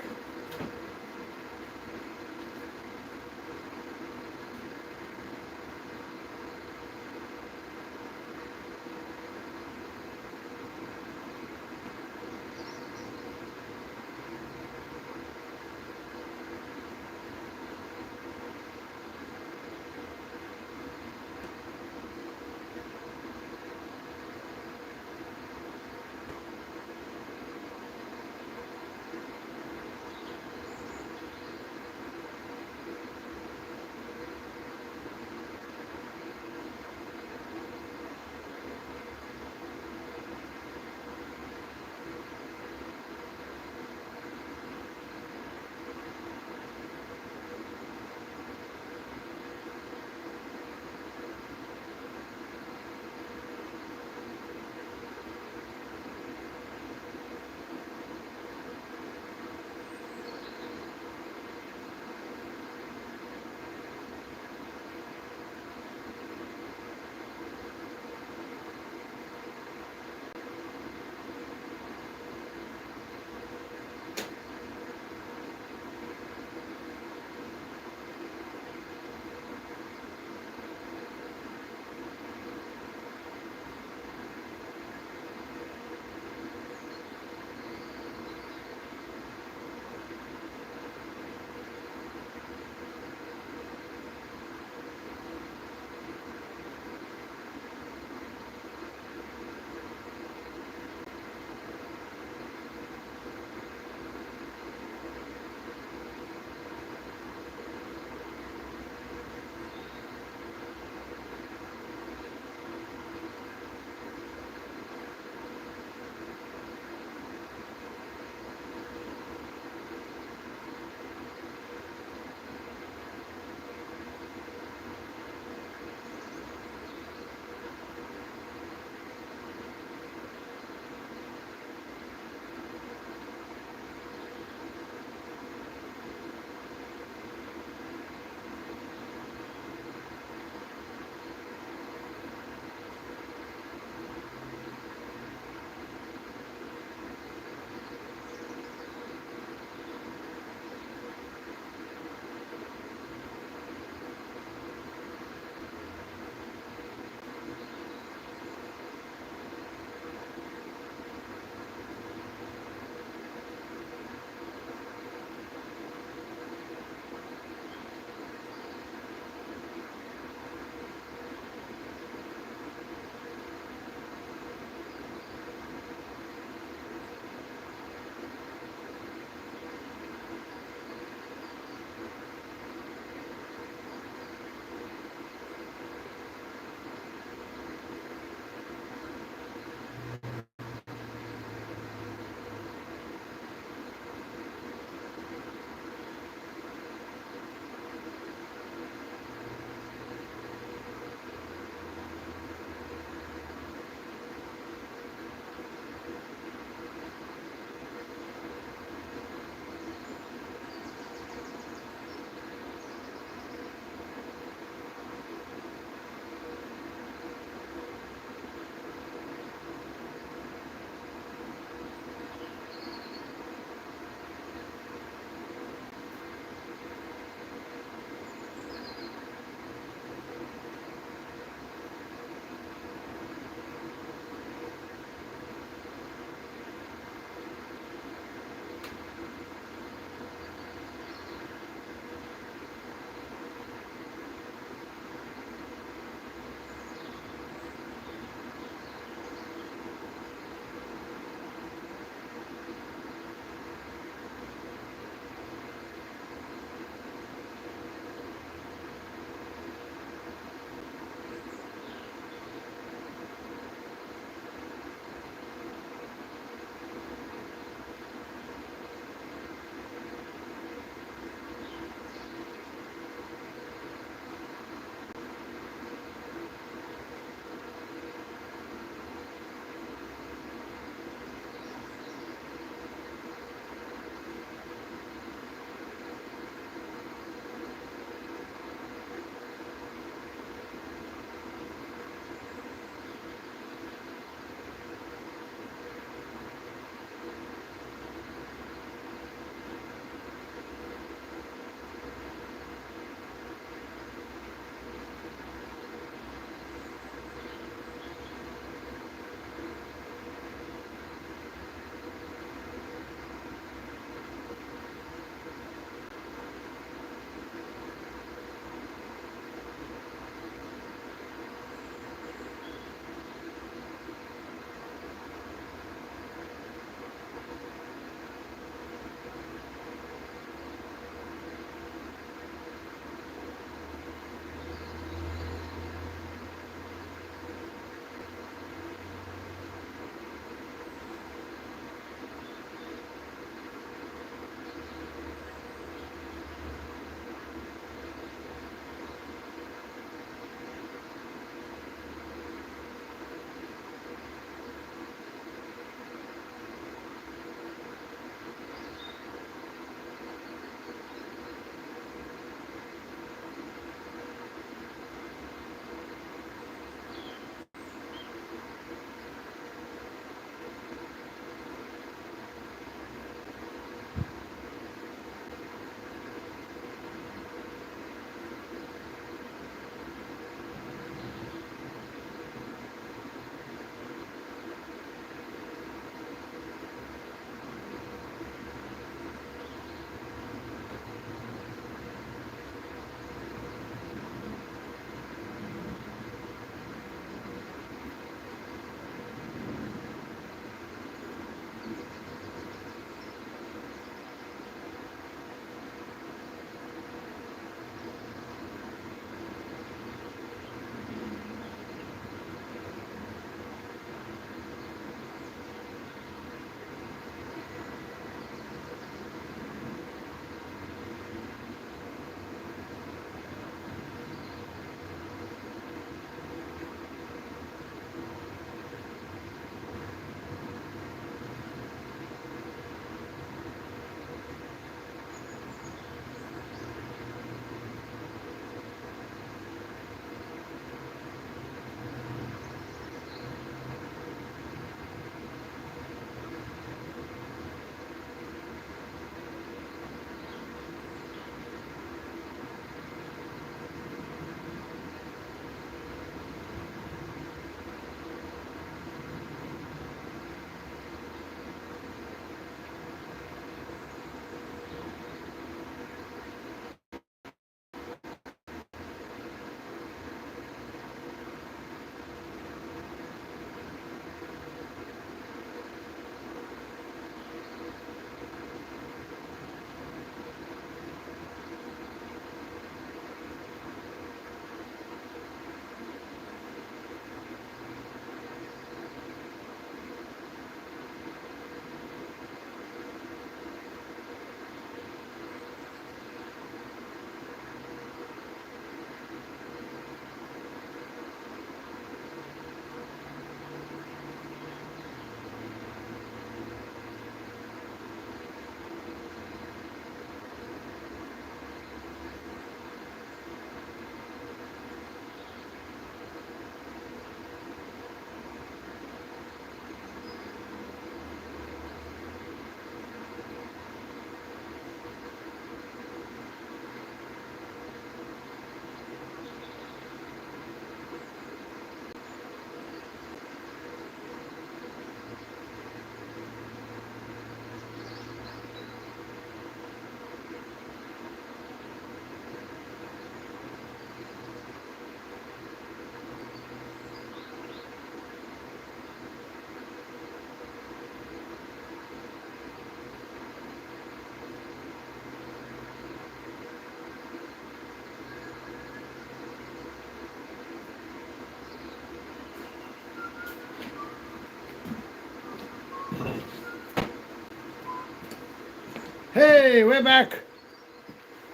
Hey, we're back.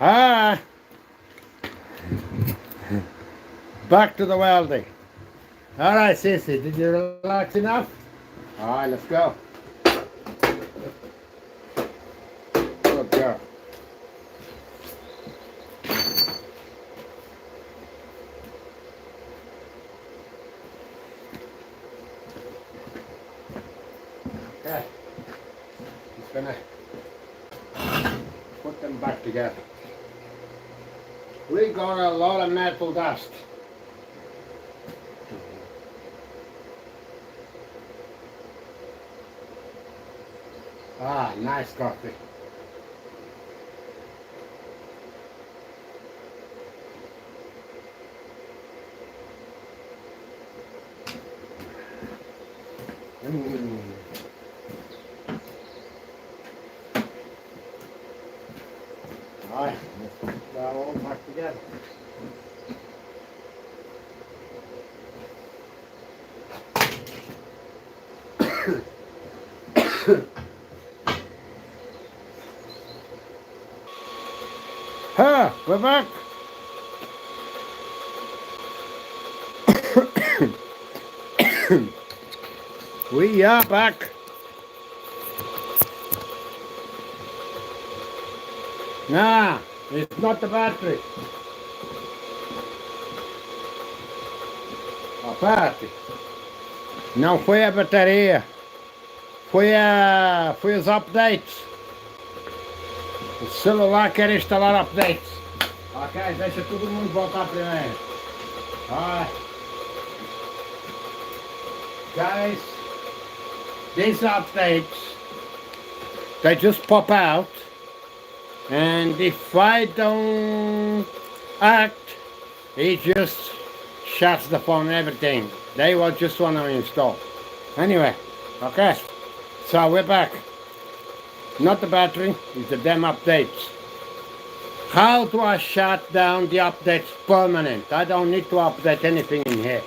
Ah, back to the welding. All right, Sissy, did you relax enough? All right, let's go. Good girl. Okay, just gonna put them back together. We got a lot of metal dust. Ah, nice coffee. Mm. All right, let's put that all back together. Huh, we're back. We are back. Nah, it's not the battery. A parte. Não foi a bateria. Foi os updates. O celular quer instalar updates. Ok, deixa todo mundo voltar primeiro. Alright. Guys, these updates, they just pop out. And if I don't act, it just shuts the phone, everything. They will just want to install. Anyway, okay, so we're back. Not the battery, it's the damn updates. How do I shut down the updates permanent? I don't need to update anything in here.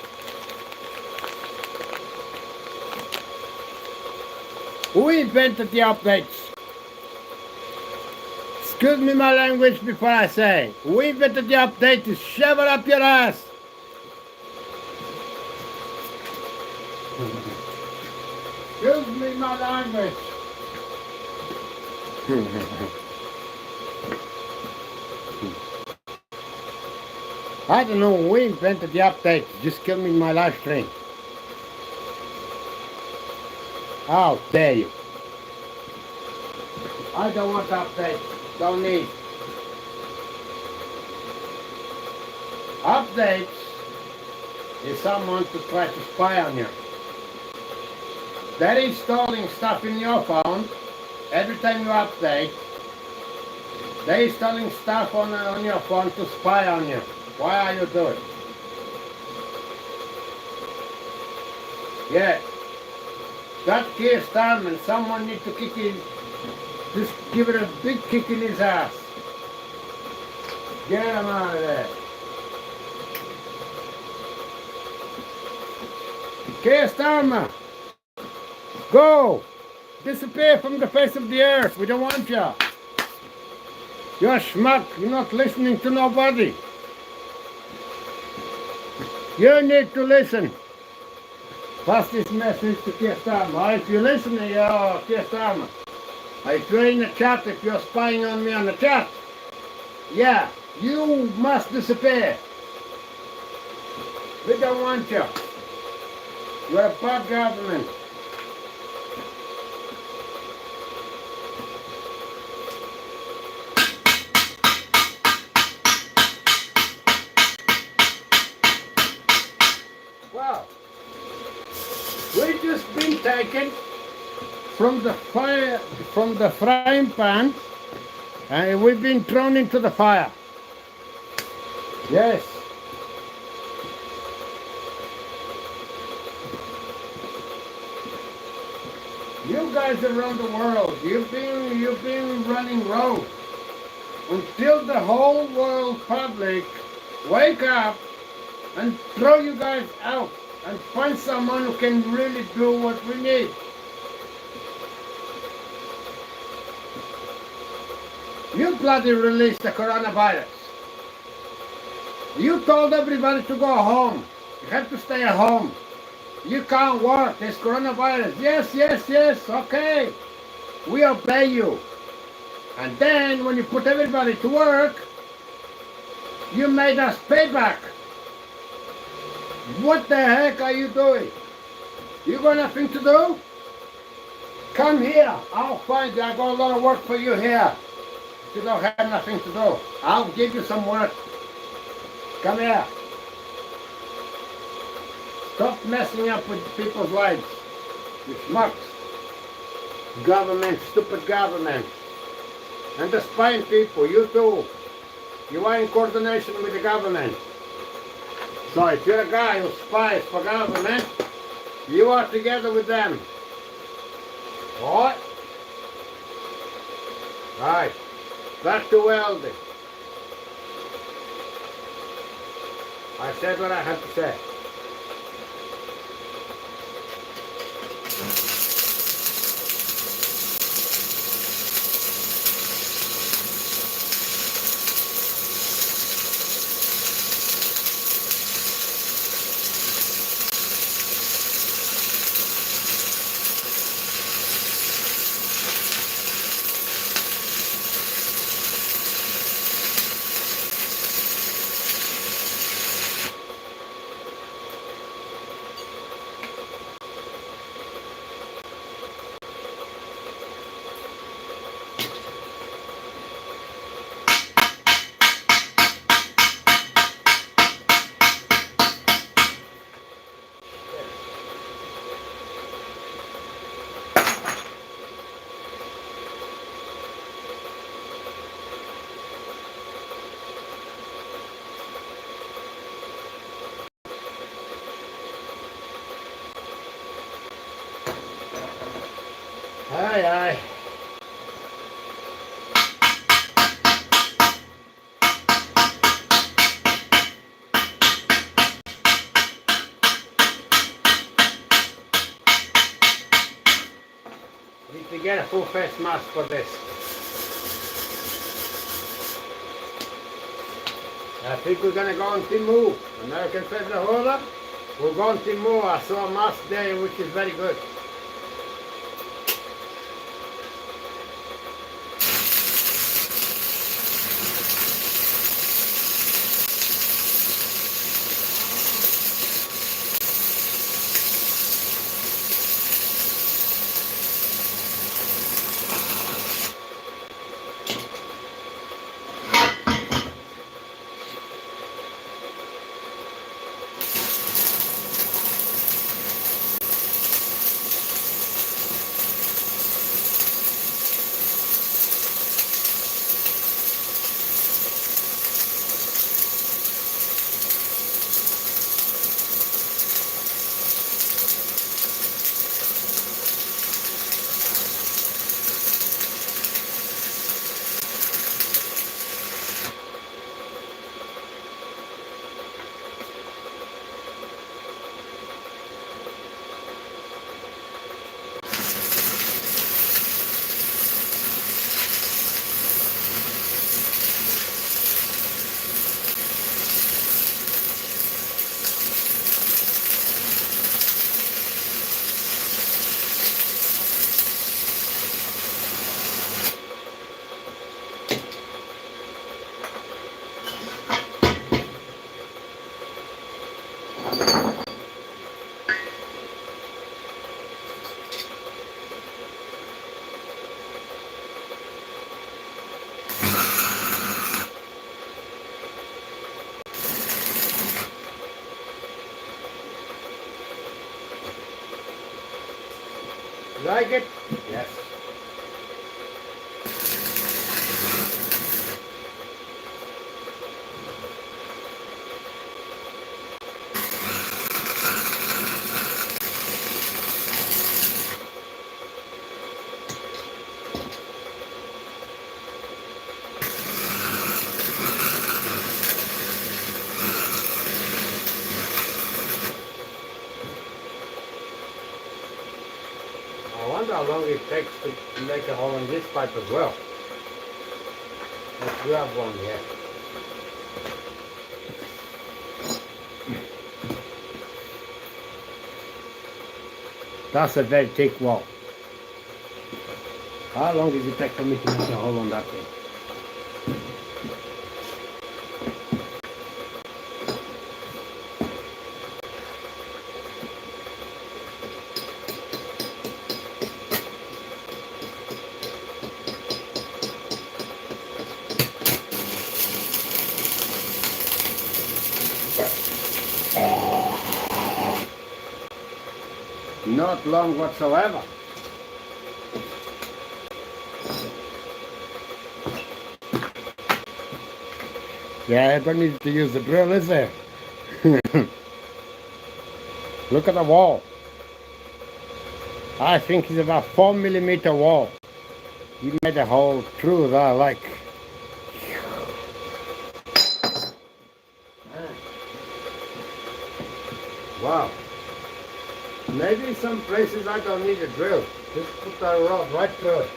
Who invented the updates? Excuse me my language before I say. Who invented the update to shove it up your ass? Excuse me my language. I don't know who invented the update. Just give me my live stream. How dare you? I don't want updates. Don't need. Updates is someone to try to spy on you. They're installing stuff in your phone. Every time you update, they're installing stuff on your phone to spy on you. Why are you doing it? Yeah. That Keir Starman, someone needs to kick in. Just give it a big kick in his ass. Get him out of there. Keir Starmer, go! Disappear from the face of the earth. We don't want you. You're a schmuck. You're not listening to nobody. You need to listen. Pass this message to Keir Starmer. If you listen to Keir Starmer, if you're in the chat, if you're spying on me on the chat, yeah, you must disappear. We don't want you. You're a bad government. Well, we've just been taken from the fire, from the frying pan, and we've been thrown into the fire. Yes. You guys around the world, you've been running rogue until the whole world public wake up and throw you guys out and find someone who can really do what we need. You bloody released the coronavirus. You told everybody to go home. You have to stay at home. You can't work. There's coronavirus. Yes, yes, yes. Okay. We obey you. And then when you put everybody to work, you made us pay back. What the heck are you doing? You got nothing to do? Come here. I'll find you. I got a lot of work for you here. If you don't have nothing to do, I'll give you some work. Come here. Stop messing up with people's lives. You schmucks. Government, stupid government. And the spying people, you too. You are in coordination with the government. So if you're a guy who spies for government, you are together with them. What? Right. Back to welding. I said what I had to say. Aye, aye. Need to get a full face mask for this. I think we're gonna go on Timu. American Federal Order. We're going to Timu. I saw a mask there which is very good. Like it? Yes. I wonder how long it takes to make a hole in this pipe as well. Let's grab one here. That's a very thick wall. How long does it take for me to make a hole on that thing? Not long whatsoever. Yeah, I don't need to use the drill, is there? Look at the wall. I think it's about 4mm wall. You made a hole through there, like. Wow. Maybe some places I don't need a drill. Just put that rod right through it.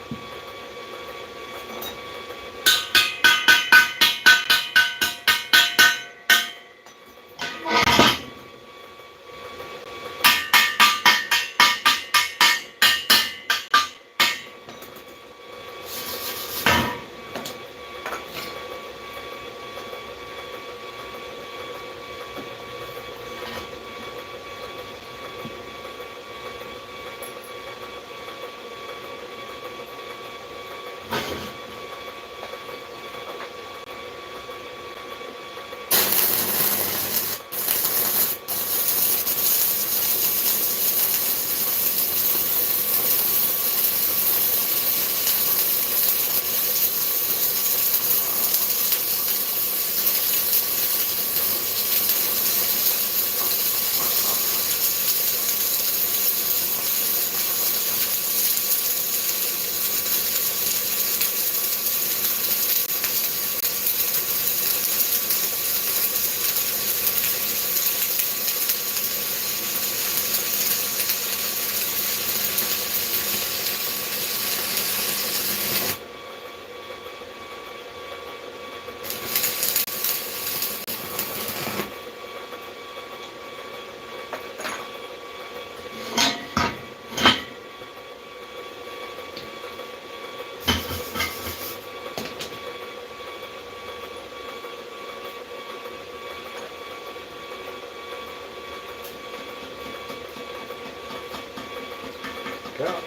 Yeah.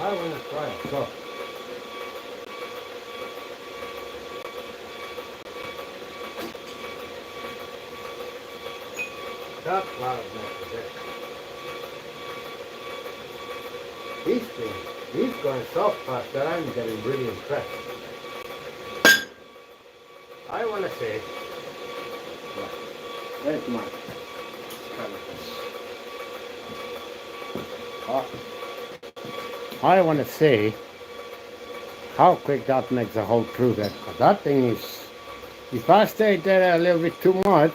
I want to try it. So. That cloud next to this thing, he's going so fast that I'm getting really impressed. I want to say, where's my I want to see how quick that makes a hole through that. That thing is, if I stay there a little bit too much,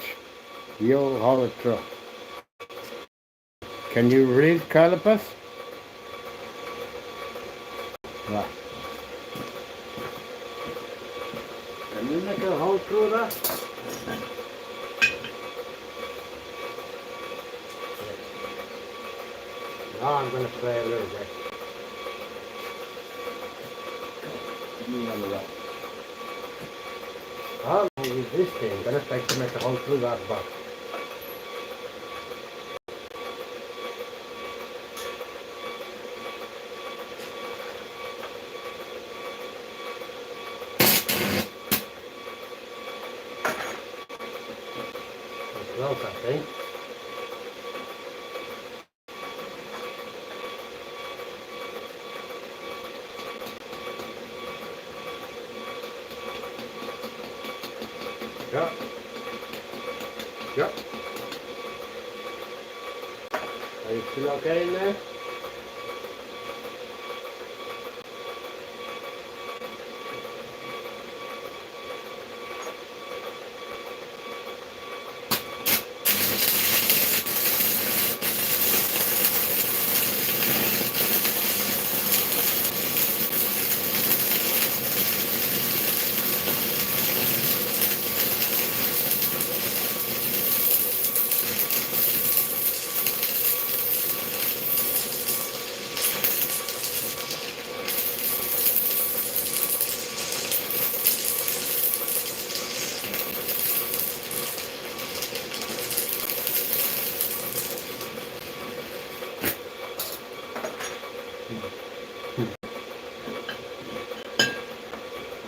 you'll hold it through. Can you read calipers? Right. Can you make a hole through that? Now I'm going to play a little bit. How long is this thing going to take to make a hole through that box? It's close, I think. Yep. Yep. Are you still okay in there?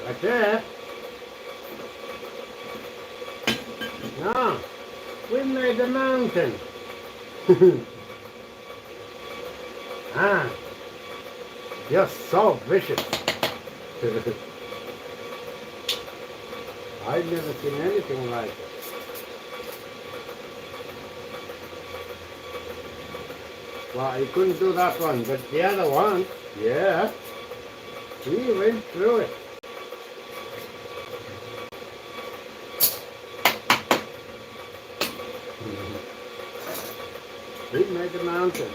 Right there. No, we made a mountain. Ah, you're so vicious. I've never seen anything like it. Well, you couldn't do that one, but the other one, yeah, he went through it. He made a mountain.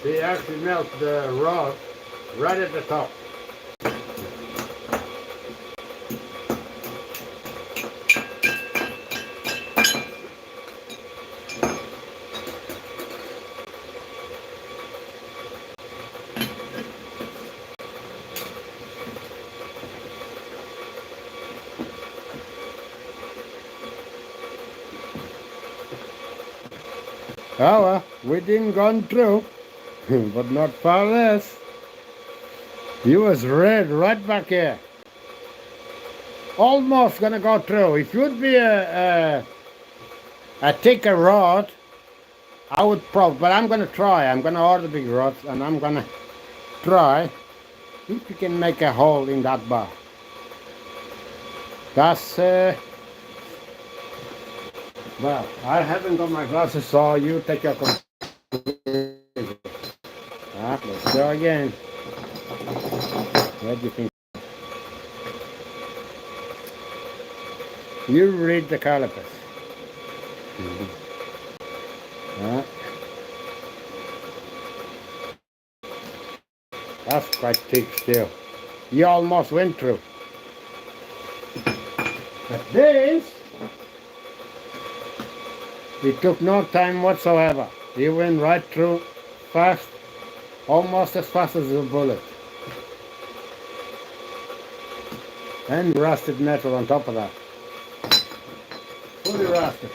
He actually melts the rod right at the top. Oh well, we didn't gone through, but not far less. He was red right back here. Almost gonna go through. If it would be a thicker rod, I would probably, but I'm gonna try. I'm gonna order big rods and I'm gonna try if you can make a hole in that bar. That's well, I haven't got my glasses, so you take your conclusion. Let's go again. What do you think? You read the calipers. That's quite thick still. You almost went through. But this, it took no time whatsoever. He went right through fast, almost as fast as a bullet. And rusted metal on top of that. Fully rusted.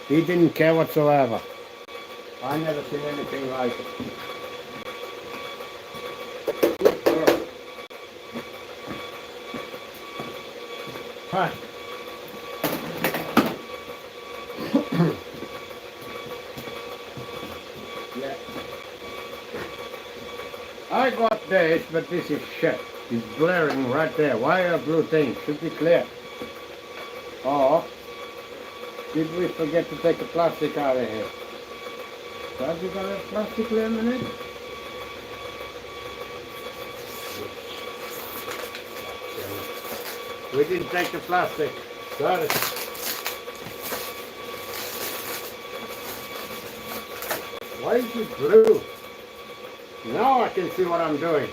He didn't care whatsoever. I never seen anything like it. Huh. Yeah. I got this, but this is shit. It's blaring right there. Why a blue thing? Should be clear. Or did we forget to take the plastic out of here? Have you got a plastic lemonade? We didn't take the plastic. Got it. Why is it blue? Now I can see what I'm doing.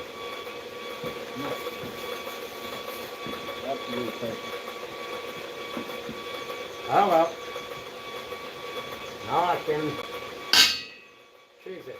That's blue paper. Oh well. Now I can cheese it.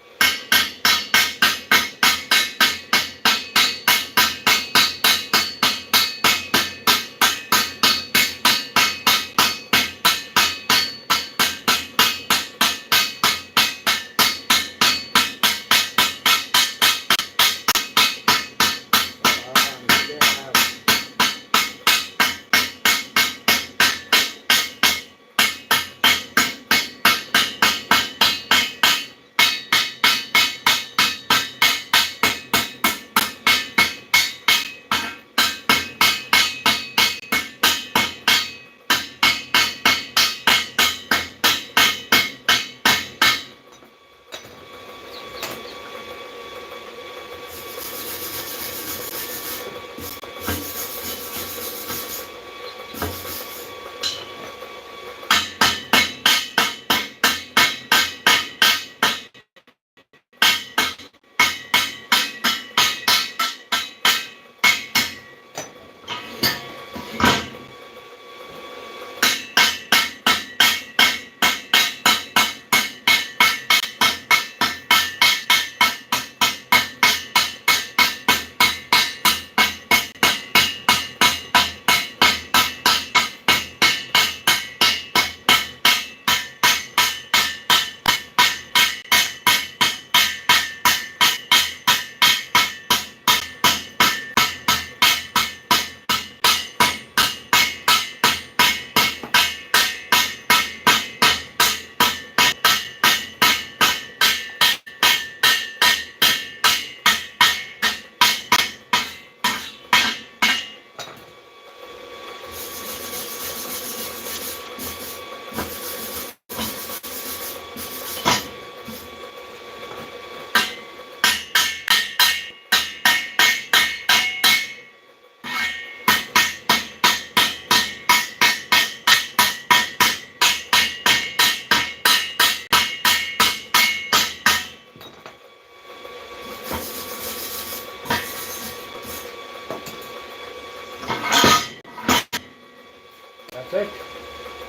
That's it.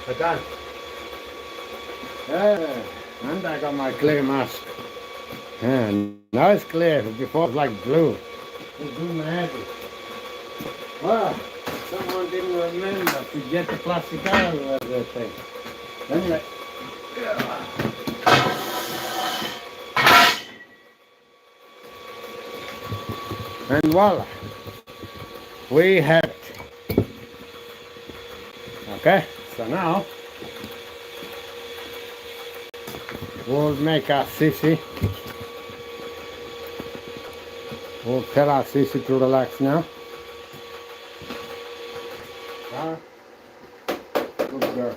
We're done. And I got my clear mask. Now it's clear. Before it was like blue. It's blue magic. Well, someone didn't remember to get the plastic out of the thing. Anyway. And voila. We have it. Okay, so now we'll make our sissy. We'll tell our sissy to relax now. Good girl.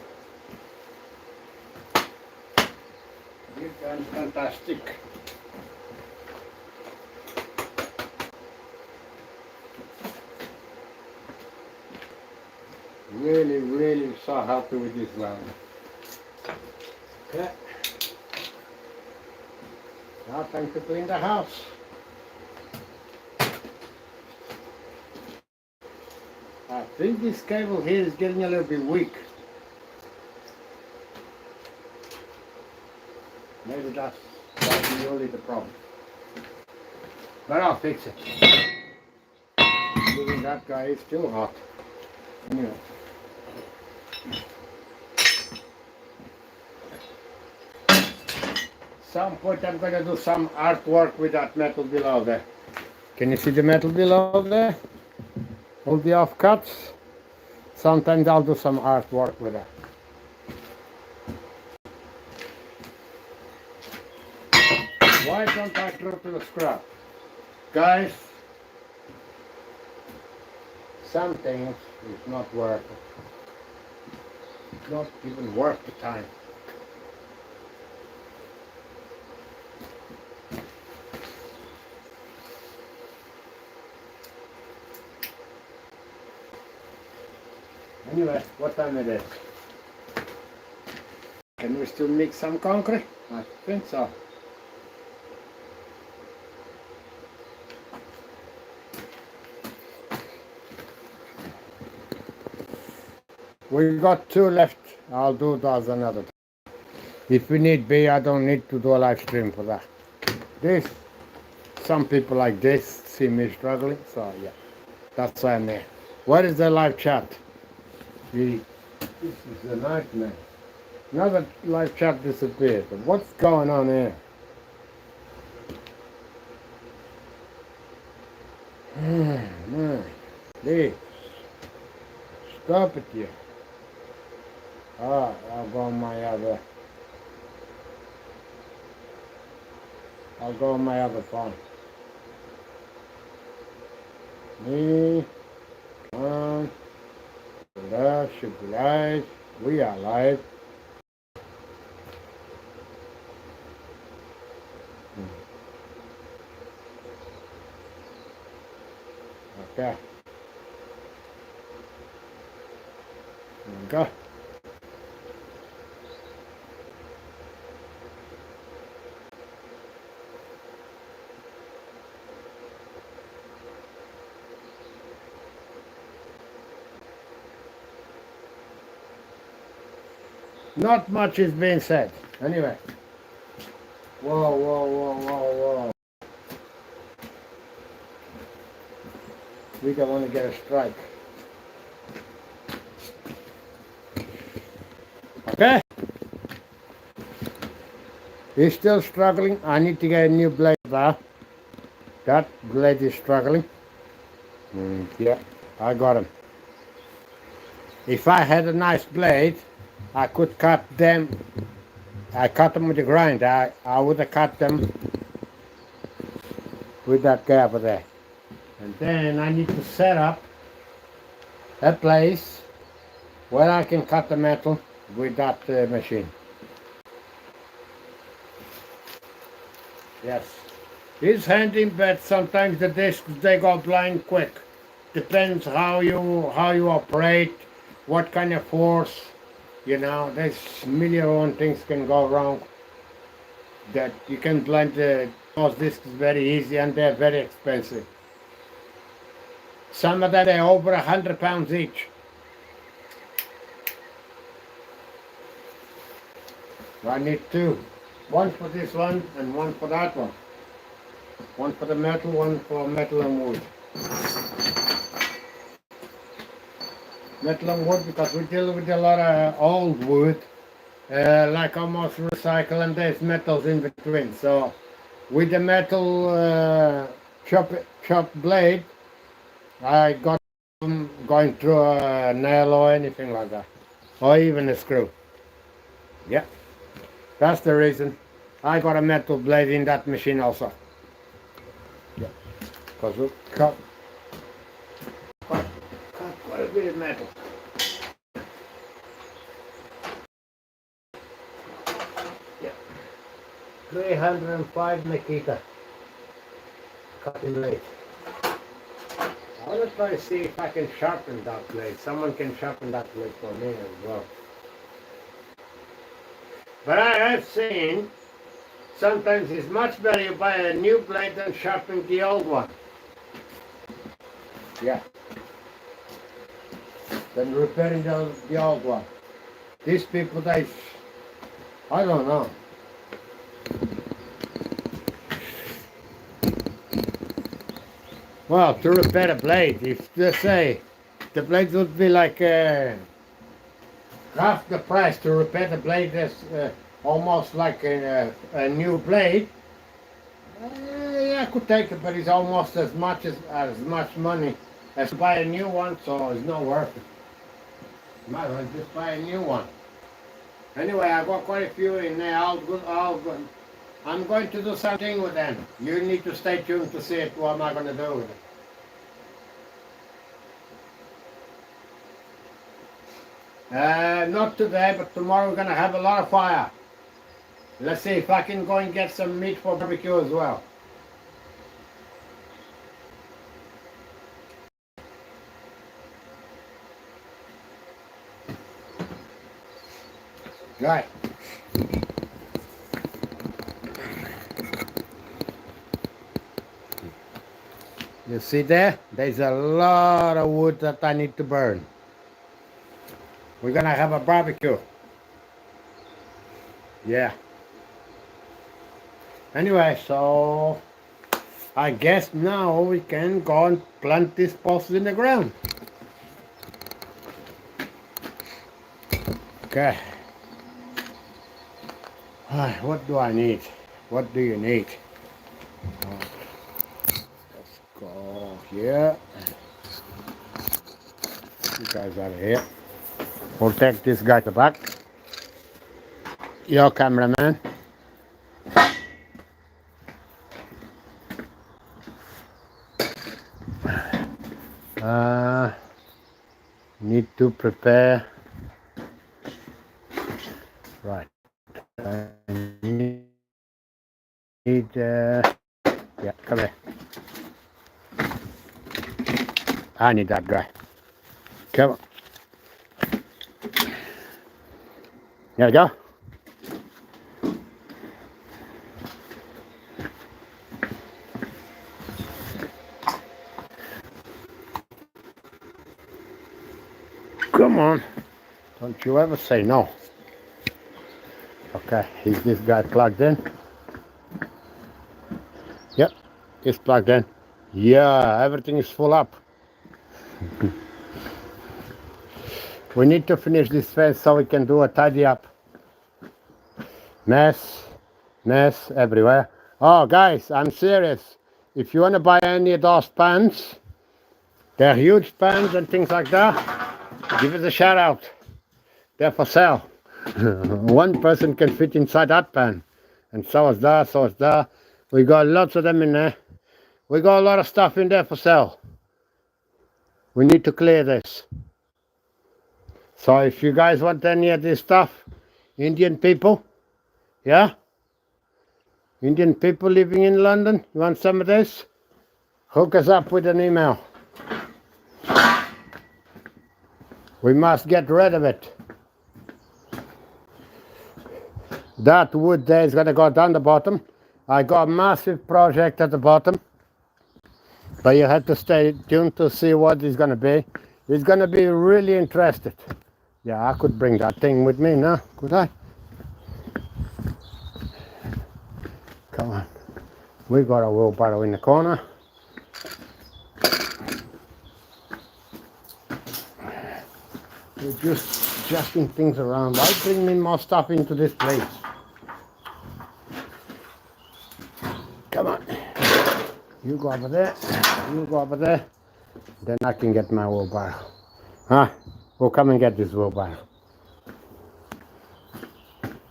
You've done fantastic. Really so happy with this one. Okay. Now time to clean the house. I think this cable here is getting a little bit weak. Maybe that's really the problem. But I'll fix it. Even that guy is still hot. Anyway. Some point I'm going to do some artwork with that metal below there. Can you see the metal below there? All the offcuts. Sometimes I'll do some artwork with that. Why don't I throw to the scrap? Guys, some things is not worth it. It's not even worth the time. Anyway, what time it is? Can we still mix some concrete? I think so. We got 2 left. I'll do those another time. If we need be, I don't need to do a live stream for that. This, some people like this see me struggling, so yeah, that's why I'm here. Where is the live chat? This is a nightmare. Now that live chat disappeared, but what's going on here? Man, please, stop it here. Ah, I'll go on my other phone. Me, on, love should be live. We are live. Okay. Go. Not much is being said. Anyway. Whoa, whoa, whoa, whoa, whoa. We don't want to get a strike. Okay. He's still struggling. I need to get a new blade there. That blade is struggling. Yeah, I got him. If I had a nice blade, I could cut them. I cut them with the grinder. I would have cut them with that gap there. And then I need to set up a place where I can cut the metal with that machine. Yes. It's handy, but sometimes the discs, they go blind quick. Depends how you operate, what kind of force, you know, there's a million things can go wrong. That you can blind those discs very easy, and they're very expensive. Some of them, they're over 100 pounds each. I need 2. One for this one and one for that one. One for the metal, one for metal and wood. Metal and wood, because we deal with a lot of old wood, like almost recycle, and there's metals in between. So with the metal chop blade, I got them going through a nail or anything like that, or even a screw. Yeah, that's the reason. I got a metal blade in that machine also. Yeah, because we cut quite a bit of metal. Yeah, 305 Nikita cutting blade. I want to try to see if I can sharpen that blade. Someone can sharpen that blade for me as well. But I have seen sometimes it's much better you buy a new blade than sharpen the old one. Yeah. Than repairing the old one. These people, I don't know. Well, to repair a blade, if they say the blade would be like half the price to repair the blade, is almost like a new blade. Yeah, I could take it, but it's almost as much money as to buy a new one, so it's not worth it. Might as well just buy a new one. Anyway, I got quite a few in there. I'm going to do something with them. You need to stay tuned to see it, what am I going to do with it. Not today, but tomorrow we're going to have a lot of fire. Let's see if I can go and get some meat for barbecue as well. Right. You see there? There's a lot of wood that I need to burn. We're gonna have a barbecue. Yeah. Anyway, so I guess now we can go and plant these posts in the ground. Okay. What do I need? What do you need? Let's go here. You guys are here. We'll take this guy to back. Your cameraman. Need to prepare. Right. I need yeah, come here. I need that guy. Come on. There we go. Come on. Don't you ever say no. Okay, is this guy plugged in? Yep, it's plugged in. Yeah, everything is full up. We need to finish this fence so we can do a tidy up. Mess everywhere. Oh, guys, I'm serious. If you want to buy any of those pans, they're huge pans and things like that, give us a shout out. They're for sale. One person can fit inside that pan. And so is that, so is that. We got lots of them in there. We got a lot of stuff in there for sale. We need to clear this. So if you guys want any of this stuff, Indian people, yeah? Indian people living in London, you want some of this? Hook us up with an email. We must get rid of it. That wood there is going to go down the bottom. I got a massive project at the bottom. But you have to stay tuned to see what it's going to be. It's going to be really interesting. Yeah, I could bring that thing with me now, could I? Come on. We got a wheelbarrow in the corner. We're just adjusting things around. Why bring in more stuff into this place? Come on. You go over there. You go over there. Then I can get my wheelbarrow. Huh? We'll come and get this wheelbarrow.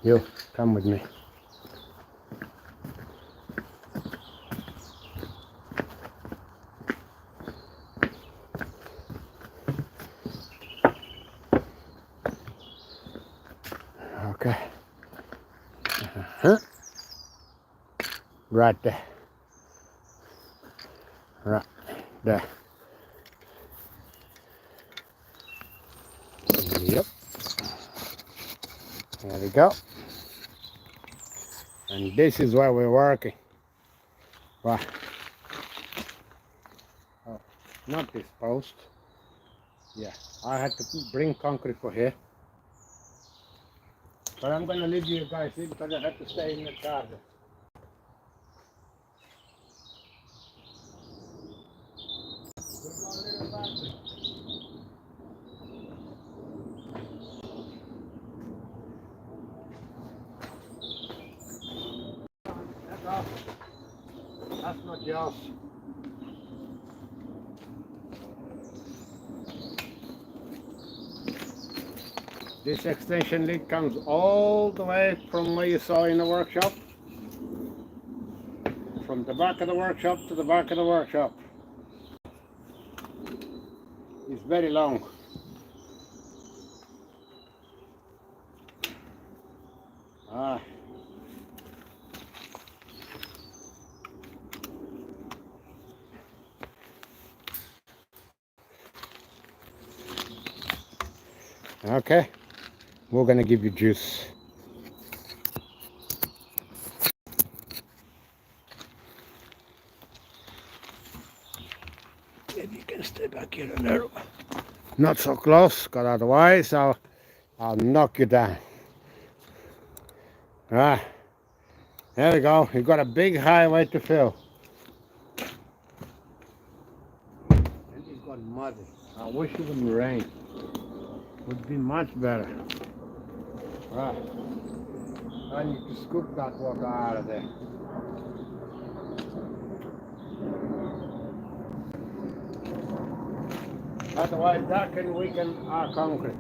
You, come with me. Okay. Right there. Right there. Yep. There we go. And this is where we're working. Wow. Oh, not this post. Yeah, I had to bring concrete for here. But I'm going to leave you guys in because I have to stay in the garden. That's not yours. This extension lead comes all the way from where you saw in the workshop. From the back of the workshop to the back of the workshop. It's very long. Ah. Okay, we're gonna give you juice. get a little, not so close, because otherwise I'll knock you down. Ah, there we go. You've got a big highway to fill. And it's got muddy. I wish it wouldn't rain. Would be much better. Right. I need to scoop that water out of there. Otherwise that can weaken our concrete.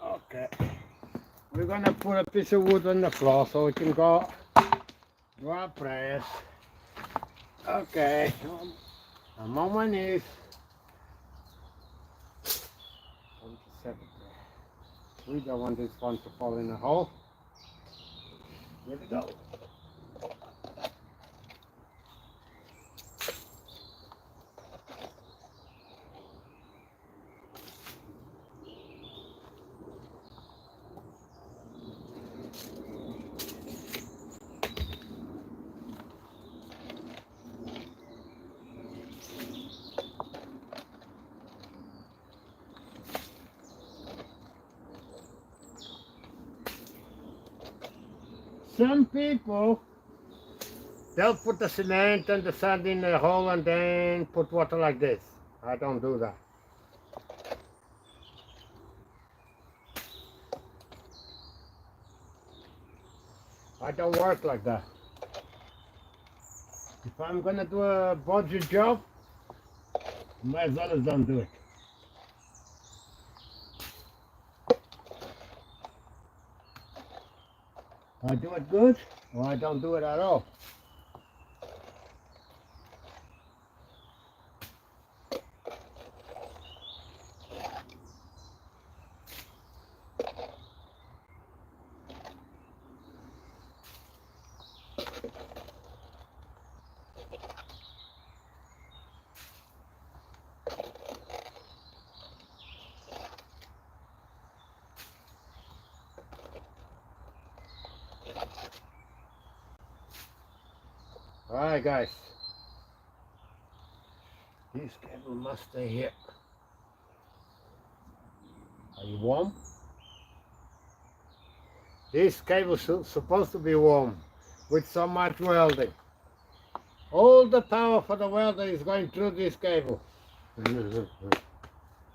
Okay. We're gonna put a piece of wood on the floor so we can go do our prayers. Okay. I'm on my knees. 27 there. We don't want this one to fall in a hole. Here we go. Some people, they'll put the cement and the sand in the hole and then put water like this. I don't do that. I don't work like that. If I'm gonna do a budget job, might as well don't do it. I do it good, or I don't do it at all. Alright guys, this cable must stay here. Are you warm? This cable is supposed to be warm with so much welding. All the power for the welder is going through this cable.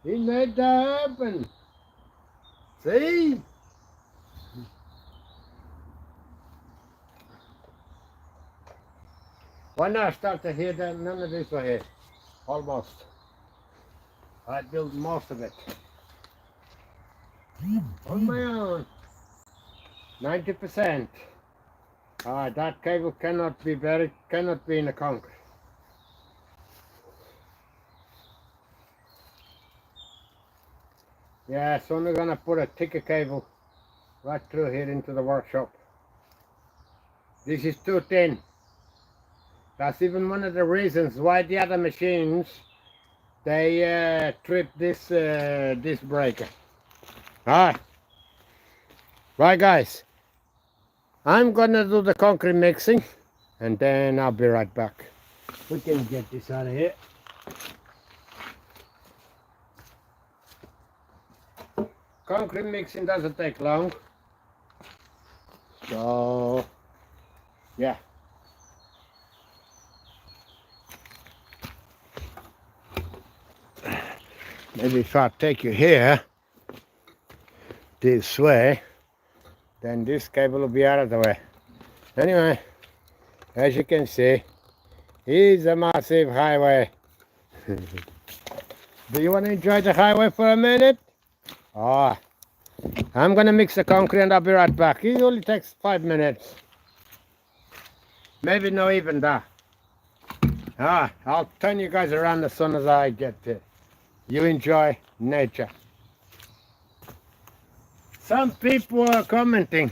He made that happen. See? When I started here, then none of this was here. Almost. I built most of it. On my own. 90%. That cable cannot be in the concrete. Yeah, so we're gonna put a thicker cable right through here into the workshop. This is too thin. That's even one of the reasons why the other machines, they trip this breaker. Right guys, I'm gonna do the concrete mixing and then I'll be right back. We can get this out of here. Concrete mixing doesn't take long, so yeah. Maybe if I take you here, this way, then this cable will be out of the way. Anyway, as you can see, it's a massive highway. Do you want to enjoy the highway for a minute? Oh, I'm gonna mix the concrete and I'll be right back. It only takes 5 minutes. Maybe not even that. I'll turn you guys around as soon as I get there. You enjoy nature. Some people are commenting.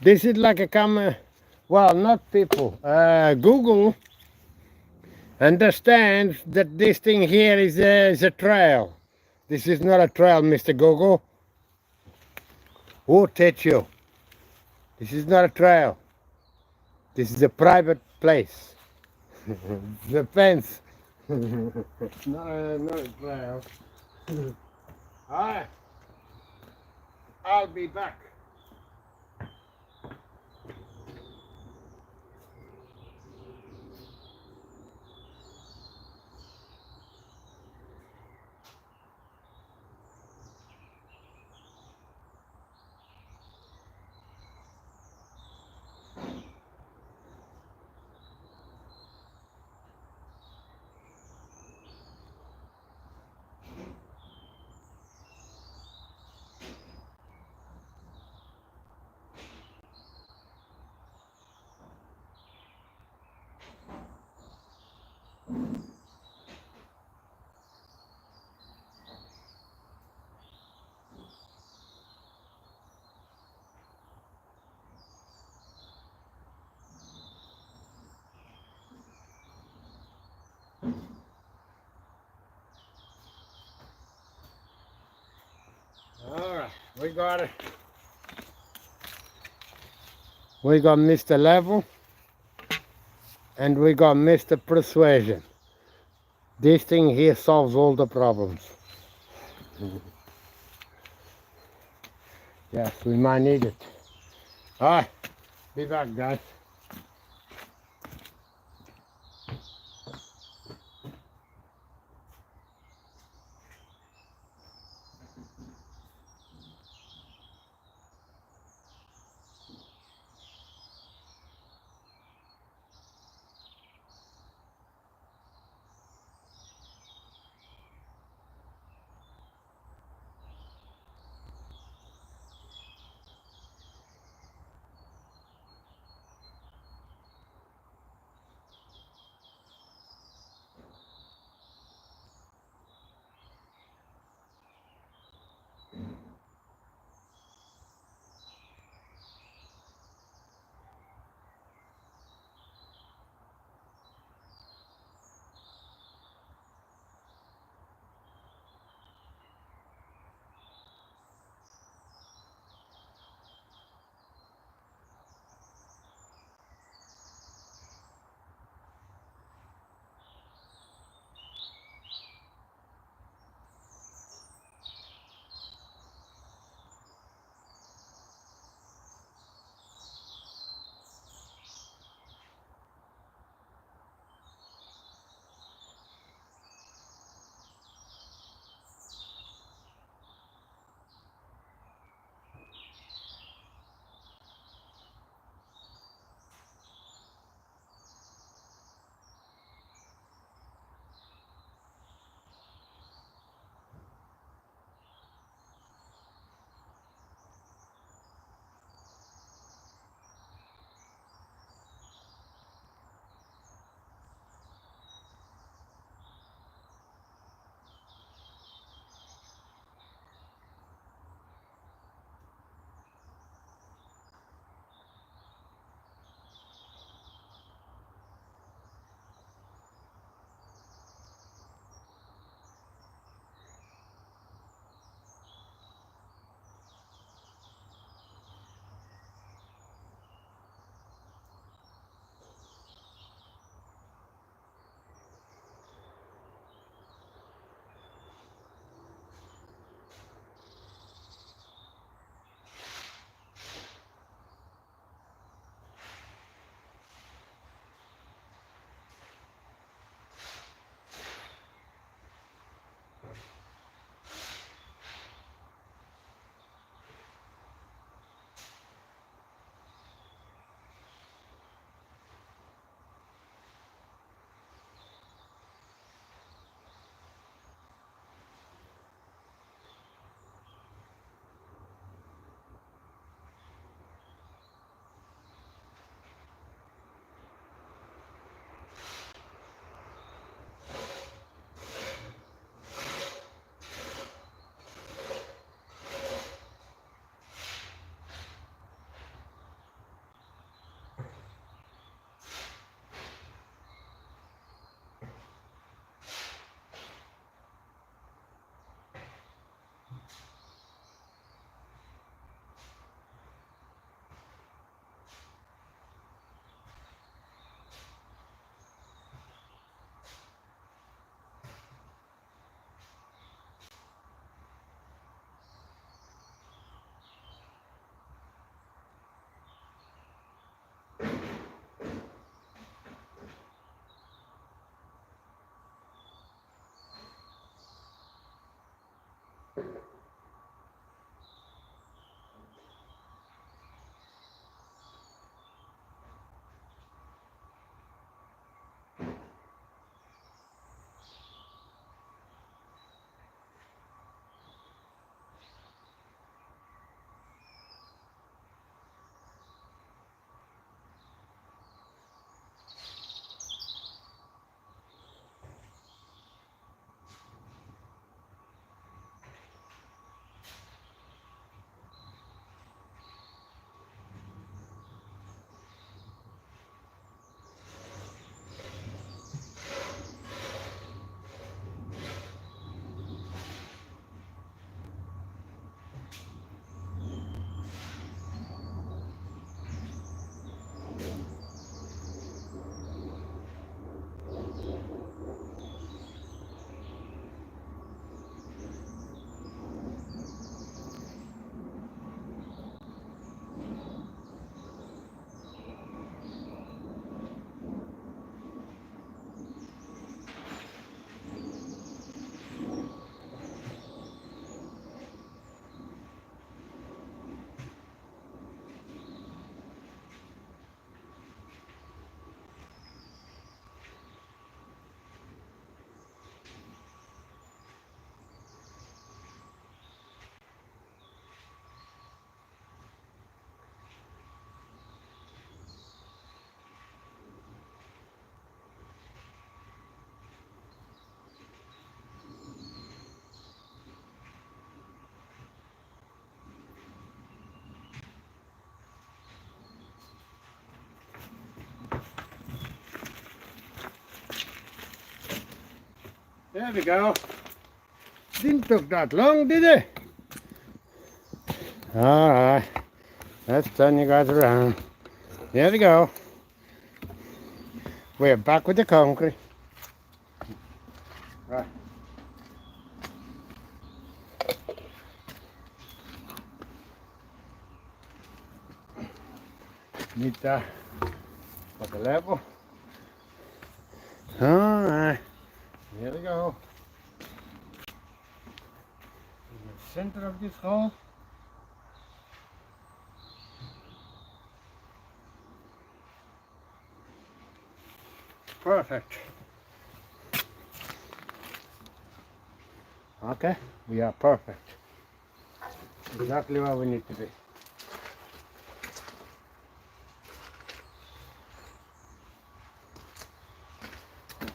This is like a comment. Well, not people. Google understands that this thing here is a trail. This is not a trail, Mr. Google. Who teach you? This is not a trail. This is a private place. The fence. not a trail. Alright. I'll be back. Alright, we got it. We got Mr. Level and we got Mr. Persuasion. This thing here solves all the problems. Yes, we might need it. Alright, be back, guys. There we go. Didn't took that long, did it? Alright. Let's turn you guys around. There we go. We're back with the concrete. Right. Need that for the level. Alright. Here we go. In the center of this hole. Perfect. Okay, we are perfect. Exactly where we need to be.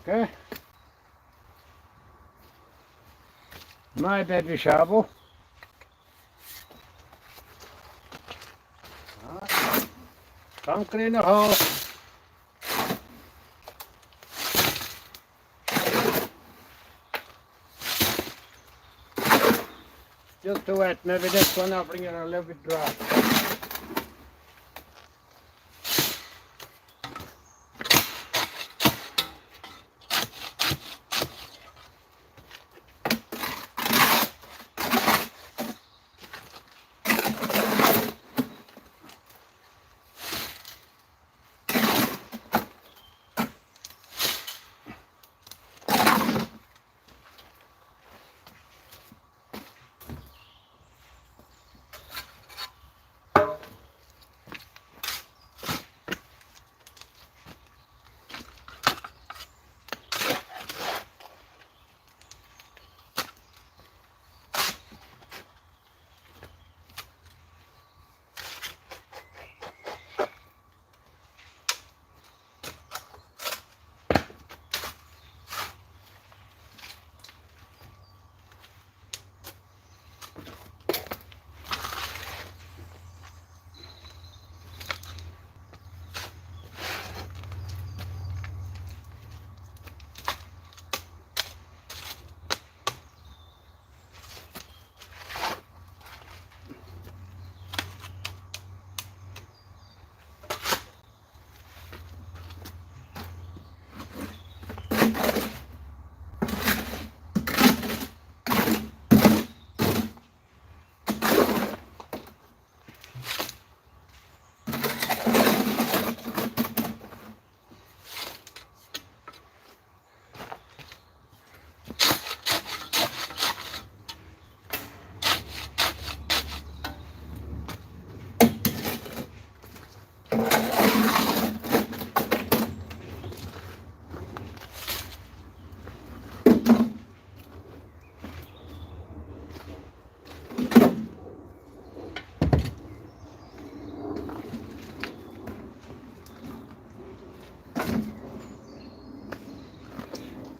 Okay. My baby shovel. Concrete in the hole. Just too wet, maybe this one I'll bring it a little bit dry.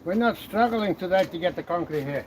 We're not struggling today to get the concrete here.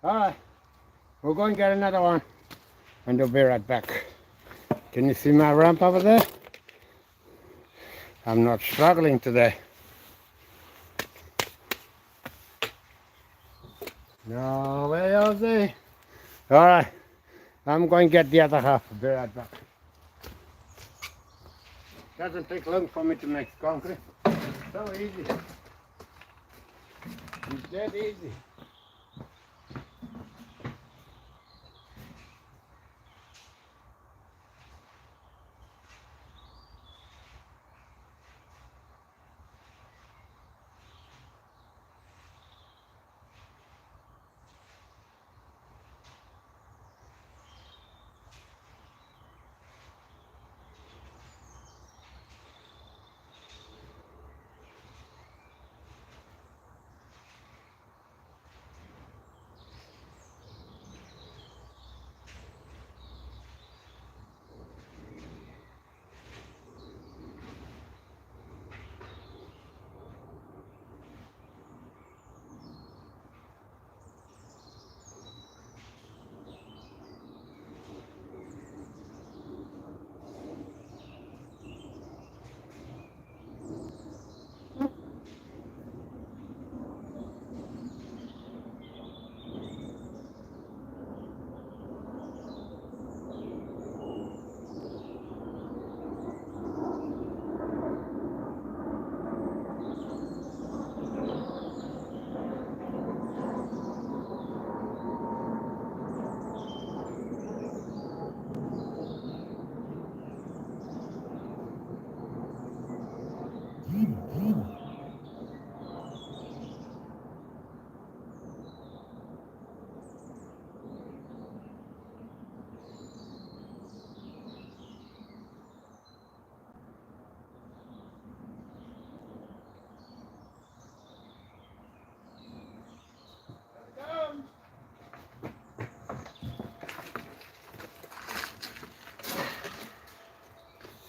Alright, we're going to get another one and we'll be right back. Can you see my ramp over there? I'm not struggling today. No way, Jose. Alright, I'm going to get the other half. I'll be right back. Doesn't take long for me to make concrete. So easy. It's dead easy.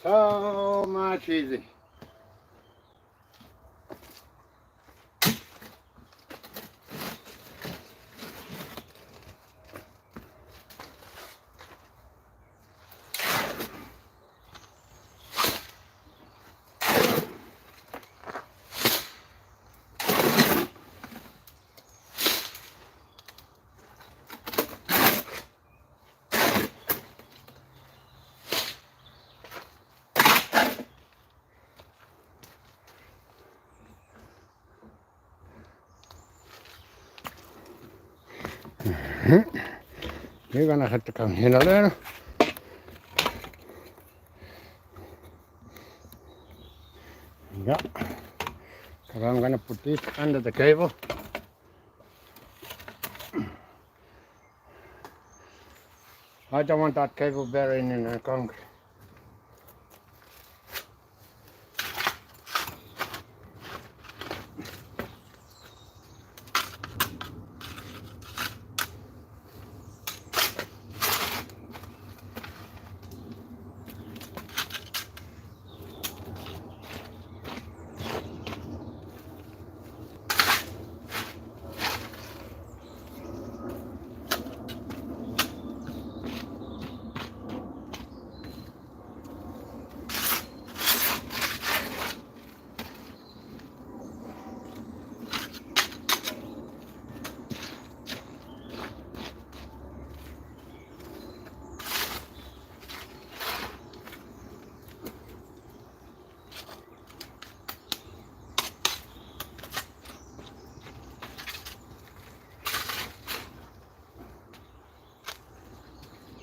So much easy. You're gonna have to come in a little. Yeah, because I'm gonna put this under the cable. I don't want that cable buried in the concrete.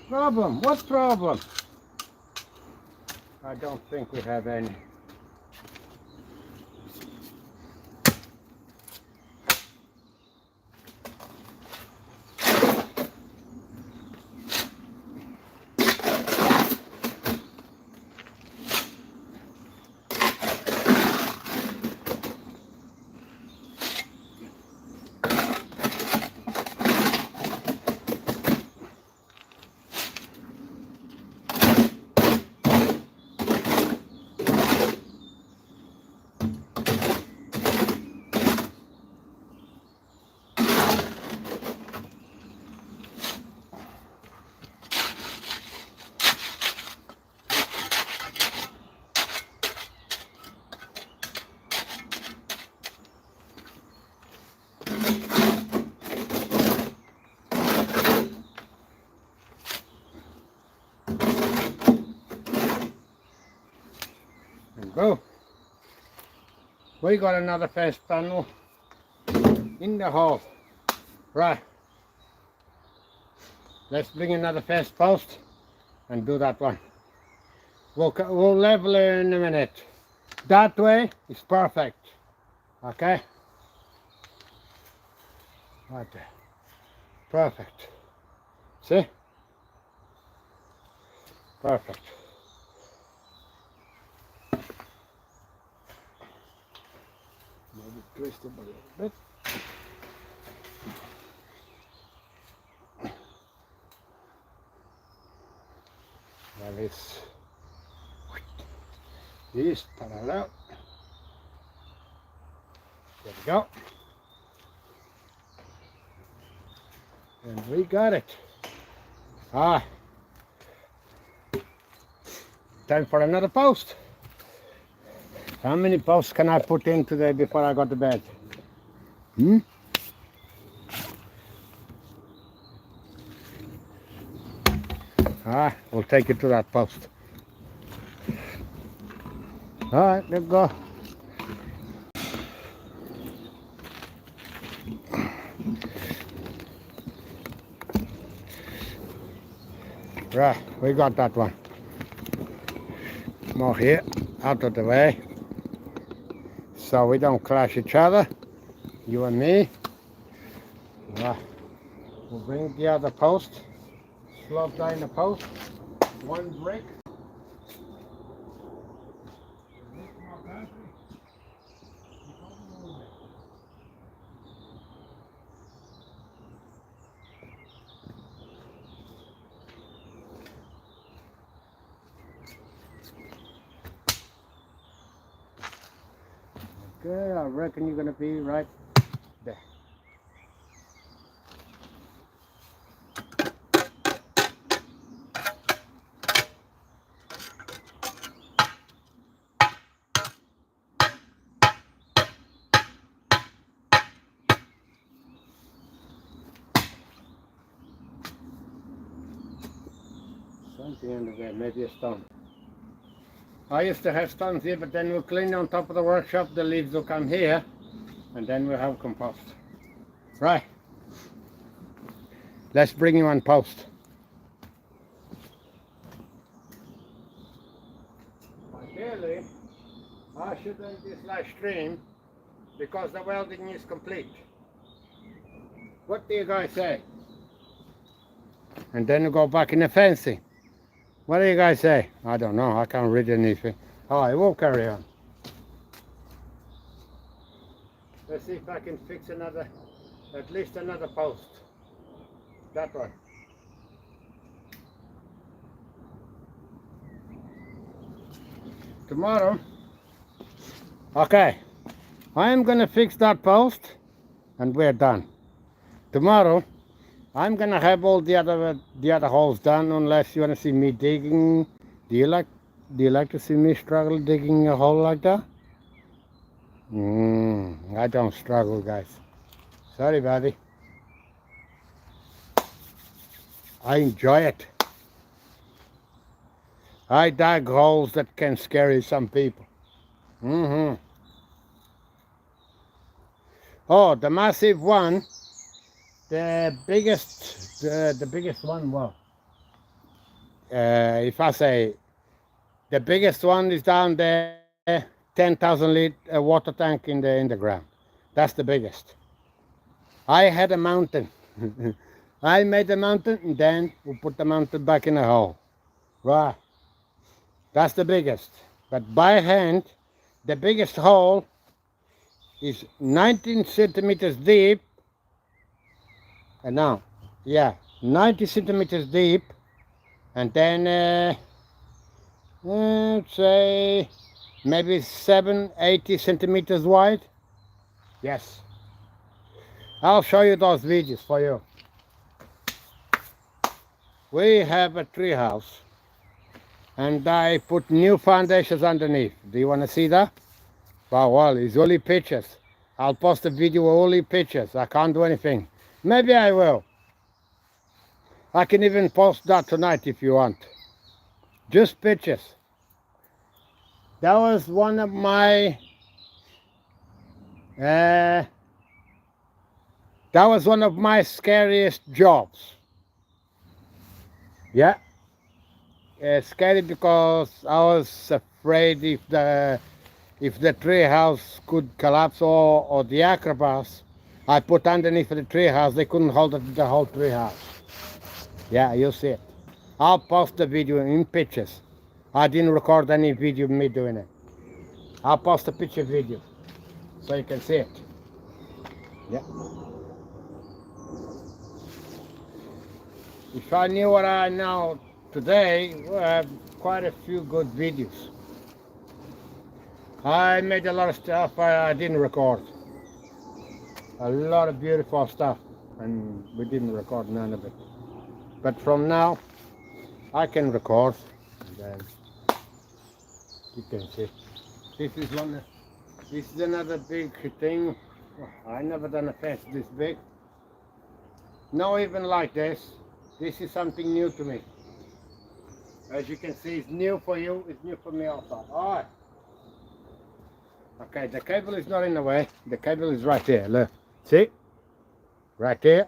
Problem? What problem? I don't think we have any. Go. We got another fence panel in the hole. Right. Let's bring another fence post and do that one. We'll level it in a minute. That way is perfect. Okay? Right there. Perfect. See? Perfect. Maybe twist it a little bit. That is parallel. There we go. And we got it. Time for another post. How many posts can I put in today before I go to bed? We'll take it to that post. Alright, let's go. Right, we got that one. More here, out of the way. So we don't clash each other, you and me. Right. We'll bring the other post, slope down the post, one brick. Okay, I reckon you're gonna be right there. Something in the way, maybe a stone. I used to have stones here, but then we'll clean on top of the workshop, the leaves will come here, and then we'll have compost. Right. Let's bring you on post. Ideally, I should end this live stream because the welding is complete. What do you guys say? And then we go back in the fencing. What do you guys say? I don't know, I can't read anything. Alright, we'll carry on. Let's see if I can fix another, at least another post. That one. Tomorrow, okay, I am gonna fix that post and we're done. Tomorrow, I'm gonna have all the other holes done unless you wanna see me digging. Do you like to see me struggle digging a hole like that? I don't struggle, guys. Sorry, buddy. I enjoy it. I dug holes that can scare some people. Oh, the massive one, the biggest one, well, if I say, the biggest one is down there, 10,000 liter water tank in the ground. That's the biggest. I had a mountain. I made a mountain and then we put the mountain back in a hole. Right. That's the biggest. But by hand, the biggest hole is 19 centimeters deep. And now, yeah, 90 centimeters deep. And then, say, maybe 80 centimeters wide. Yes. I'll show you those videos for you. We have a tree house. And I put new foundations underneath. Do you want to see that? Well, it's only pictures. I'll post a video with only pictures. I can't do anything. Maybe I will. I can even post that tonight if you want. Just pictures. That was one of my scariest jobs. Yeah. Scary because I was afraid if the tree house could collapse or the acrobats I put underneath the tree house, they couldn't hold the whole tree house. Yeah, you'll see it. I'll post the video in pictures. I didn't record any video of me doing it. I'll post a picture video so you can see it. Yeah. If I knew what I know today, we'll have quite a few good videos. I made a lot of stuff I didn't record. A lot of beautiful stuff, and we didn't record none of it. But from now, I can record, and then you can see. This is another big thing. I never done a fence this big. No, even like this. This is something new to me. As you can see, it's new for you, it's new for me also. Alright. Okay, the cable is not in the way. The cable is right there, look. See? Right there.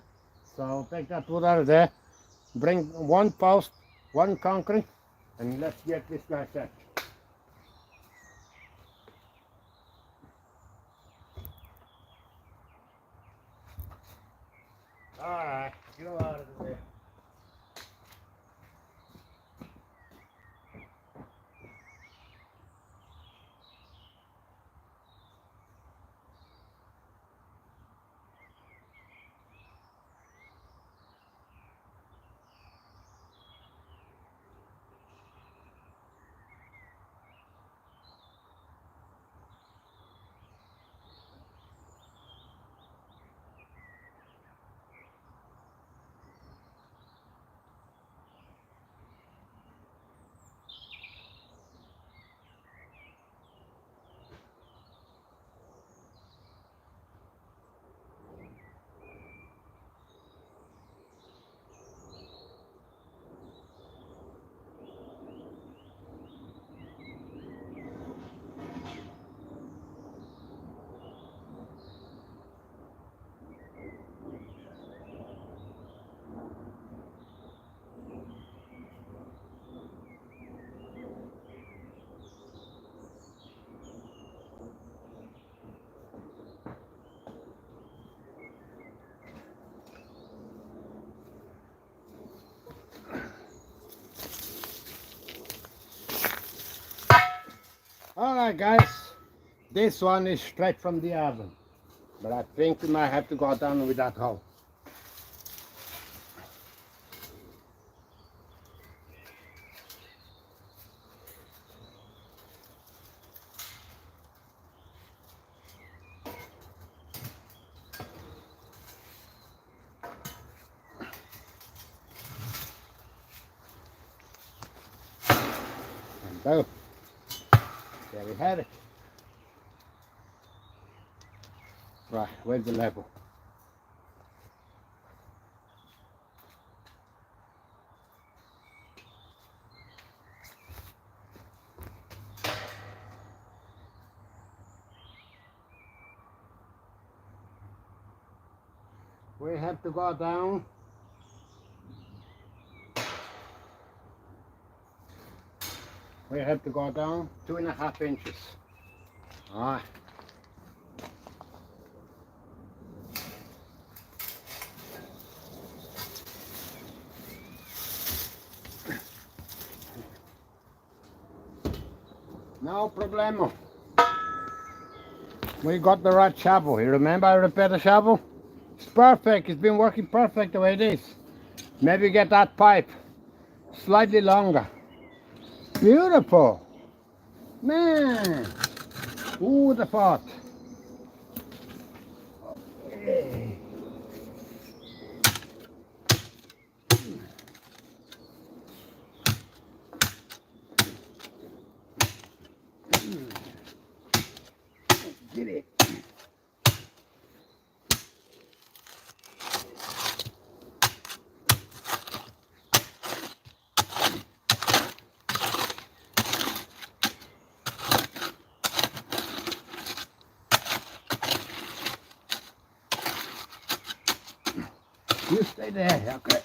So I'll take that wood out of there. Bring one post, one concrete, and let's get this guy set. Alright, get out of there. Alright guys, this one is straight from the oven, but I think we might have to go down with that hole. And boom, there we have it. Right, where's the level? We have to go down. We have to go down 2.5 inches. Alright. No problemo. We got the right shovel. You remember I repaired the shovel? It's perfect. It's been working perfect the way it is. Maybe get that pipe slightly longer. Beautiful. Man. Who would have thought? Okay. Get it. You stay there, okay?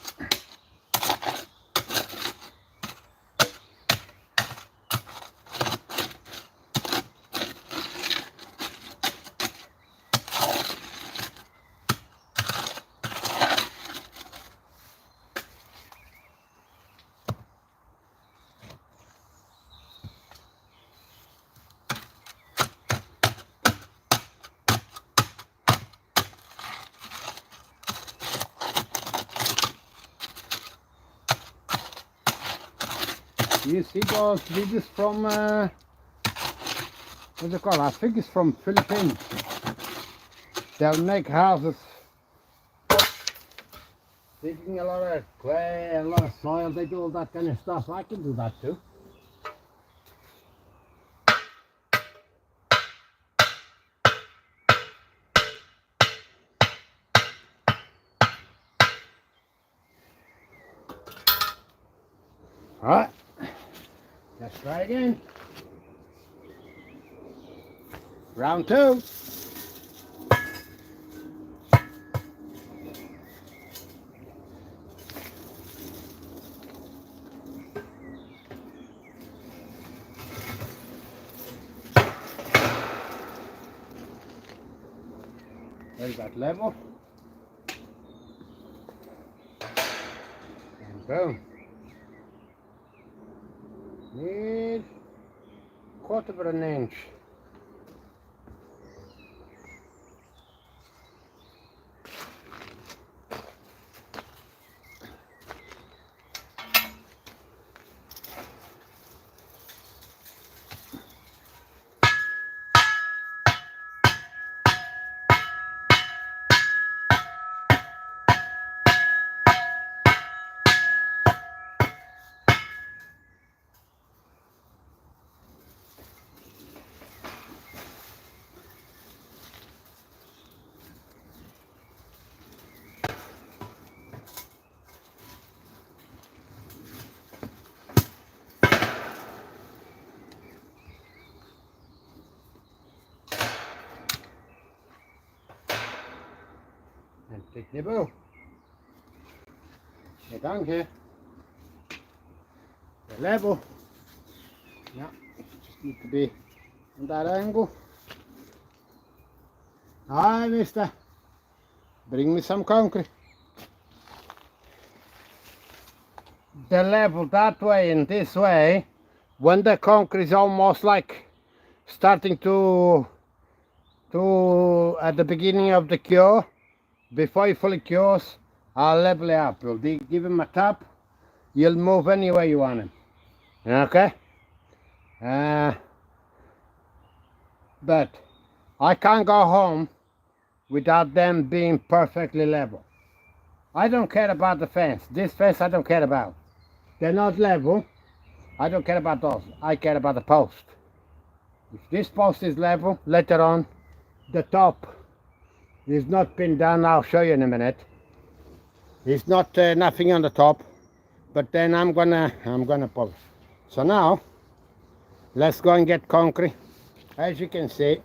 You see those videos from, what's it called? I think it's from Philippines. They'll make houses digging a lot of clay, a lot of soil. They do all that kind of stuff. I can do that too. Alright, let's try again. Round 2. There's that level. And boom. Need 1/4 of an inch. En tekniveau. Ja, danke. The level. Yeah, just need to be on that angle. Hi, mister. Bring me some concrete. The level that way and this way, when the concrete is almost like starting to at the beginning of the cure, before it fully cures, I'll level it up. You'll give him a tap, you'll move anywhere you want him. Okay? But I can't go home without them being perfectly level. I don't care about the fence. This fence I don't care about. They're not level. I don't care about those. I care about the post. If this post is level, later on, the top is not pinned down. I'll show you in a minute. It's not nothing on the top, but then I'm gonna polish. So now, let's go and get concrete. As you can see,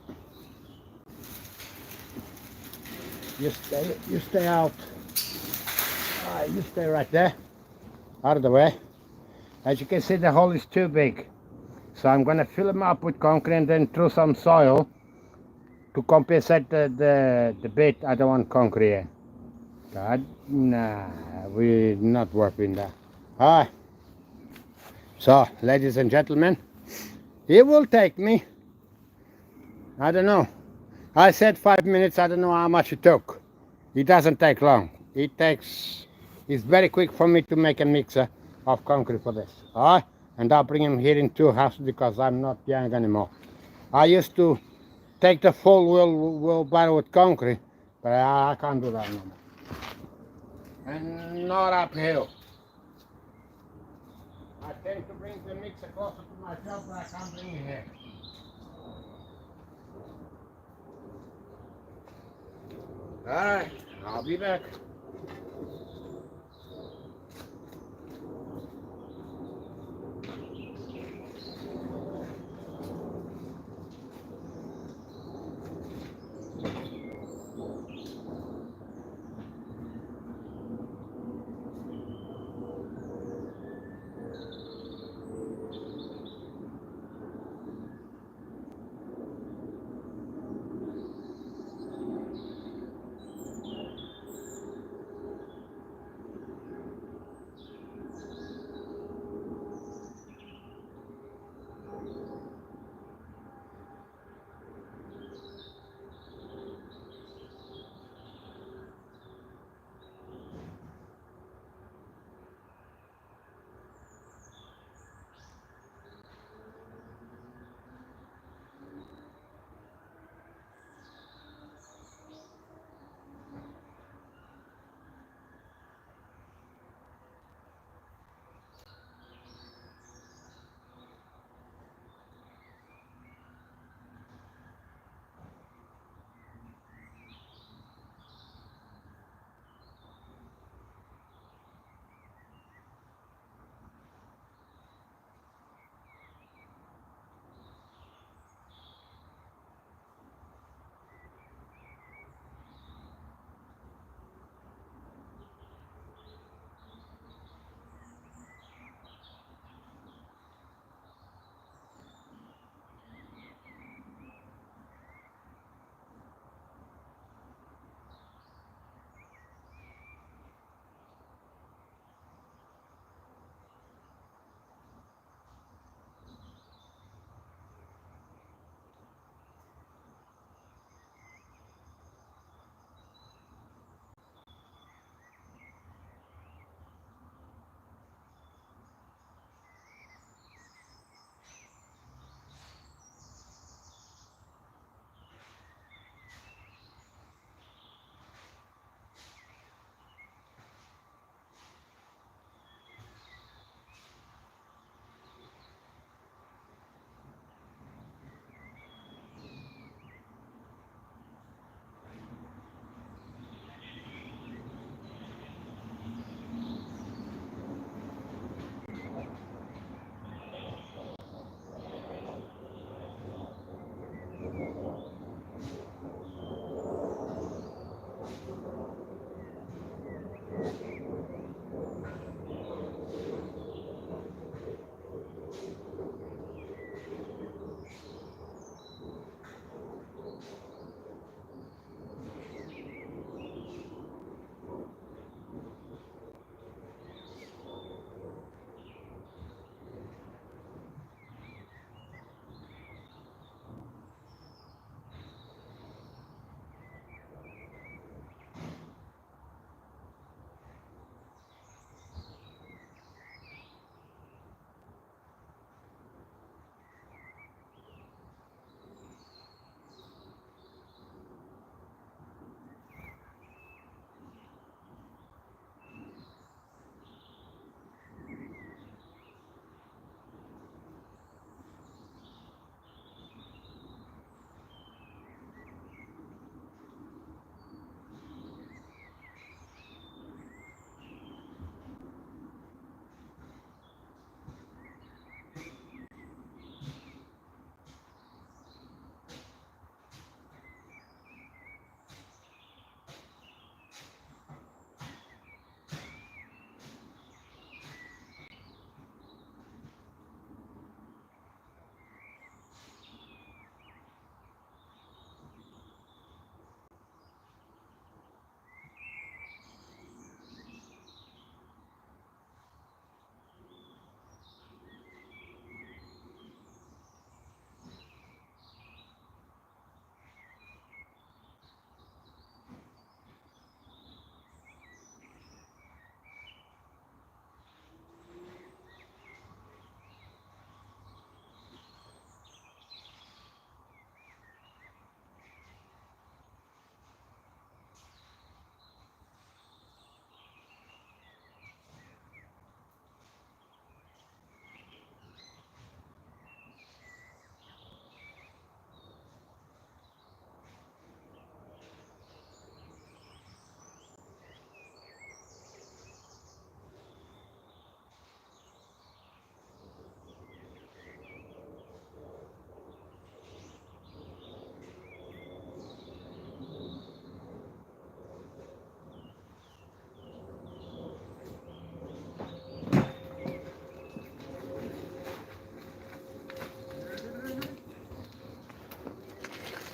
you stay out. You stay right there, out of the way. As you can see, the hole is too big. So I'm gonna fill them up with concrete and then throw some soil to compensate the bit. I don't want concrete here. God, nah, we're not working that. Alright. So, ladies and gentlemen, it will take me, I don't know. I said 5 minutes, I don't know how much it took. It doesn't take long. It's very quick for me to make a mixer of concrete for this. Alright? And I'll bring him here in 2 house because I'm not young anymore. I used to take the full wheelbarrow with concrete, but I can't do that anymore. And not uphill. I tend to bring the mixer closer to my job, but I can't bring it here. Alright, I'll be back.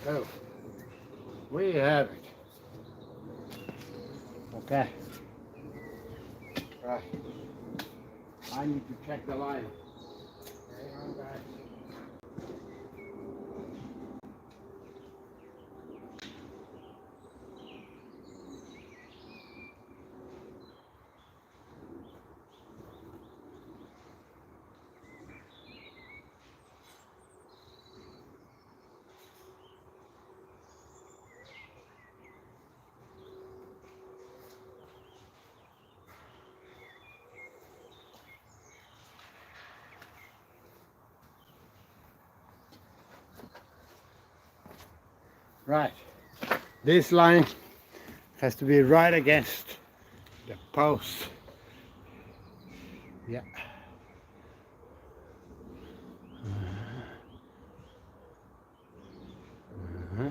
So, we have it. Okay. Right. I need to check the line. Hang on, guys. Right. This line has to be right against the post. Yeah. Uh-huh.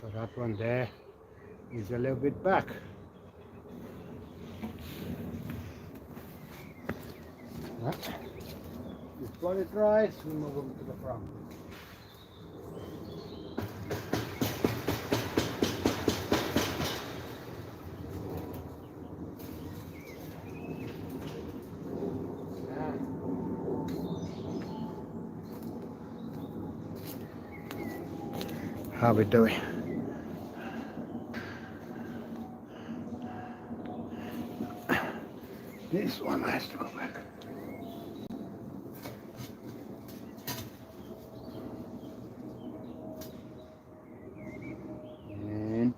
So that one there is a little bit back. Yeah. Before it dries, we move them to the front. How we doing? This one has to go back. And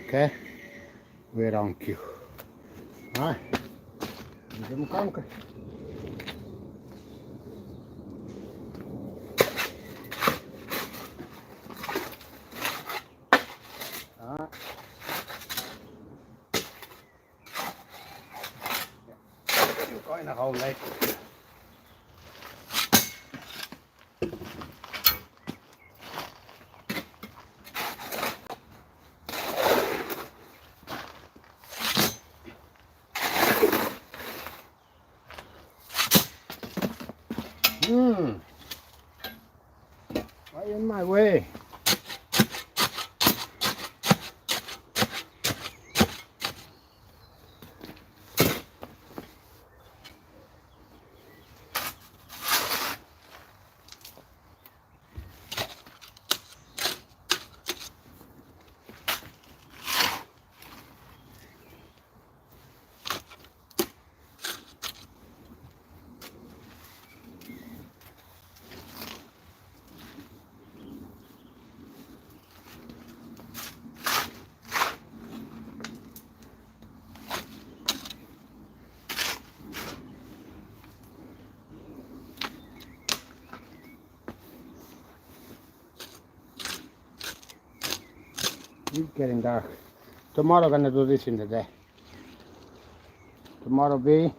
okay, we're on cue. All right, give them concrete. You're going a whole leg. Why in my way? It's getting dark. Tomorrow gonna do this in the day. Tomorrow be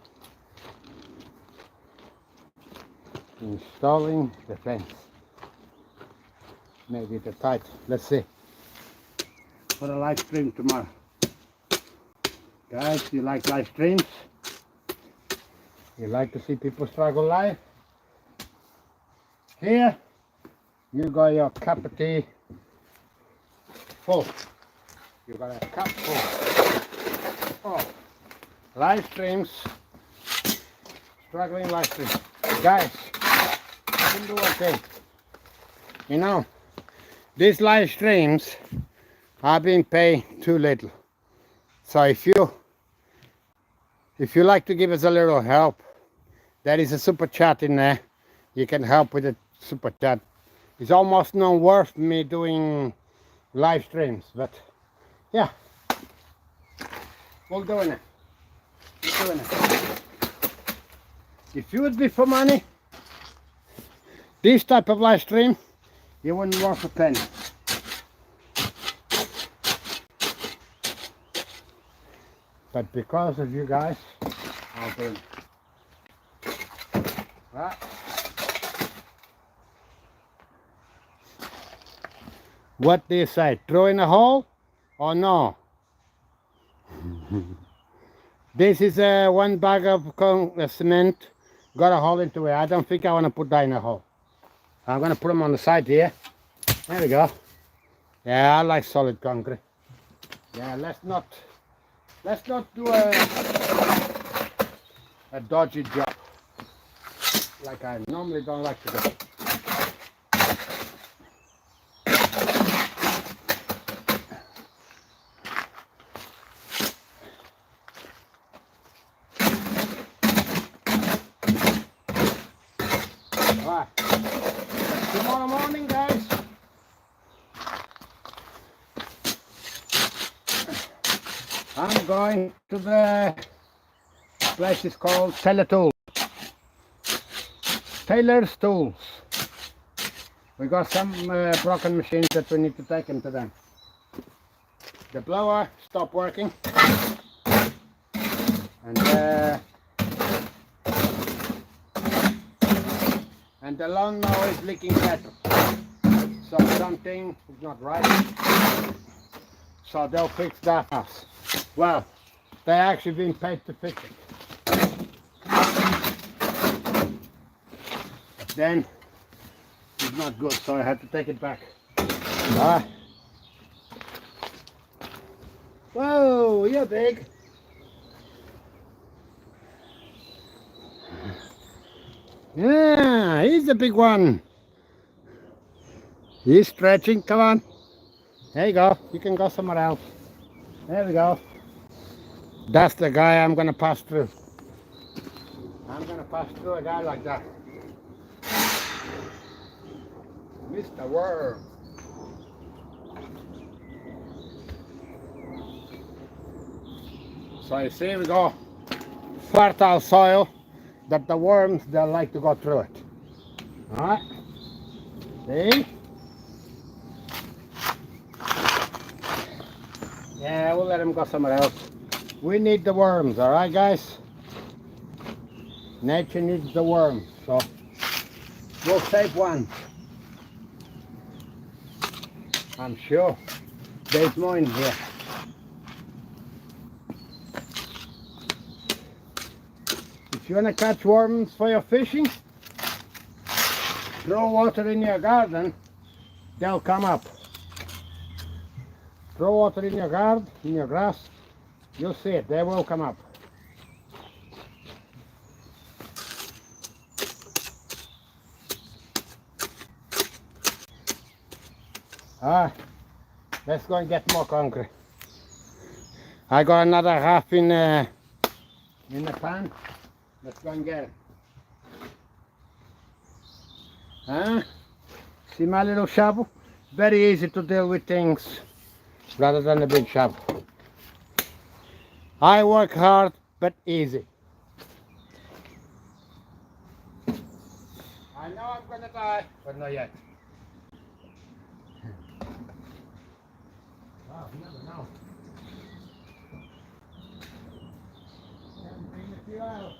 installing the fence. Maybe the tight. Let's see. For a live stream tomorrow. Guys, you like live streams? You like to see people struggle live? Here, you got your cup of tea full. You got a cup full. Oh, live streams. Struggling live streams. Guys, I can do okay. You know, these live streams I've been paying too little. So if you like to give us a little help, there is a super chat in there. You can help with the super chat. It's almost not worth me doing live streams, but yeah, we're doing it. We're doing it. If you would be for money, this type of live stream, you wouldn't worth a penny. But because of you guys, I'll do it. Right. What do you say? Throw in a hole or no? This is one bag of cement. Got a hole into it. I don't think I want to put that in a hole. I'm going to put them on the side here. There we go. Yeah, I like solid concrete. Yeah, let's not do a dodgy job like I normally don't like to do. Alright, tomorrow morning, guys. I'm going to the place is called Taylor's Tools. We got some broken machines that we need to take them to them. The blower stopped working, and the lawnmower is leaking petrol. So something is not right. So they'll fix that house. Well, they actually been paid to fix it. But then it's not good, so I had to take it back. Ah. Whoa, you're big. Yeah, he's a big one. He's stretching, come on. There you go, you can go somewhere else. There we go. That's the guy I'm gonna pass through. I'm gonna pass through a guy like that. Mr. Worm. So you see, we go fertile soil that the worms, they like to go through it. Alright? See? Yeah, we'll let them go somewhere else. We need the worms, alright guys? Nature needs the worms, so we'll save one. I'm sure there's more in here. If you want to catch worms for your fishing, throw water in your garden, they'll come up. Throw water in your garden, in your grass, you'll see it, they will come up. Let's go and get more concrete. I got another half in the pan. Let's go and get it. See my little shovel? Very easy to deal with things rather than a big shovel. I work hard, but easy. I know I'm gonna die, but not yet. Wow, you never know. Haven't been a few hours.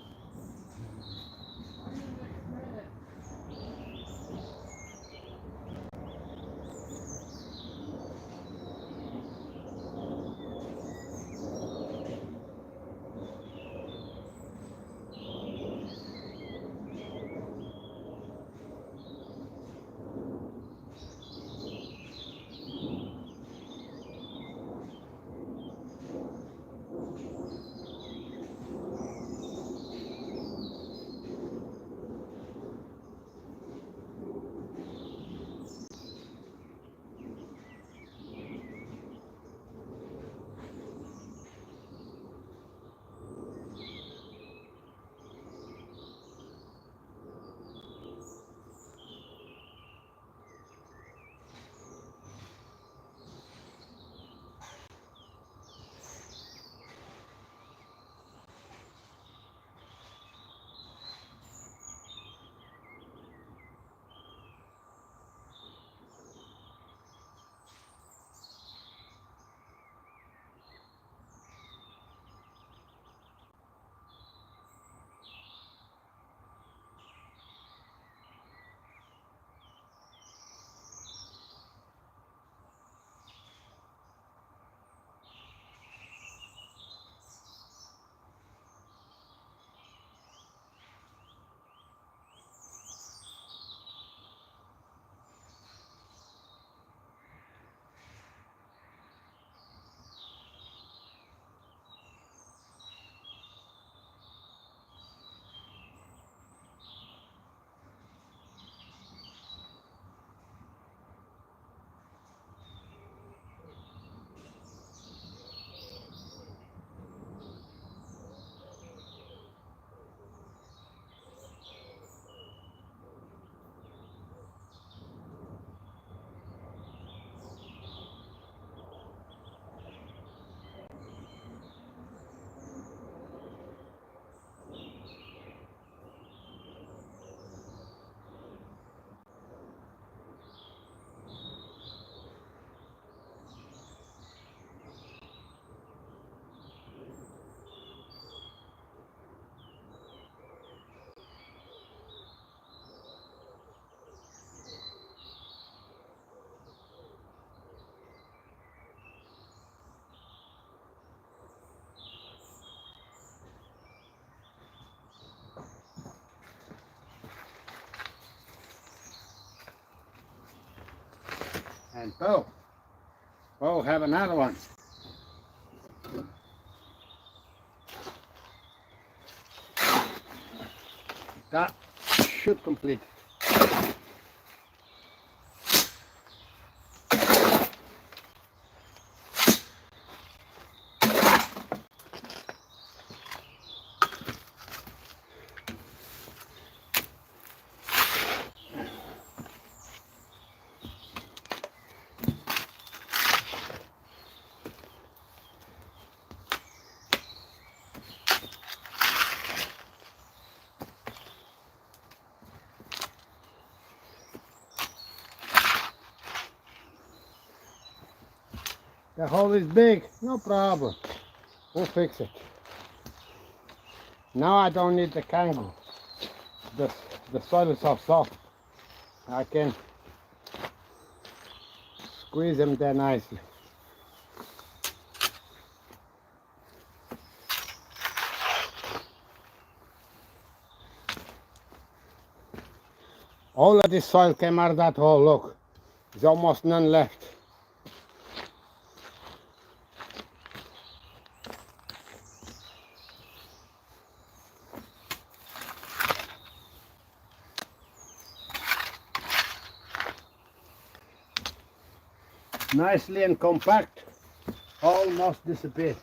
And Bo. Bo, have another one. That should complete. The hole is big, no problem. We'll fix it. Now I don't need the kangaroo. The soil is so soft. I can squeeze them there nicely. All of this soil came out of that hole, look. There's almost none left. Nicely and compact, almost disappeared.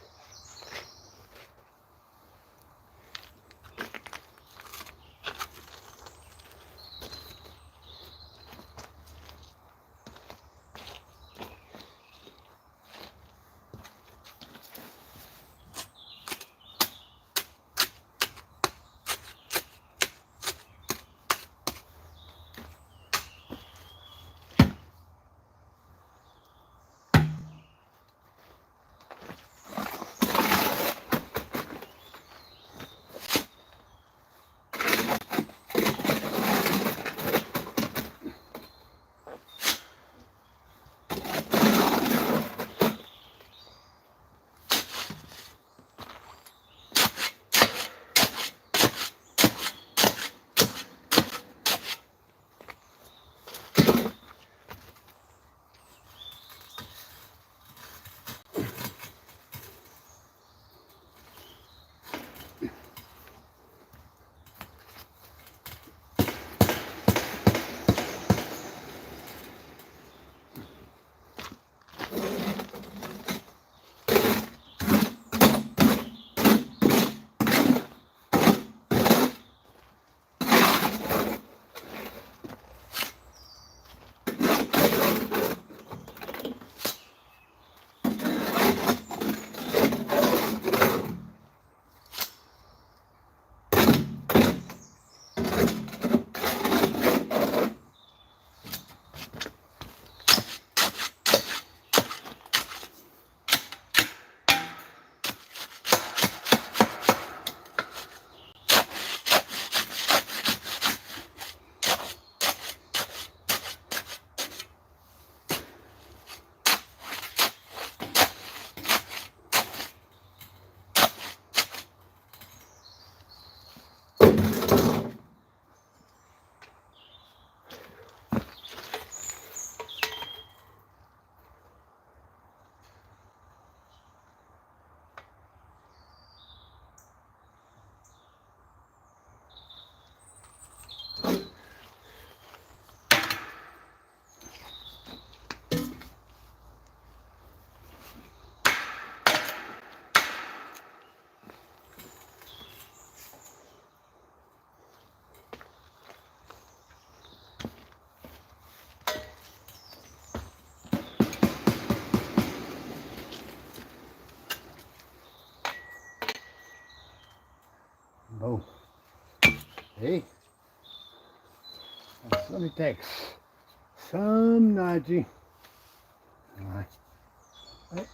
Boom. Hey, that's what it takes. Some nudging. All right. Right.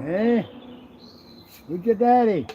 Hey, look at daddy.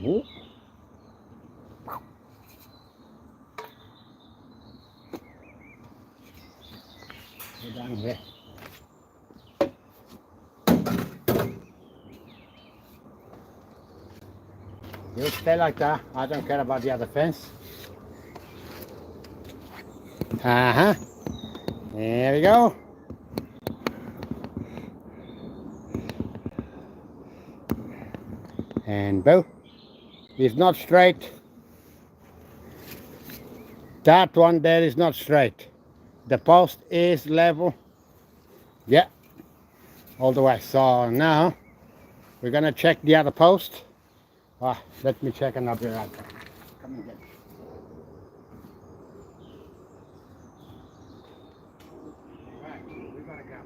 Oh. Go down here. You stay like that. I don't care about the other fence. Uh-huh. There we go. And boom. It's not straight. That one there is not straight. The post is level. Yeah. All the way. So now we're gonna check the other post. Let me check and I'll be right back. Come and get it. Right, we gotta go.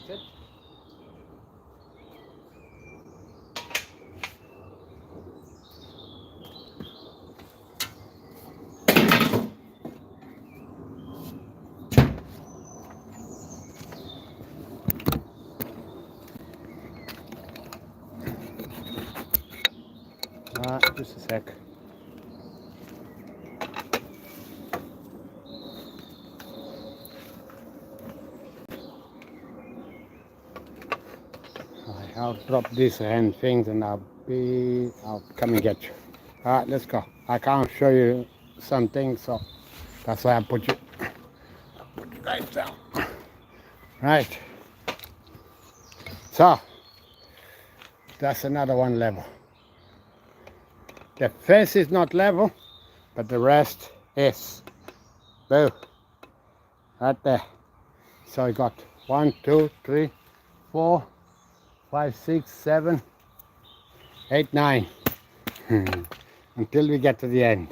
That's it. Just a sec. I'll drop these hand things and I'll come and get you. Alright, let's go. I can't show you some things, so that's why I put you right down. Right. So that's another one level. The fence is not level, but the rest is. Boom. Right there. So I got 1, 2, 3, 4, 5, 6, 7, 8, 9. Until we get to the end.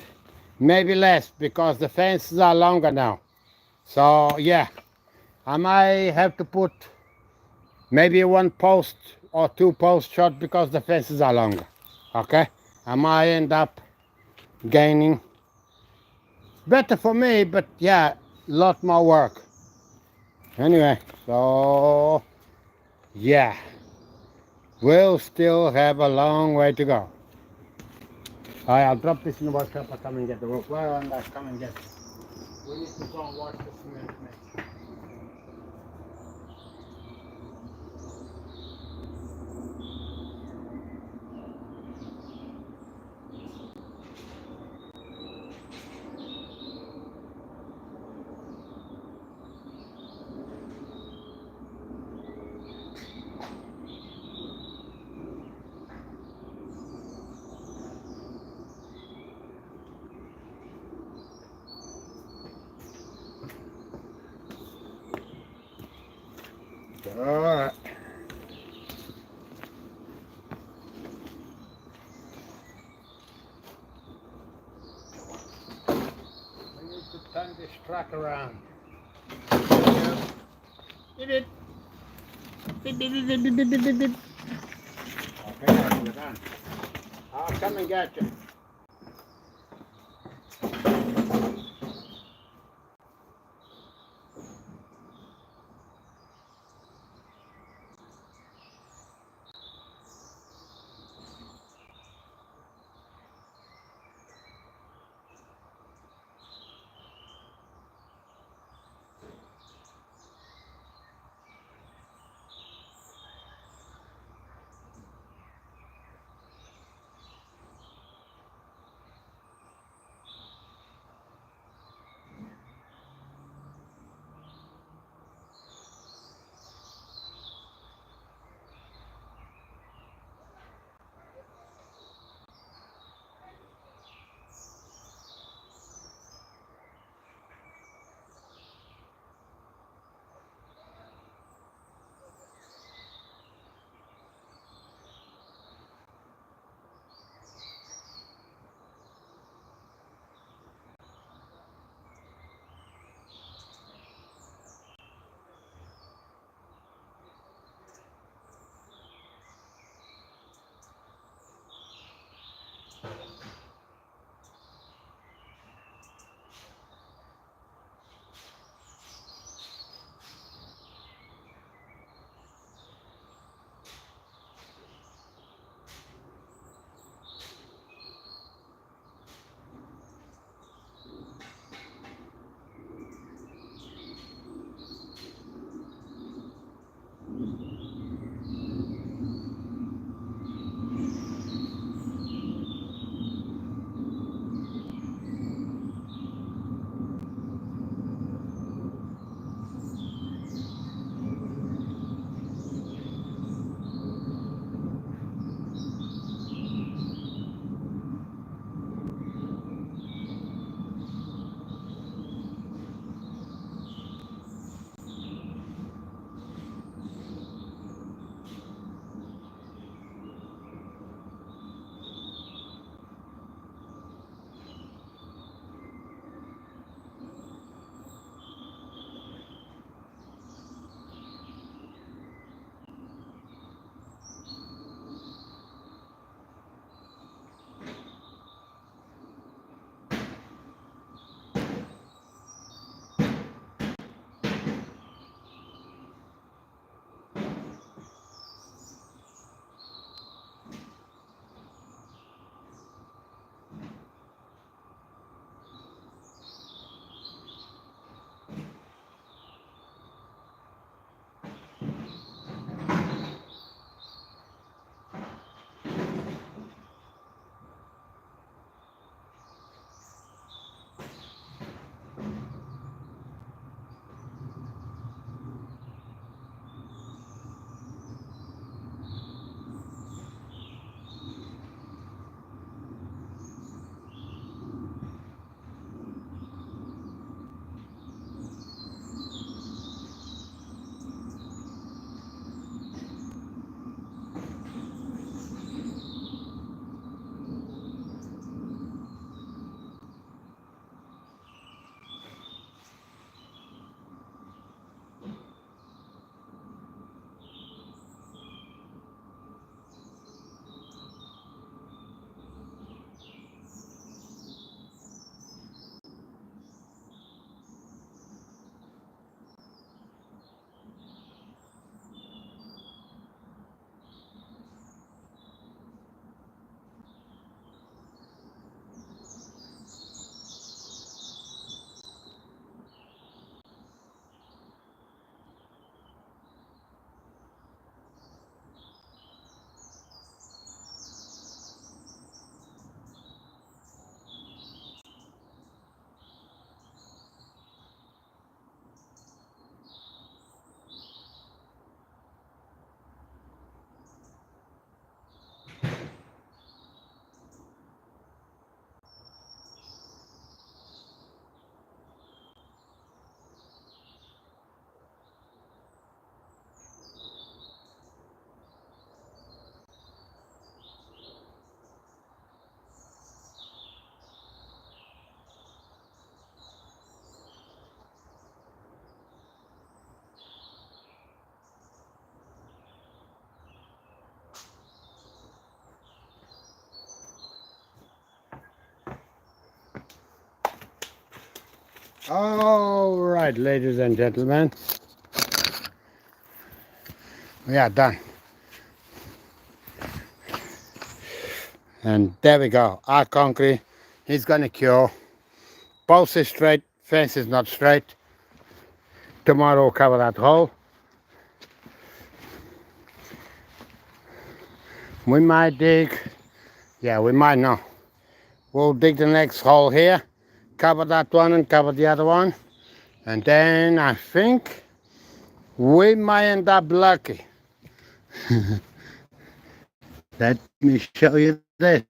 Maybe less because the fences are longer now. So yeah, I might have to put maybe 1 post or 2 posts short because the fences are longer. Okay? I might end up gaining better for me, but yeah, lot more work. Anyway, so yeah, we'll still have a long way to go. Alright, I'll drop this in the workshop. I'll come and get the rope wire and I'll come and get it. We need to go and wash the cement mix. Alright. We need to turn this truck around. Did it? Beep, beep, beep, beep, beep, beep, beep, beep. Okay, we're done. I'll come and get you. All right, ladies and gentlemen, we are done. And there we go. Our concrete is gonna cure. Post is straight, fence is not straight. Tomorrow we'll cover that hole. We might dig, yeah, we might not. We'll dig the next hole here, cover that one and cover the other one. And then I think we might end up lucky. Let me show you this.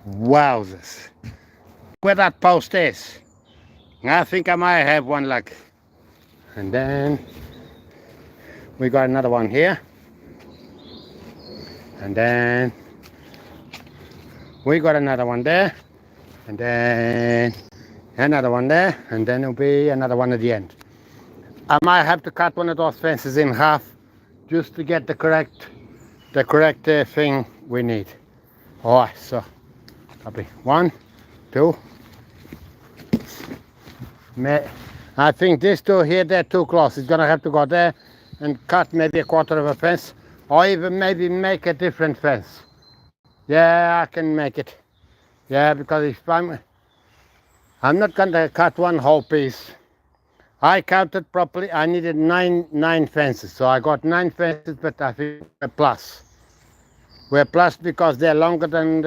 Wowzers. Where that post is. I think I might have one lucky. And then we got another one here. And then we got another one there. And then another one there. And then it'll be another one at the end. I might have to cut one of those fences in half just to get the correct thing we need. Alright, so that'll be 1, 2. I think these two here, they're too close. It's gonna have to go there and cut maybe a quarter of a fence, or even maybe make a different fence. Yeah, I can make it. Yeah, because if I'm not gonna cut one whole piece. I counted properly. I needed nine fences, so I got 9 fences, but I think we're plus. We're plus because they're longer than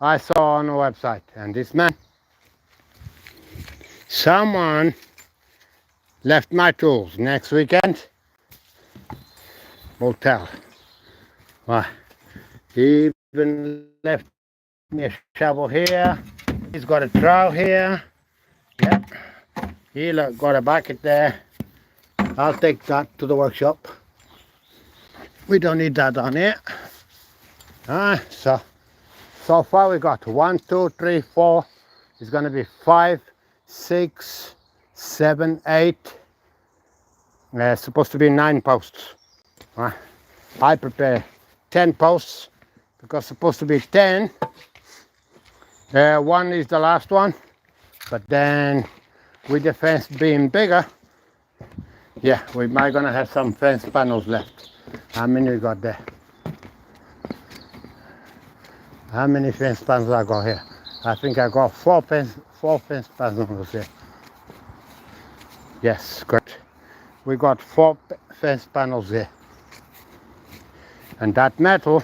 I saw on the website. And this man, someone left my tools. Next weekend, we'll tell. Why? He even left me a shovel here. He's got a trowel here. Yeah. He got a bucket there. I'll take that to the workshop. We don't need that on here. So far we got 1, 2, 3, 4. It's gonna be 5, 6, 7, 8. Supposed to be 9 posts. I prepare 10 posts because supposed to be 10. One is the last one, but then with the fence being bigger, yeah, we might gonna have some fence panels left. How many we got there? How many fence panels I got here? I think I got 4 fence panels here. Yes, correct. We got 4 fence panels here. And that metal,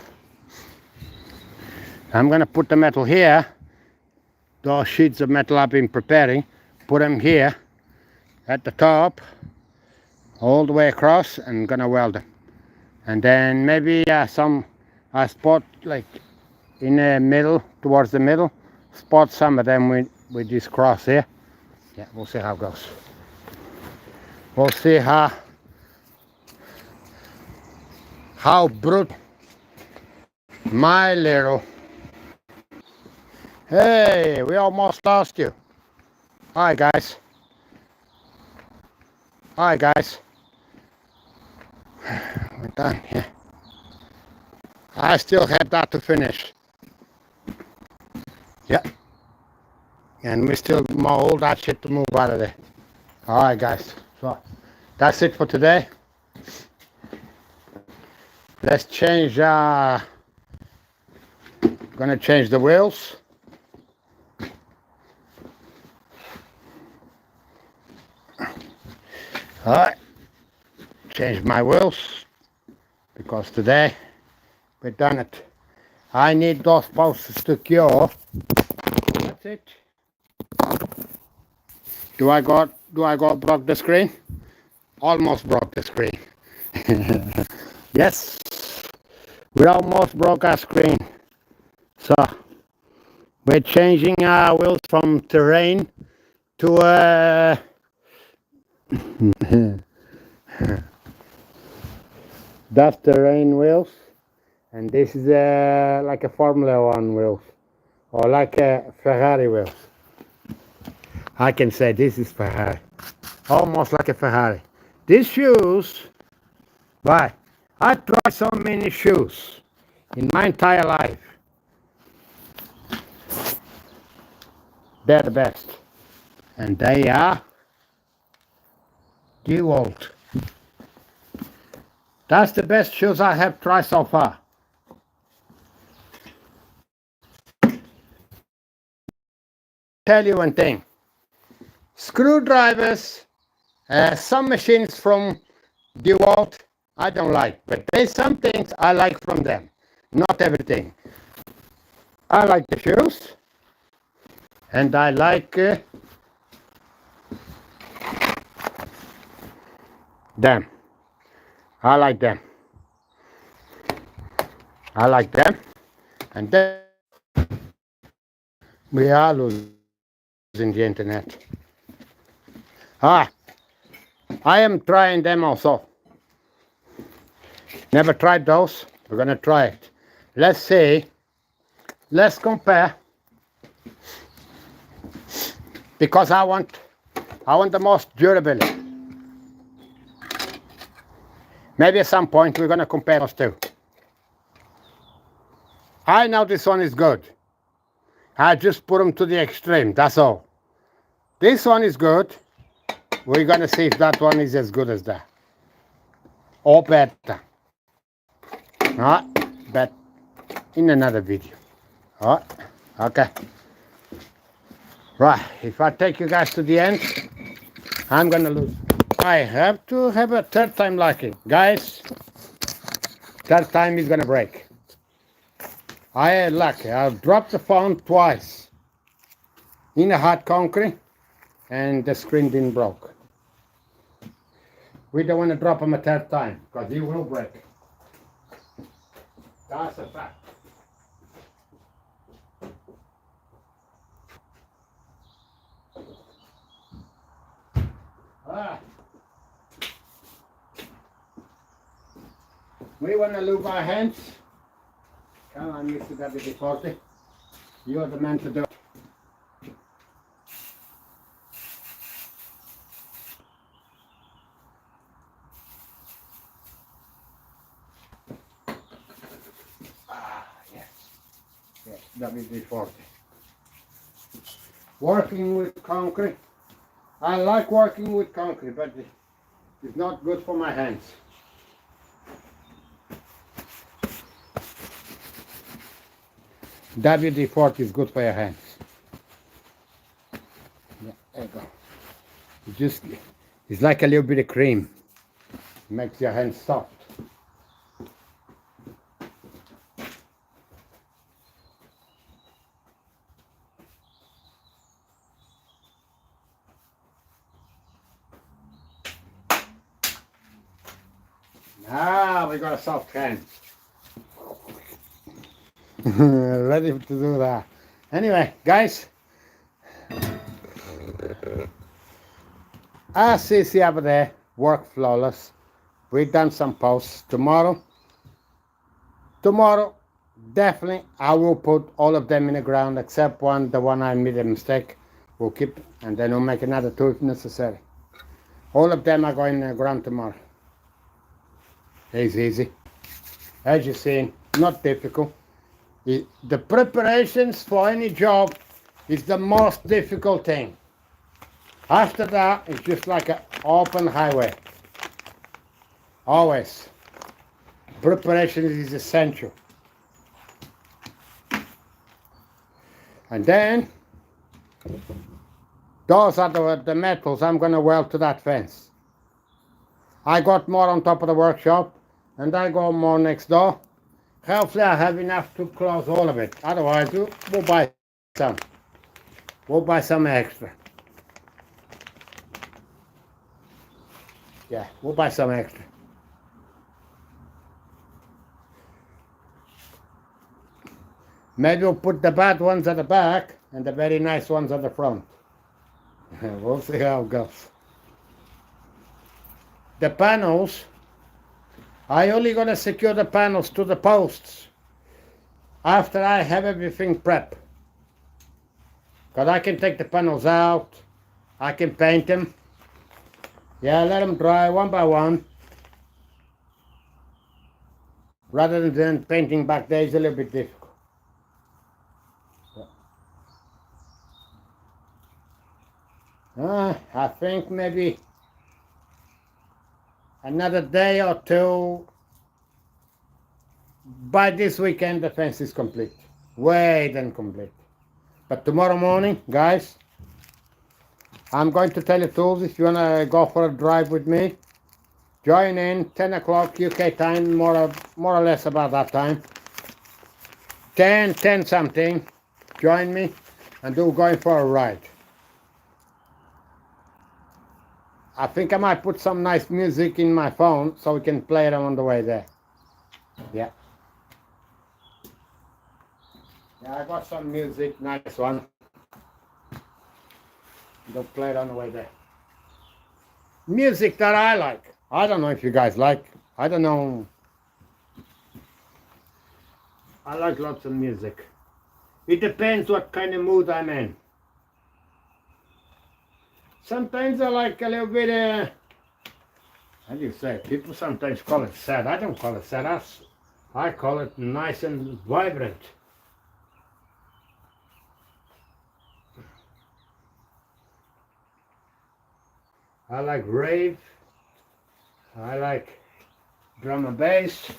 I'm gonna put the metal here. Those sheets of metal I've been preparing, put them here at the top, all the way across, and gonna weld them. And then maybe some spot like in the middle, towards the middle, spot some of them with this cross here. Yeah, we'll see how it goes. We'll see how brute my little. Hey, we almost lost you. Hi guys. Hi guys. We're done here. I still have that to finish. Yeah. And we still all that shit to move out of there. Alright guys. So that's it for today. Let's change gonna change the wheels. Alright, change my wheels because today we've done it. I need those posts to cure. That's it. Do I got broke the screen? Almost broke the screen. Yes, we almost broke our screen. So we're changing our wheels from terrain to that's terrain wheels, and this is like a Formula 1 wheels, or like a Ferrari wheels. I can say this is Ferrari, almost like a Ferrari. These shoes, why? I tried so many shoes in my entire life. They're the best. And they are DeWalt. That's the best shoes I have tried so far. Tell you one thing. Screwdrivers, some machines from DeWalt I don't like, but there's some things I like from them. Not everything. I like the shoes, and I like them. I like them. I like them. And then we are losing the internet. Ah, I am trying them also. Never tried those. We're gonna try it. Let's see. Let's compare. Because I want the most durability. Maybe at some point we're gonna compare those two. I know this one is good. I just put them to the extreme, that's all. This one is good. We're gonna see if that one is as good as that. Or better. Alright, but in another video. Alright, okay. Right, if I take you guys to the end, I'm gonna lose. I have to have a third time lucky. Guys, third time is gonna break. I had lucky. I've dropped the phone twice in a hard concrete and the screen didn't broke. We don't want to drop them a third time because he will break. That's a fact. We want to lube our hands. Come on, Mr. WD-40. You're the man to do it. Yes. Yes, WD-40. Working with concrete. I like working with concrete, but it's not good for my hands. WD-40 is good for your hands. Yeah, there you go. It's like a little bit of cream. It makes your hands soft. Now we got a soft hand. Ready to do that. Anyway, guys, as you see over there, work flawless. We've done some posts. Tomorrow, definitely I will put all of them in the ground except one, the one I made a mistake. We'll keep, and then we'll make another two if necessary. All of them are going in the ground tomorrow. It's easy. As you've seen, not difficult. The preparations for any job is the most difficult thing. After that, it's just like an open highway. Always. Preparation is essential. And then, those are the metals I'm going to weld to that fence. I got more on top of the workshop, and I go more next door. Hopefully I have enough to close all of it. Otherwise, we'll buy some. We'll buy some extra. Yeah, we'll buy some extra. Maybe we'll put the bad ones at the back and the very nice ones at the front. We'll see how it goes. The panels, I only gonna secure the panels to the posts after I have everything prepped. Because I can take the panels out, I can paint them. Yeah, let them dry one by one. Rather than painting back there is a little bit difficult. I think maybe another day or two. By this weekend, the fence is complete. Way than complete. But tomorrow morning, guys, I'm going to tell you tools if you want to go for a drive with me. Join in 10 o'clock UK time, more or less about that time. 10 something. Join me and do going for a ride. I think I might put some nice music in my phone so we can play it on the way there. Yeah. Yeah, I got some music, nice one. They'll play it on the way there. Music that I like. I don't know if you guys like. I don't know. I like lots of music. It depends what kind of mood I'm in. Sometimes I like a little bit, how do you say? People sometimes call it sad. I don't call it sad. I call it nice and vibrant. I like rave. I like drum and bass.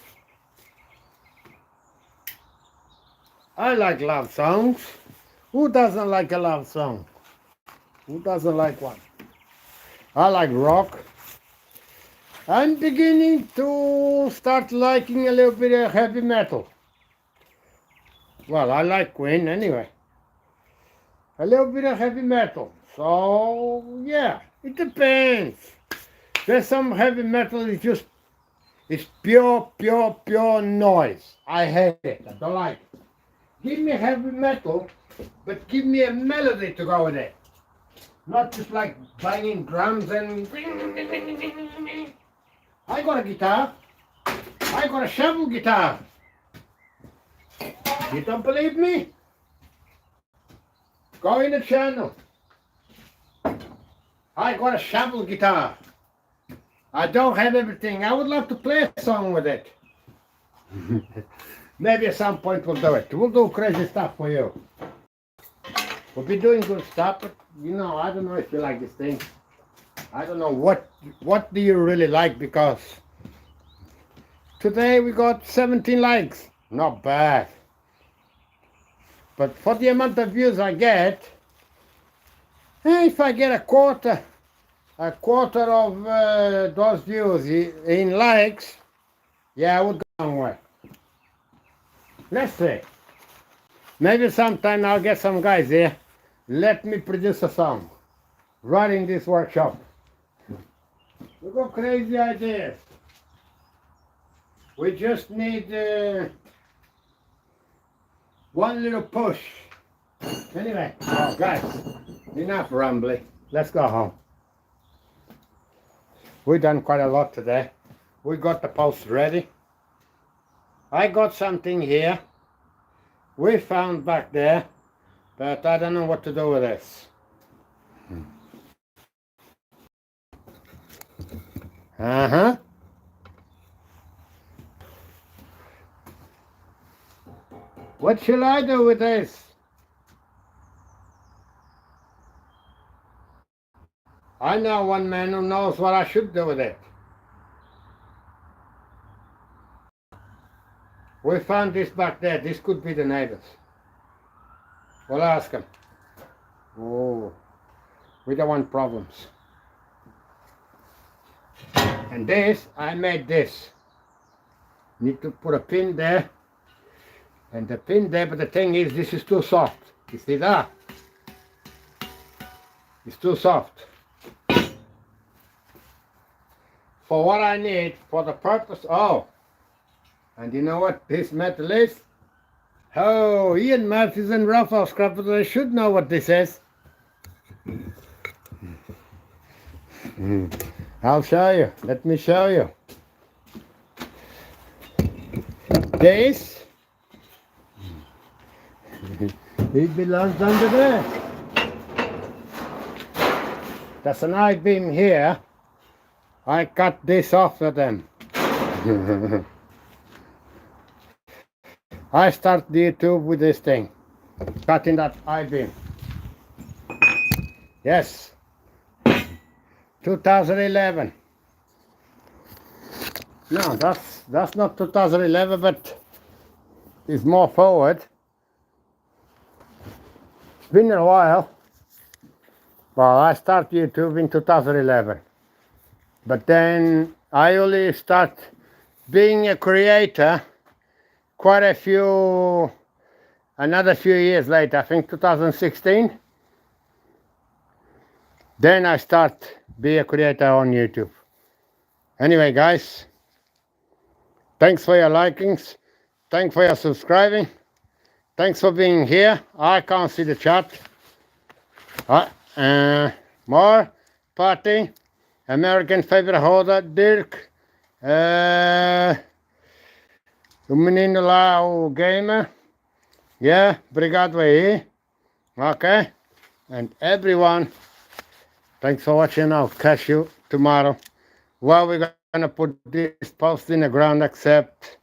I like love songs. Who doesn't like a love song? Who doesn't like one? I like rock. I'm beginning to start liking a little bit of heavy metal. Well, I like Queen anyway. A little bit of heavy metal. So, yeah, it depends. There's some heavy metal is just, it's pure noise. I hate it. I don't like it. Give me heavy metal, but give me a melody to go with it. Not just like banging drums and... I got a guitar. I got a shovel guitar. You don't believe me? Go in the channel. I got a shovel guitar. I don't have everything. I would love to play a song with it. Maybe at some point we'll do it. We'll do crazy stuff for you. We'll be doing good stuff, but you know, I don't know if you like this thing. I don't know what do you really like, because today we got 17 likes. Not bad. But for the amount of views I get, if I get a quarter of those views in likes, yeah, I would go a long way. Let's see. Maybe sometime I'll get some guys here. Let me produce a song. Running this workshop. We got crazy ideas. We just need one little push. Anyway, oh guys, enough rambling. Let's go home. We've done quite a lot today. We got the post ready. I got something here. We found back there, but I don't know what to do with this. Uh-huh. What shall I do with this? I know one man who knows what I should do with it. We found this back there. This could be the neighbors. We'll ask them. Oh, we don't want problems. And this, I made this. Need to put a pin there. And the pin there, but the thing is, this is too soft. You see that? It's too soft. For what I need, for the purpose, oh. And you know what this metal is? Oh, Ian Matthews and Raphael Scrapper, they should know what this is. I'll show you. Let me show you. This, it belongs under there. There's an I-beam here. I cut this off of them. I start the YouTube with this thing, cutting that I-beam. Yes, 2011. No, that's not 2011, but it's more forward. It's been a while. Well, I started YouTube in 2011, but then I only start being a creator quite another few years later, I think 2016. Then I start be a creator on YouTube. Anyway, guys, thanks for your likings. Thanks for your subscribing. Thanks for being here. I can't see the chat. More party. American favorite holder, Dirk. O menino lá, o gamer. Yeah, obrigado aí. Okay. And everyone, thanks for watching. I'll catch you tomorrow. Well, we're gonna put this post in the ground except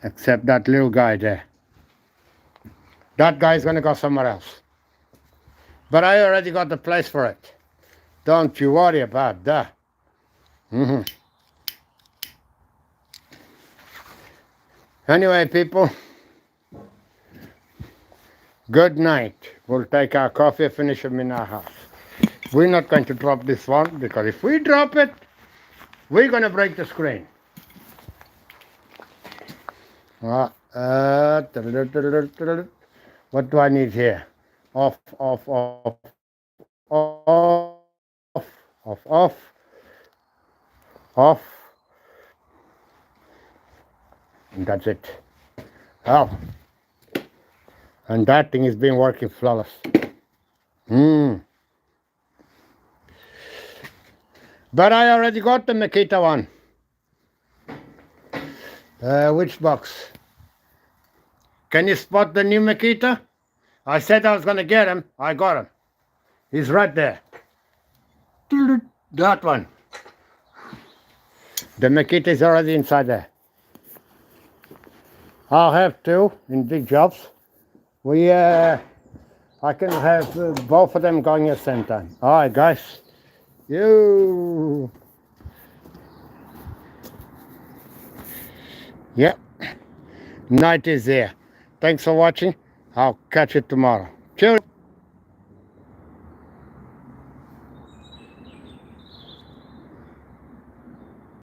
that little guy there. That guy's gonna go somewhere else. But I already got the place for it. Don't you worry about that. Anyway, people, good night. We'll take our coffee, finish them in our house. We're not going to drop this one, because if we drop it, we're going to break the screen. What do I need here? Off, off, off, off, off, off, off. And that's it. Oh. And that thing has been working flawless. But I already got the Makita one. Which box? Can you spot the new Makita? I said I was going to get him. I got him. He's right there. That one. The Makita is already inside there. I'll have two in big jobs. I can have both of them going at the same time. All right, guys. Yep. Night is here. Thanks for watching. I'll catch you tomorrow. Cheers.